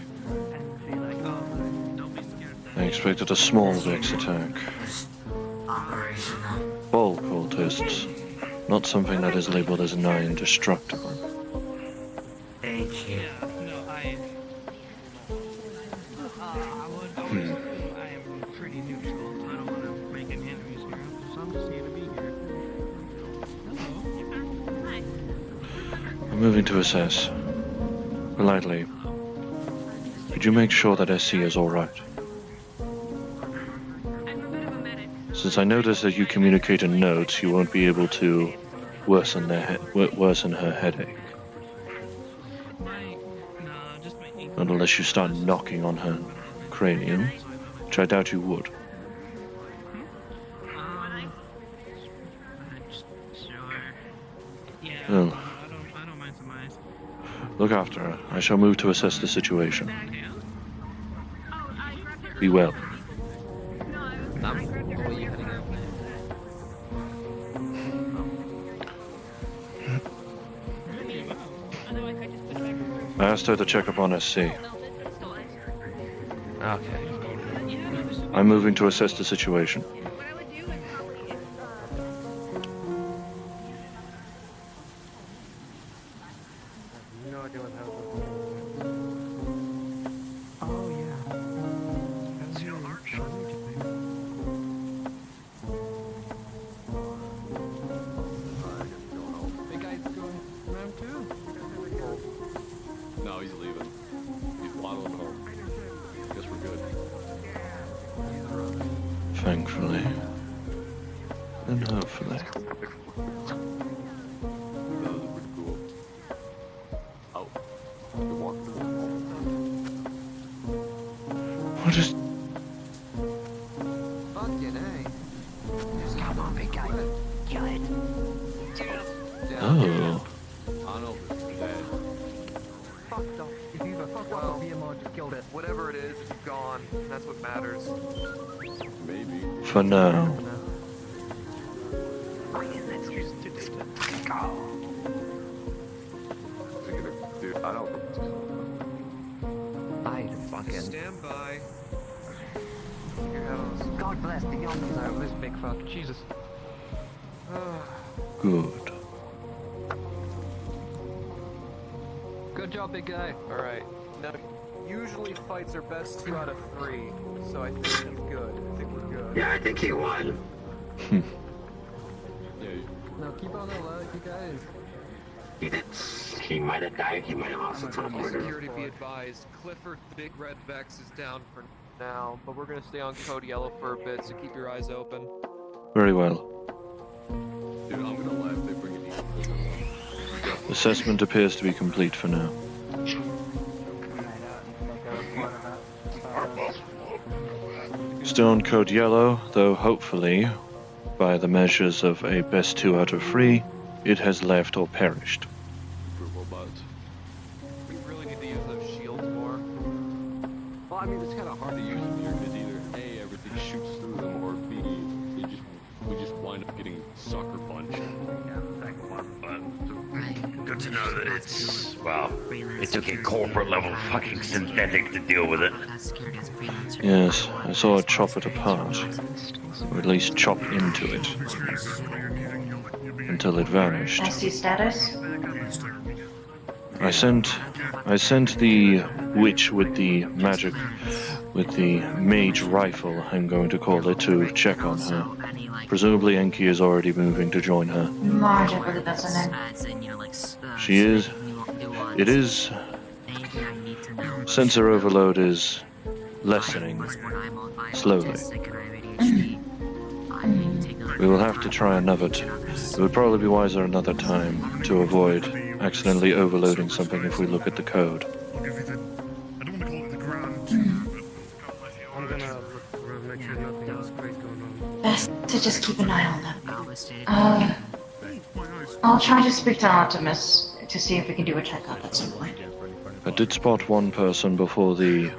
I expected a small Vex attack. Bulk cultists. Not something that is labeled as nigh indestructible. Thank you. I am pretty neutral, so I don't want to make any enemies here. So I'm just here to be here. I'm moving to assess. Politely. Could you make sure that SC is alright? Since I noticed that you communicate in notes, you won't be able to worsen her headache. Not unless you start knocking on her cranium, which I doubt you would. Well, look after her. I shall move to assess the situation. Be well. Where are you heading out? I asked her to check up on SC. Okay. I'm moving to assess the situation. No idea what happened. Oh, yeah. How's your art showing today? Big guy's going round two. No, he's leaving. He's waddling home. Guess we're good. Thankfully. And hopefully. That was pretty cool. Oh. Good walk. What is... Fucking A. Come on, big guy. Kill it. Oh. I don't know if it's dead. Fucked up. If you fucked up, BMR just killed it. Whatever it is, it's gone. That's what matters. Maybe. For now. Dude, I don't... I fucking... Stand by. God bless the young out of this big fuck. Jesus. Good. Good job, big guy. Alright. Now, usually fights are best 2 out of 3, so I think it's good. I think we're good. Yeah, I think he won. Now keep on alert, you guys. He might have died, he might have also teleported. Security be advised, Clifford Big Red Vex is down for now, but we're gonna stay on Code Yellow for a bit, so keep your eyes open. Very well. Dude, I'm gonna laugh if they bring it in. Assessment appears to be complete for now. Still on code yellow, though hopefully, by the measures of a best 2 out of 3, it has left or perished. We really need to use those shields more. Well, I mean, it's kind of hard to use them here because either A, everything shoots through them, or B, we just wind up getting sucker punched. Good to know that it's, well, it took a corporate level fucking synthetic to deal with it. Yes, I saw it chop it apart, or at least chop into it, until it vanished. SC status? I sent the witch with the magic, with the mage rifle, I'm going to call it, to check on her. Presumably Enki is already moving to join her. Marge, I believe that's her name. She is. It is. Sensor overload is lessening slowly. We will have to try another. It would probably be wiser another time to avoid accidentally overloading something if we look at the code. I'm gonna look around, make sure nothing else crazy going on. Best to just keep an eye on them. I'll try to speak to Artemis to see if we can do a checkup at some point. I did spot one person before the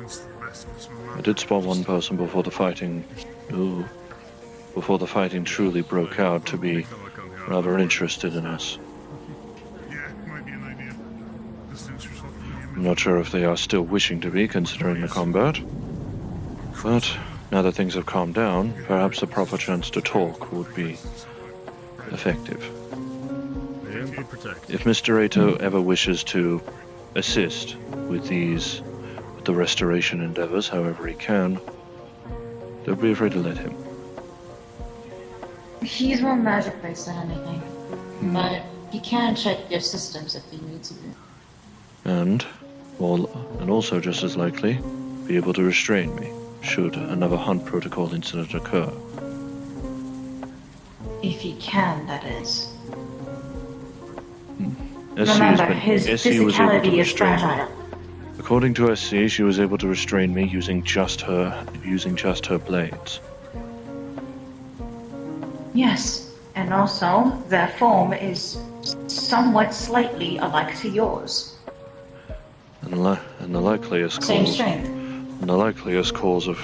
fighting. Ooh, before the fighting truly broke out, to be rather interested in us. I'm not sure if they are still wishing to be, considering the combat. But now that things have calmed down, perhaps a proper chance to talk would be effective. If Mr. Ato ever wishes to assist with the restoration endeavors, however he can, don't be afraid to let him. He's more magic-based than anything, but he can check your systems if he needs to. And also just as likely, be able to restrain me, should another hunt protocol incident occur. If he can, that is. SC Remember, his SC was able to physicality is restrain me. fragile. According to SC, she was able to restrain me using just her blades. Yes, and also their form is somewhat slightly alike to yours. And the likeliest Same cause, strength. and the likeliest cause of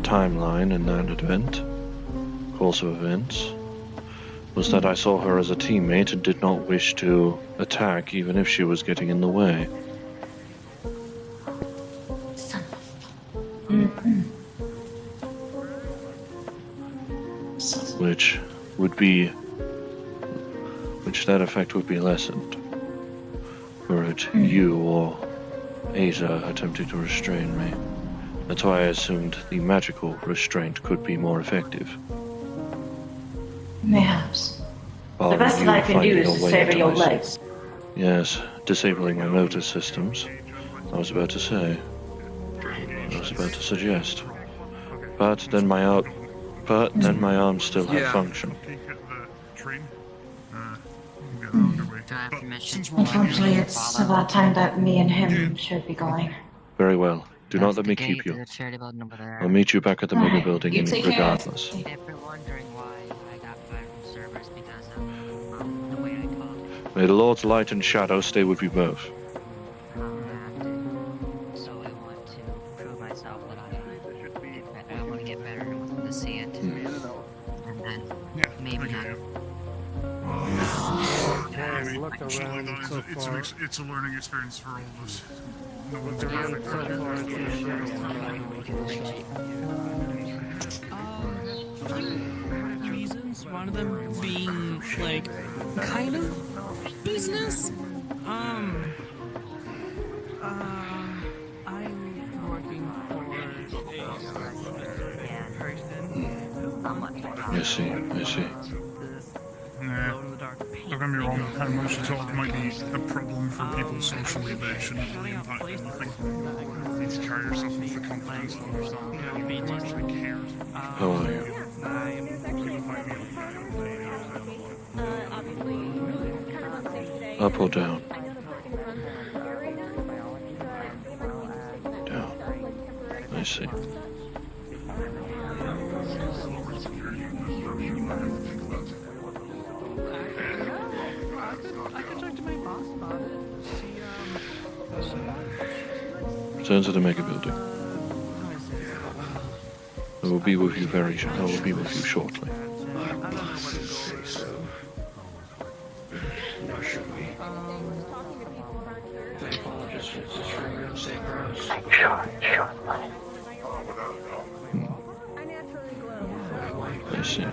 timeline in that course of events, was that I saw her as a teammate and did not wish to attack even if she was getting in the way. which that effect would be lessened were it you or Asia attempting to restrain me. That's why I assumed the magical restraint could be more effective. Perhaps. The Barring best you that I can do finding is a way sever into your my- legs. Yes, disabling my motor systems. I was about to say. I was about to suggest. But then my arms still have function. Unfortunately, it's about time that me and him should be going. Very well. Do not let me keep you. I'll meet you back at the mega building You take care. regardless. If you're wondering why I got fired from servers because of the way I talk, May the Lord's light and shadow stay with you both. so I want to prove myself that I want to get better to see it, and then maybe not. It's a learning experience for all of us. No one's perfect. Reasons, one of them being like kind of business. I'm working for a person. I see. Nah, don't get me wrong, how much you talk might be a problem for people socially, but it shouldn't really impact anything. You need to carry yourself with the confidence and understand that people actually cares. How are you? Up or down? Down. I see. Return to the mega building. I will be with you shortly. I see.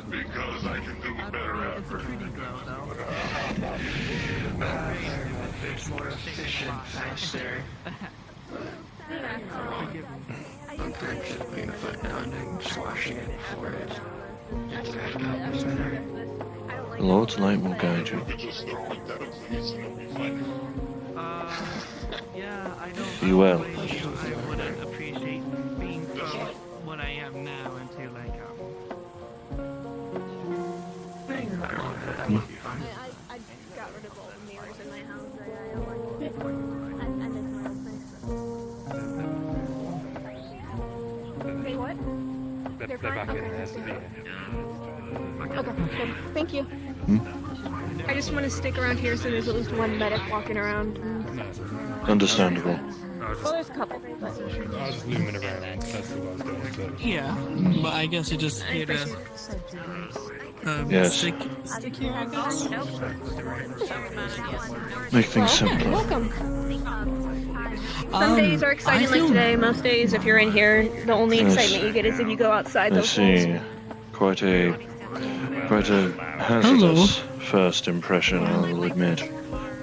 Because I can do it better It's a pretty glow, though. It's more efficient, faster. Sometimes putting a foot down and slashing it before it gets back up is better. The Lord's light will guide you. Yeah, I don't. Be well. I wouldn't appreciate being what I am now until I I got rid of all the mirrors in my house. Hey, what? They're back in there. Okay, good. Thank you. I just want to stick around here so there's at least one medic walking around. Understandable. Well, there's a couple, but... I was just looming around. That's what I was doing. So. Yeah, but I guess you're just here to Yes. stick here, I guess. Make things simpler. Welcome. Some days are exciting like today. Most days, if you're in here, the only Yes. excitement you get is if you go outside I those walls. see. Quite a hazardous first impression, I will admit.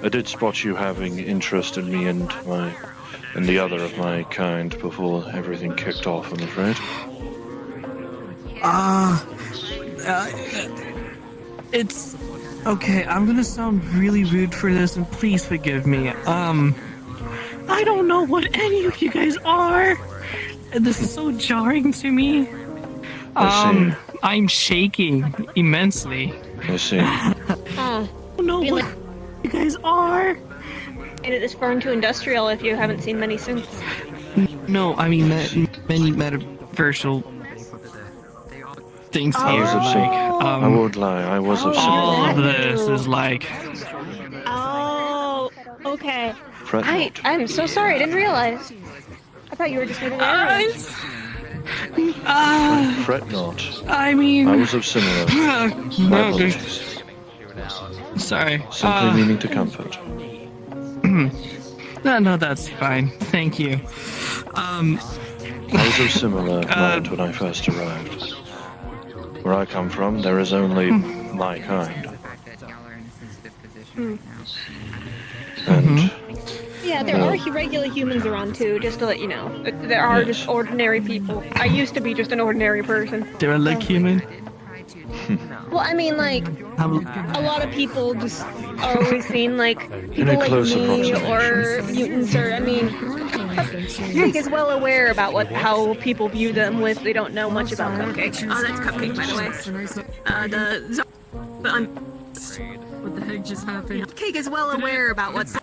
I did spot you having interest in me and the other of my kind before everything kicked off, I'm afraid. It's okay. I'm gonna sound really rude for this, and please forgive me. I don't know what any of you guys are. And this is so jarring to me. I'm shaking immensely. I see. I don't know what you guys are. And it is foreign to industrial if you haven't seen many since. No, I mean many metaversal things I here. was of Like, I won't lie, I was of all similar. of this is like. Oh, okay. Fret not. I'm so sorry, I didn't realize. I thought you were just moving around. Fret not. I mean. I was of similar. My No, apologies. sorry. Simply meaning to comfort. No, that's fine. Thank you. I was of similar mind when I first arrived. Where I come from, there is only my kind. And Yeah, there are regular humans around too, just to let you know. There are just ordinary people. I used to be just an ordinary person. They're a like human. Well, I mean, like, a lot of people just are always seen like people like close me or approximation. mutants, or I mean, Cupcake is well aware about how people view them with they don't know much about Cupcake. Oh, that's Cupcake, by the way. What the heck just happened? Cake is well aware about what's.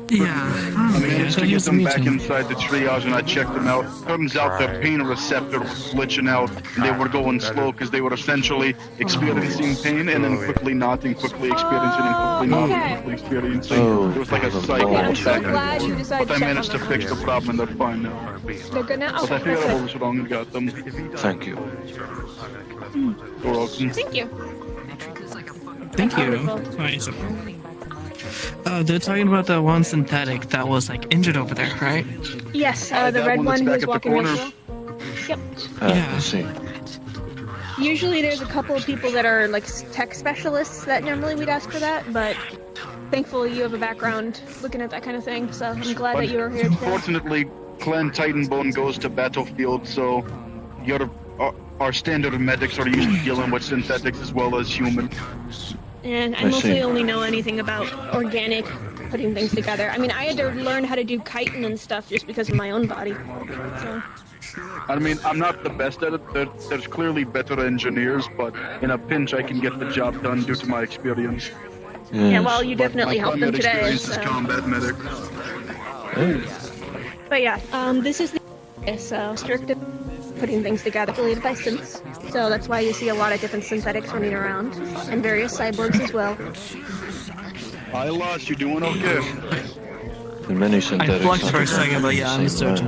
Yeah. I managed to get them back inside the triage and I checked them out. Turns out their pain receptor was glitching out and they were going slow because they were essentially experiencing pain and then quickly not and quickly experiencing and quickly not and quickly experiencing. It was like a cycle. I'm so glad you decided But I to check on managed to them. fix the problem and they're fine now. They're good now? But I Okay, figured that's out good. what was wrong and got them. thank you. You're welcome. Thank you. Thank you. Alright, so, they're talking about that one synthetic that was like injured over there, right? Yes, the that red one one that's who's back at the walking real corner. slow. Yep. I see. Usually there's a couple of people that are like tech specialists that normally we'd ask for that, but thankfully you have a background looking at that kind of thing, so I'm glad that you were here today. Unfortunately, Clan Titanbone goes to battlefield, so our standard medics are used to dealing with synthetics as well as human. And I I mostly see. only know anything about organic putting things together. I mean, I had to learn how to do chitin and stuff just because of my own body. So. I mean, I'm not the best at it. There's clearly better engineers, but in a pinch, I can get the job done due to my experience. Yeah, well, you But definitely my helped them primary today. experience is So. combat medic. But yeah, this is the strict putting things together related by synths. So that's why you see a lot of different synthetics running around, and various cyborgs as well. Hi, Lost. You doing okay? And many I synthetics. flunked for a operate second, but yeah, the same understood to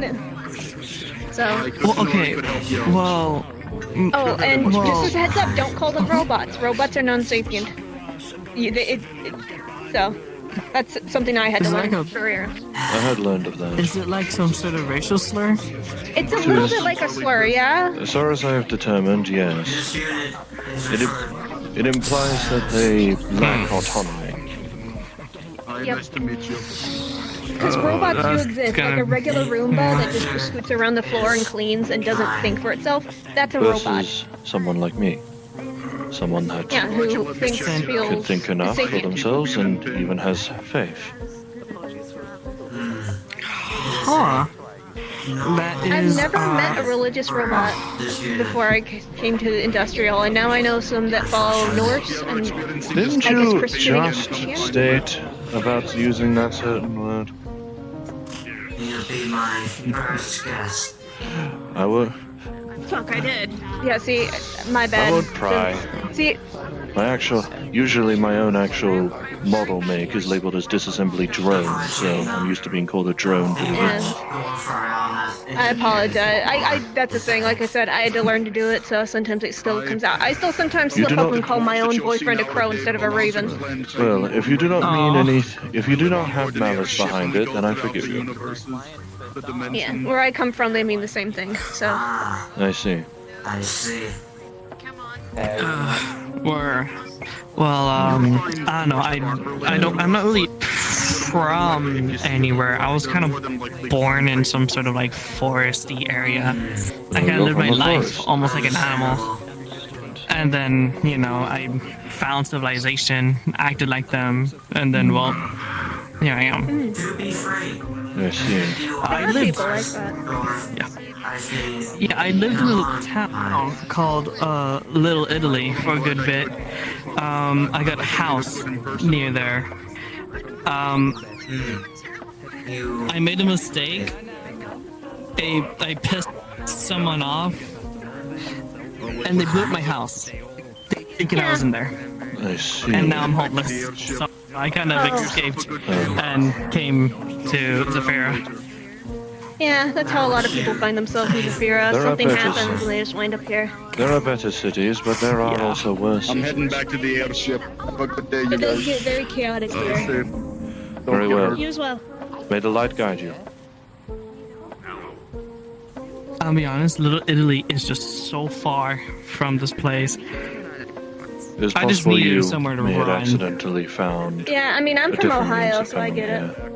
way. me. So. Well, okay. Well. Oh, and well, just as a heads up, don't call them robots. Robots are non-sapient. So, that's something I had to Is it learn like a- for real. I had learned of that. Is it like some sort of racial slur? It's a little bit like a slur, yeah? As far as I have determined, yes. It implies that they lack autonomy. Yep. Nice to meet you. Because robots do that's exist, kinda- like a regular Roomba that just scoots around the floor and cleans and doesn't think for itself. That's a robot. Versus someone like me. Someone that Yeah, who thinks, could feels, think enough for sapient. themselves and even has faith. Huh. That I've is. never met a religious robot before I came to the industrial, and now I know some that follow Norse and Didn't I guess you Christianity. just state about using that certain word? You'll be my first guest. I would. Fuck, I did. Yeah, see, my bad. I would pry. See, Usually my own actual model make is labeled as disassembly drone, so I'm used to being called a drone delivery. I apologize. That's the thing. Like I said, I had to learn to do it, so sometimes it still comes out. I still sometimes You slip do up not- and call my own boyfriend a crow instead of a raven. Well, if you do not mean Aw. if you do not have malice behind it, then I forgive you. Yeah, where I come from, they mean the same thing. So. I see. I see. Or, well, I don't know. I'm not really from anywhere. I was kind of born in some sort of like foresty area. I kind of lived my life almost like an animal. And then, I found civilization, acted like them, and then, well, here I am. I see. I lived. People like that. Yeah, I lived in a little town called Little Italy for a good bit. I got a house near there. I made a mistake. I pissed someone off, and they blew up my house, thinking I was in there. I see. And now I'm homeless. So I kind of escaped and came to Zafira. Yeah, that's how a lot of people find themselves in Zafira. There are Something better happens and they just wind up here. There are better cities, but there are also worse. I'm heading back to the airship. Have a good day, you It does guys. get very chaotic here. Very well. You as well. May the light guide you. I'll be honest, Little Italy is just so far from this place. It is I just possible needed you somewhere to may have run. accidentally found. Yeah, I mean, I'm a from different Ohio, means of so I coming get it. here.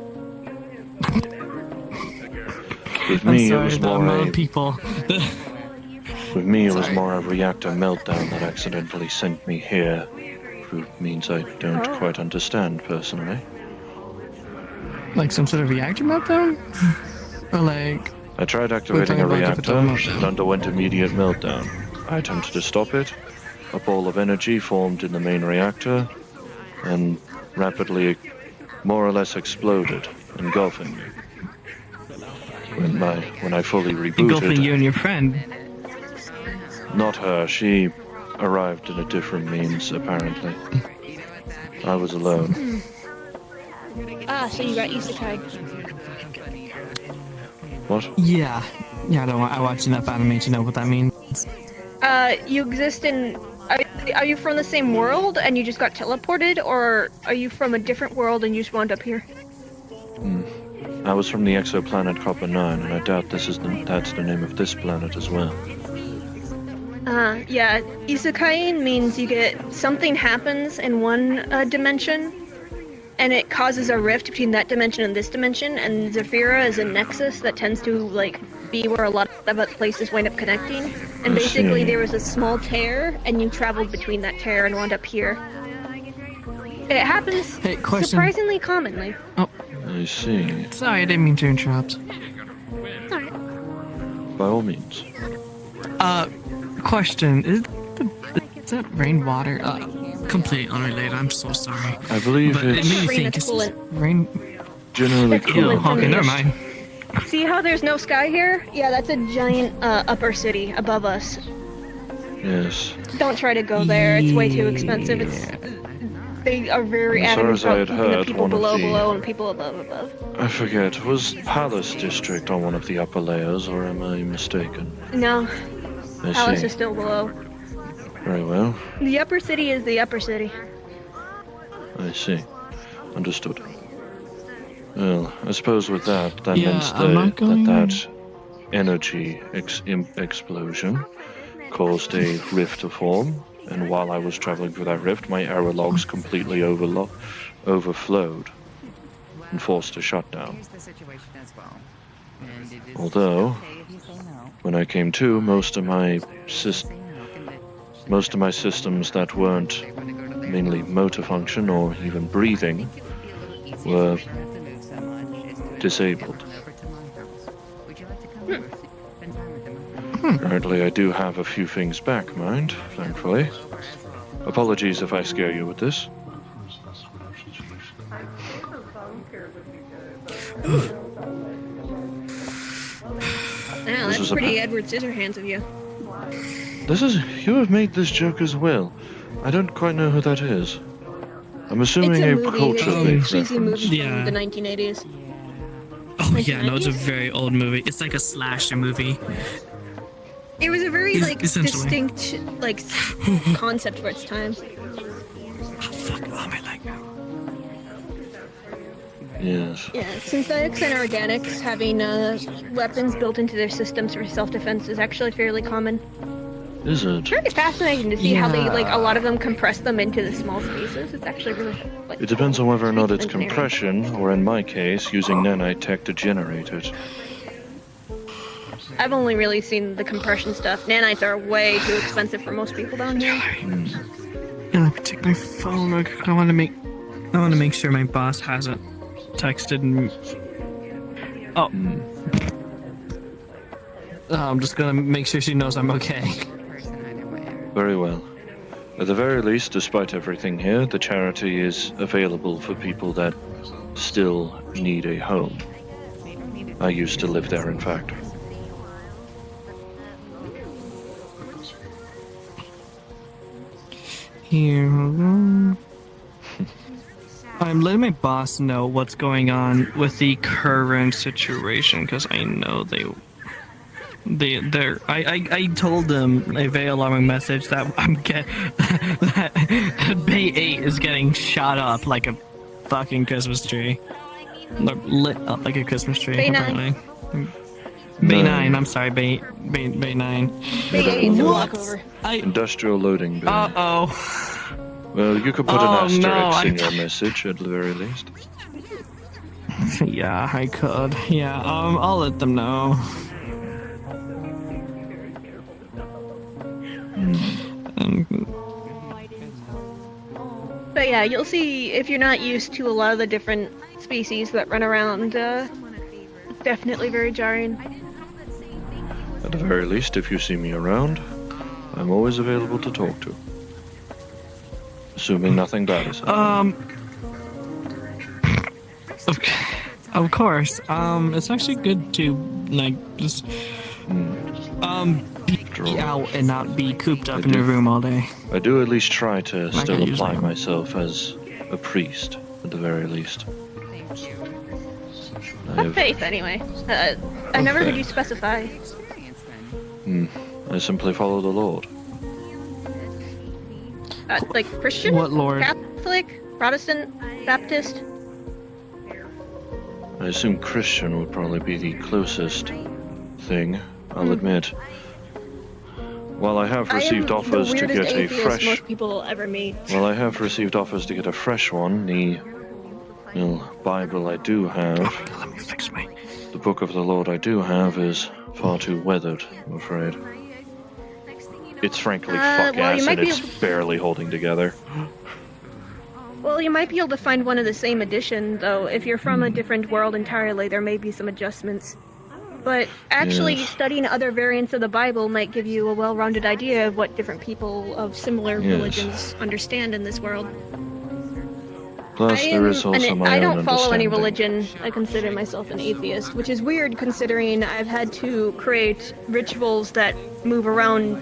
With I'm me, sorry, it was the more amount a. of people. With me, it was more a reactor meltdown that accidentally sent me here. Who means I don't Oh. quite understand personally. Like some sort of reactor meltdown? Or like... I tried activating a talking about reactor, different type of it underwent immediate meltdown. I attempted to stop it. A ball of energy formed in the main reactor and rapidly, more or less exploded, engulfing me. When I fully Engulfing rebooted, you and your friend. not her, she arrived in a different means, apparently. I was alone. Ah, so you got isekai. What? Yeah. Yeah, I watched enough anime to know what that means. You exist in... Are you from the same world and you just got teleported, or are you from a different world and you just wound up here? I was from the exoplanet Copper 9, and I doubt that's the name of this planet as well. Yeah, isekai means you get... Something happens in one dimension, and it causes a rift between that dimension and this dimension, and Zephyra is a nexus that tends to, like, be where a lot of places wind up connecting. And basically there was a small tear, and you traveled between that tear and wound up here. It happens question. surprisingly commonly. I see. Sorry, I didn't mean to interrupt. By all means. Question. Is that rainwater? Completely unrelated, I'm so sorry. I believe but it it's made me Rain think is it's coolant. rain... generally It's cool. coolant from Okay, the never ocean. mind. See how there's no sky here? Yeah, that's a giant upper city above us. Yes. Don't try to go there. It's way too expensive. They are very As far adamant as I about had keeping the heard, people one of below the- below and people above above. I forget, was Palace District on one of the upper layers, or am I mistaken? No, I Palace see. is still below. Very well. The upper city is the upper city. I see. Understood. Well, I suppose with that Yeah, means I'm not going- that energy explosion caused a rift to form, and while I was traveling through that rift, my error logs completely overflowed and forced a shutdown. Although, when I came to, most of my systems that weren't mainly motor function or even breathing were disabled. Currently, I do have a few things back, mind, thankfully. Apologies if I scare you with this. Yeah, This that's was a pretty pa- Edward Scissorhands of you. You have made this joke as well. I don't quite know who that is. I'm assuming It's a a movie. cultural It's a based cheesy reference. movie Yeah. from the 1980s. Oh yeah, no, it's a very old movie. It's like a slasher movie. It was a very like Essentially. distinct like concept for its time. Yes. Yeah, synthetics and organics having weapons built into their systems for self-defense is actually fairly common. Is it? It's very fascinating to see how they Yeah. like a lot of them compress them into the small spaces. It's actually really like It depends on whether or not it's engineering. compression, or in my case, using nanite tech to generate it. I've only really seen the compression stuff. Nanites are way too expensive for most people down here. Yeah, let me take my phone. I want to make sure my boss hasn't texted me. Oh. I'm just gonna make sure she knows I'm okay. Very well. At the very least, despite everything here, the charity is available for people that still need a home. I used to live there, in fact. Here we go. I'm letting my boss know what's going on with the current situation because I know I told them a very alarming message that that Bay 8 is getting shot up like a fucking Christmas tree. Look, lit up like a Christmas tree, Bay 9. apparently. Bay 9, I'm sorry, Bay 9. Bay 8 to walk over. Industrial loading bay. Uh-oh. Well, you could put Oh, an no, asterisk in your message at the very least. Yeah, I could. Yeah, I'll let them know. But yeah, you'll see if you're not used to a lot of the different species that run around, it's definitely very jarring. At the very least, if you see me around, I'm always available to talk to. Assuming nothing bad is happening. Of course. It's actually good to, like, just, be out and not be cooped up in a room all day. I do at least try to Like I still usually apply am. myself as a priest, at the very least. What faith, anyway? I never heard you specify. I simply follow the Lord. Like Christian? What Lord? Catholic? Protestant? Baptist? I assume Christian would probably be the closest thing, I'll admit. While I have received I am offers the to weirdest get a atheist fresh... most people will ever meet. Well, I have received offers to get a fresh one. The Bible I do have, the Book of the Lord I do have is far too weathered, I'm afraid. It's frankly fuck well, you ass might and be it's barely holding together. Well, you might be able to find one of the same edition, though. If you're from a different world entirely, there may be some adjustments. But actually, Yes. studying other variants of the Bible might give you a well-rounded idea of what different people of similar Yes. religions understand in this world. Plus, there is also my I own don't follow any understanding. religion. I consider myself an atheist, which is weird considering I've had to create rituals that move around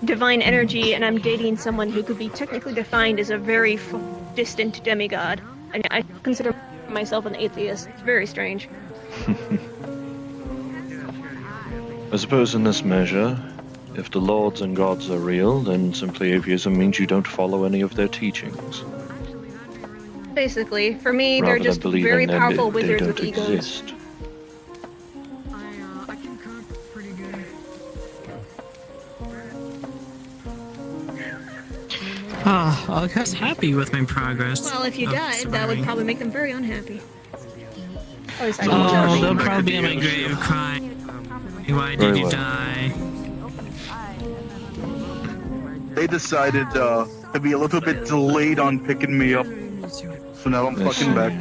divine energy, and I'm dating someone who could be technically defined as a very distant demigod. And I consider myself an atheist. It's very strange. I suppose in this measure, if the lords and gods are real, then simply atheism means you don't follow any of their teachings. Basically, for me, Rather they're than just believing very that powerful they wizards don't with egos. exist. I was happy with my progress. Well, if you of died, that would surviving. probably make them very unhappy. Or is that Oh, they'll probably be in my grave crying. Why did Very you well. die? They decided to be a little bit delayed on picking me up. So now I'm fucking back.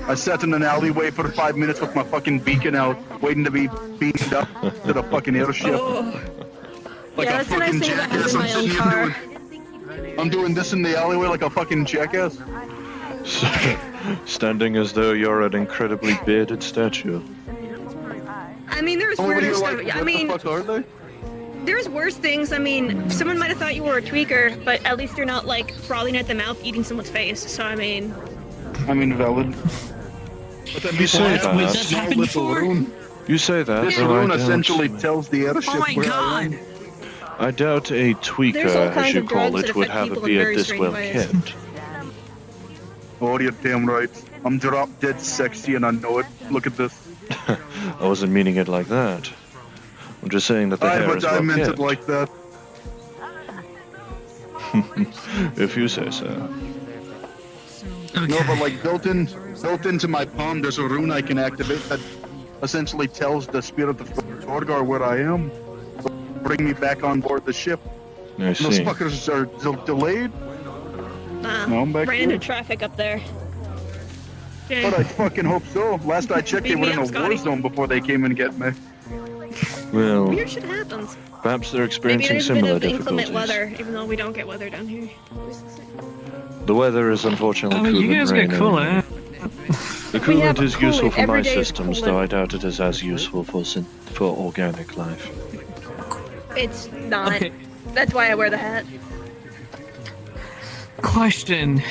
I sat in an alleyway for 5 minutes with my fucking beacon out, waiting to be beamed up to the fucking airship. Like Yeah, a that's the nice fucking thing about jackass. having my own car. I'm doing this in the alleyway like a fucking jackass. Standing as though you're an incredibly bearded statue. I mean, there's Oh, what are weirder you stuff. like? I What mean, the fuck are they? there's worse things. I mean, someone might have thought you were a tweaker, but at least you're not like frothing at the mouth eating someone's face. So I mean, Invalid. But then You say people have that. this small little rune. You say that, This but rune I essentially doubt, tells the airship Oh my where I god! am. I doubt a There's all tweaker, as kinds you of call drugs it, that would affect have a people in beard very this strange well ways. kept. Oh, you're damn right. I'm drop dead sexy and I know it. Look at this. I wasn't meaning it like that. I'm just saying that the hair is I well meant kept. it like that. If you say so. No, but like built into my palm, there's a rune I can activate that essentially tells the spirit of Torgar where I am. So bring me back on board the ship. I And those see. fuckers are delayed. No, I'm back ran here. into traffic up there. But I fucking hope so. Last I checked, they Beat were me in up, a war Scotty. zone before they came and get me. Well, Weird shit happens. perhaps they're Maybe experiencing there's a bit similar of inclement difficulties. weather, even though we don't get weather down here. The weather is unfortunately I mean, coolant you guys rain. get cooler. The We have coolant is useful coolant. for my Every day is systems, coolant. though I doubt it is as useful for organic life. It's not. Okay. That's why I wear the hat. Question.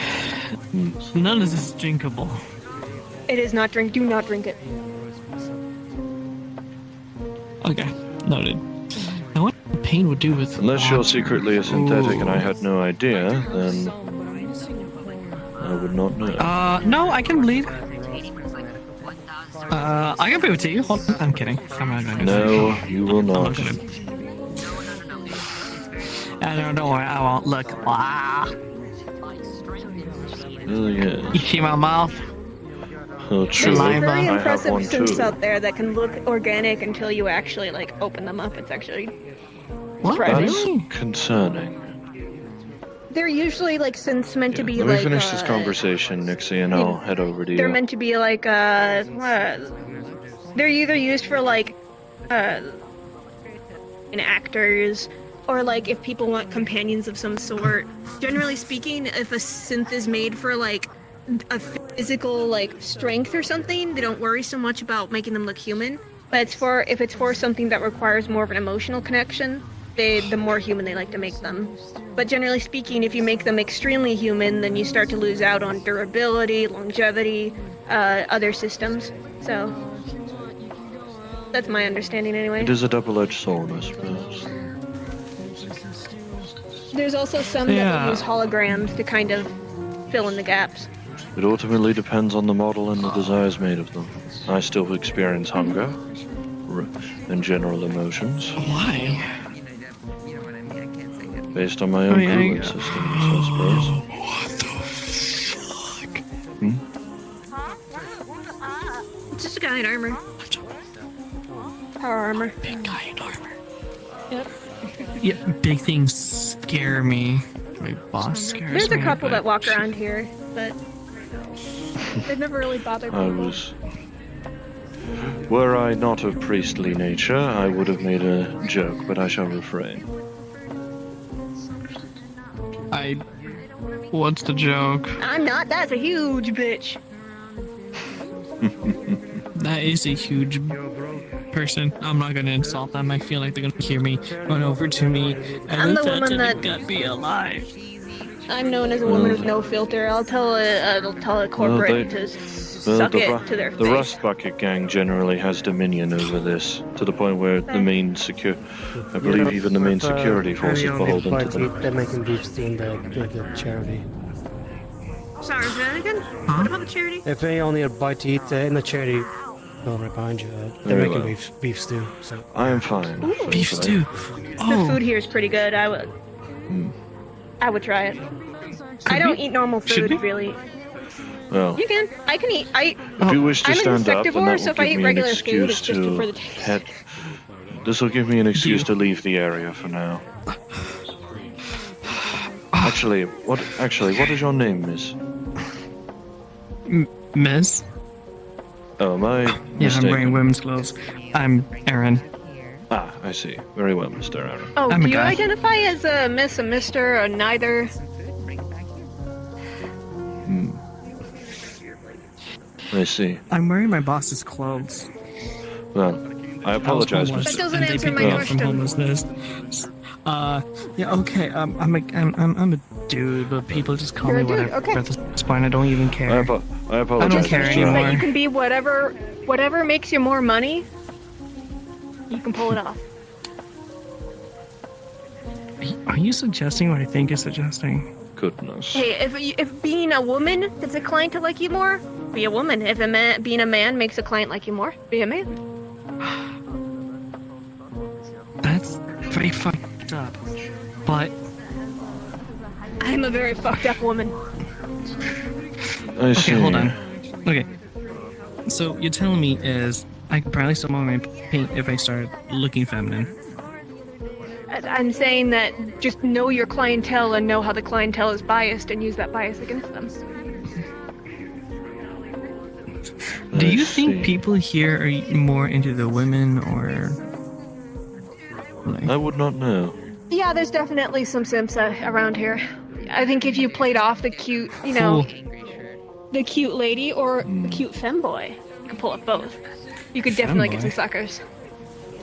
None of this is drinkable. It is not drink. Do not drink it. Okay, noted. Now what pain would do with Unless you're water? secretly a synthetic and I had no idea, then I would not know. No, I can bleed. I can prove it to you. Hold on. I'm kidding. I'm not gonna do that. No, you will not. Don't worry, I won't. Look. Ah. Oh, yeah. You see my mouth? Oh, true. There's some I very have impressive one synths too. out there that can look organic until you actually like open them up. It's actually That's surprising. concerning. They're usually like synths meant to be Let me like. finish this conversation, Nixie, and I'll head over to They're you. meant to be like they're either used for like in actors or like if people want companions of some sort. Generally speaking, if a synth is made for like a physical like strength or something, they don't worry so much about making them look human. But if it's for something that requires more of an emotional connection, the more human they like to make them. But generally speaking, if you make them extremely human, then you start to lose out on durability, longevity, other systems. So that's my understanding anyway. It is a double-edged sword, I suppose. There's also some Yeah. that use holograms to kind of fill in the gaps. It ultimately depends on the model and the desires made of them. I still experience hunger and general emotions. Why? Based on my own cooling systems, I suppose. It's just a guy in armor. Power armor. Big guy in armor. Yep. Yeah, big things scare me. My boss scares me. There's a couple but- that walk around here, but they've never really bothered I people. was... Were I not of priestly nature, I would have made a joke, but I shall refrain. What's the joke? I'm not. That's a huge bitch. That is a huge person. I'm not gonna insult them. I feel like they're gonna hear me, run over to me, and I'm the attempt woman to that- gut me alive. I'm known as a woman with no filter. I'll tell a corporate to suck it to their the face. Rust Bucket gang generally has dominion over this, to the point where the main I believe even the main security force is beholden to them. They're making beef stew in the charity. Sorry, is that again? What about the charity? If they only had a bite to eat in the charity, well, right behind you, they're Very making well. beef stew. So I am fine. Beef stew. The food here is pretty good. I would try it. I don't eat normal Should food, we? really. Well, You can. I can eat. if you wish to I'm an stand up, then insectivore, that so will if I give eat me an regular food, it's excuse just for to the taste. head. This will give me an excuse to leave the area for now. Actually, what is your name, miss? Miss? Oh, my Yeah, I'm mistake. wearing women's clothes. I'm Aaron. Ah, I see. Very well, Mr. Aaron. Oh, I'm a do you guy. identify as a miss, a mister, or neither? I see. I'm wearing my boss's clothes. Well, I apologize, homeless, Mr. That doesn't and they answer picked my me up question. from homelessness. Yeah, okay. I'm a dude, but people just call You're me a dude, whatever. okay. At this point, I don't even care. I I apologize. don't care Mr. Means anymore. that you can be whatever makes you more money. You can pull it off. Are you suggesting what I think you're suggesting? Goodness. Hey, if being a woman gets a client to like you more, be a woman. If being a man makes a client like you more, be a man. That's very fucked up. But I'm a very fucked up woman. I see. okay, hold on. Okay. So you're telling me is I could probably still want my paint if I started looking feminine. I'm saying that just know your clientele and know how the clientele is biased and use that bias against them. Do you think people here are more into the women or? I would not know. Yeah, there's definitely some simps around here. I think if you played off the cute, the cute lady or the cute femboy, you could pull off both. You could definitely get some Femboy? suckers.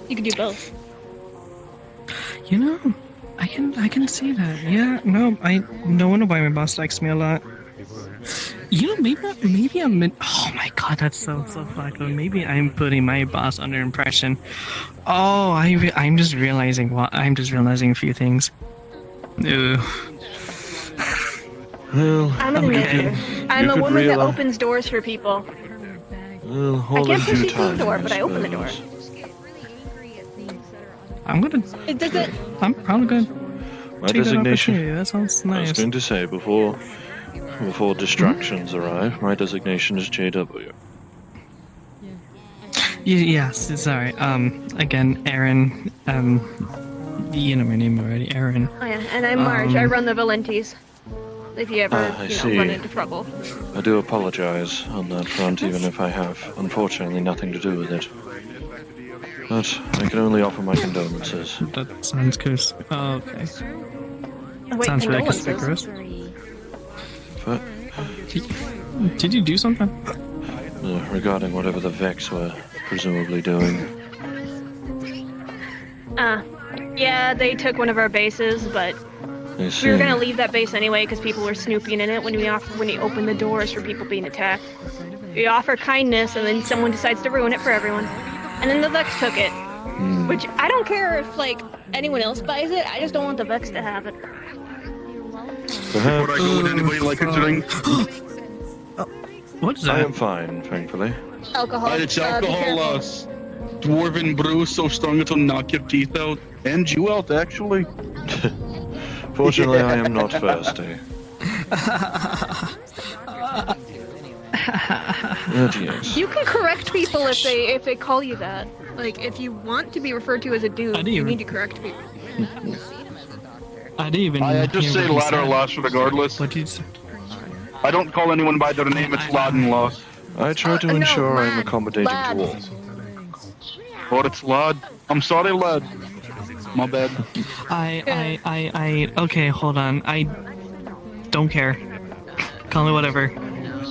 You could do both. You know, I can see that. Yeah, no wonder why my boss likes me a lot. You know, maybe I'm. Oh my god, that's so fucked up. Maybe I'm putting my boss under impression. Oh, I'm just realizing a few things. Ew. Well, I'm an you initiative. could- I'm you a could woman that reali- opens doors for people. Well, I all can't in push due you through the time, door, I but I open the door. suppose. I'm gonna. It doesn't. I'm probably gonna My take that designation. opportunity. That sounds I was nice. going to say before distractions arrive, my designation is JW. Yes, sorry. Again, Aaron. You know my name already, Aaron. Oh yeah, and I'm Marge. I run the Valentes. If you ever, I see. run into trouble. I do apologize on that front, even if I have, unfortunately, nothing to do with it. But I can only offer my condolences. That sounds good. Oh, okay. Wait, Sounds really condolences? conspicuous. But Did you do something? regarding whatever the Vex were presumably doing, Yeah, they took one of our bases, but I we see. were gonna leave that base anyway because people were snooping in it when you open the doors for people being attacked. We offer kindness, and then someone decides to ruin it for everyone, and then the Vex took it. Which I don't care if anyone else buys it. I just don't want the Vex to have it. Perhaps. Before I go, would anybody like a drink? What's I am fine, thankfully. Alcohol. It's be alcohol, careful. dwarven brew so strong it'll knock your teeth out. And you out, actually. Fortunately, I am not thirsty. Yes. You can correct people if they call you that. Like if you want to be referred to as a dude, you need to correct people. I didn't even. I just say hear what he lad or said. loss regardless. What did you say? I don't call anyone by their name, it's lad and loss. I try to ensure I'm accommodating to all. Or it's lad. I'm sorry, lad. My bad. Okay, hold on. I don't care. Call me whatever.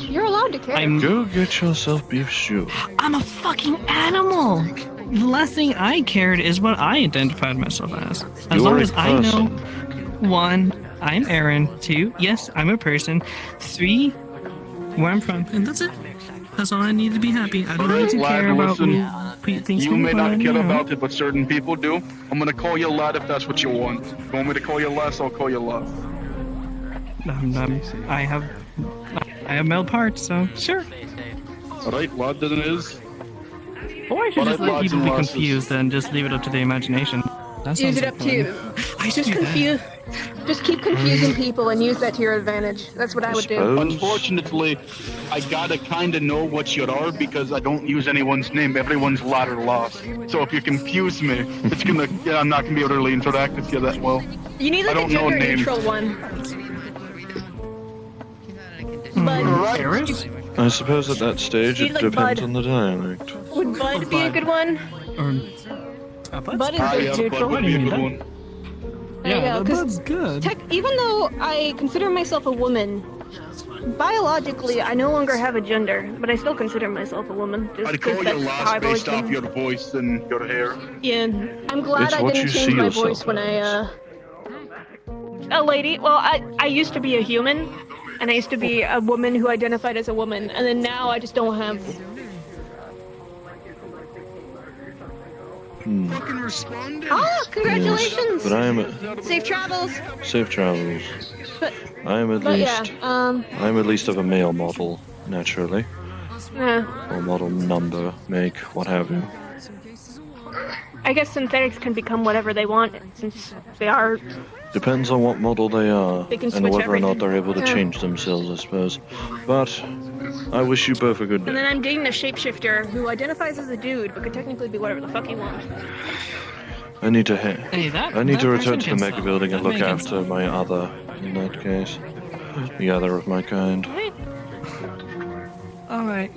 You're allowed to care. Go get yourself beef stew. I'm a fucking animal. The last thing I cared is what I identified myself as. As You long are a as I know, person. 1, I'm Aaron. 2, yes, I'm a person. 3, where I'm from, and that's it. That's all I need to be happy. I don't need to Lad, care about listen. who thinks You may not care you know. about it, but certain people do. I'm gonna call you lad if that's what you want. If you want me to call you less, I'll call you less. I have male parts, so sure. Alright, lad then it is. Or I should just Alright, let lads people and be lasses. confused and just leave it up to the imagination. That Use sounds it like up to you. fun. I should Just do that. confuse. Just keep confusing people and use that to your advantage. That's what I would do. Unfortunately, I gotta kinda know what you are because I don't use anyone's name. Everyone's lad or loss. So if you confuse me, it's gonna, I'm not gonna be able to really interact with you that well. You need I like a don't know gender names. neutral one. I suppose at that stage Need it like depends Bud. on the dialect. Would Bud be a good one? Bud is yeah, neutral. Bud would be a good one. There you go, 'cause good. even though I consider myself a woman, biologically I no longer have a gender, but I still consider myself a woman. Just I'd 'cause call you that's how last I've always based off been. your voice and your hair. Yeah, I'm glad It's I what didn't you change see my yourself voice when a lady. Well, I used to be a human, and I used to be a woman who identified as a woman, and then now I just don't have. Ah, congratulations! But I am Safe travels. safe travels. But, I am at but least yeah, I am at least of a male model, naturally. yeah. Or model number, make, what have you. I guess synthetics can become whatever they want since they are. Depends on what model they are, They can and switch whether or not everything. they're able to Yeah. change themselves, I suppose. But I wish you both a good And day. then I'm dating a shapeshifter who identifies as a dude, but could technically be whatever the fuck he wants. I need to Hey, that- I need to that return person to the can mega spell. building and That look man can after my other, in that case. The other of my kind. Alright.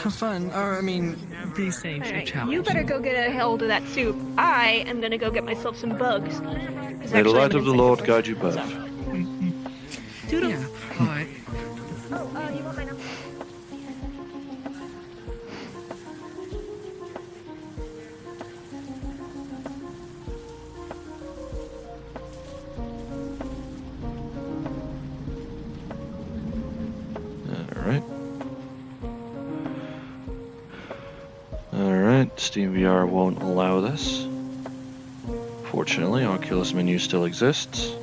Have fun. Or, I mean, be safe. Alright, Challenge. you better go get a hold of that soup. I am gonna go get myself some bugs. 'Cause May the actually light I'm of the an Lord insect guide you both. Doodle. Yeah. Alright. Oh, you want my number? Alright. Alright, SteamVR won't allow this. Fortunately, Oculus menu still exists.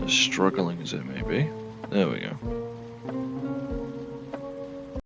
as struggling as it may be. There we go.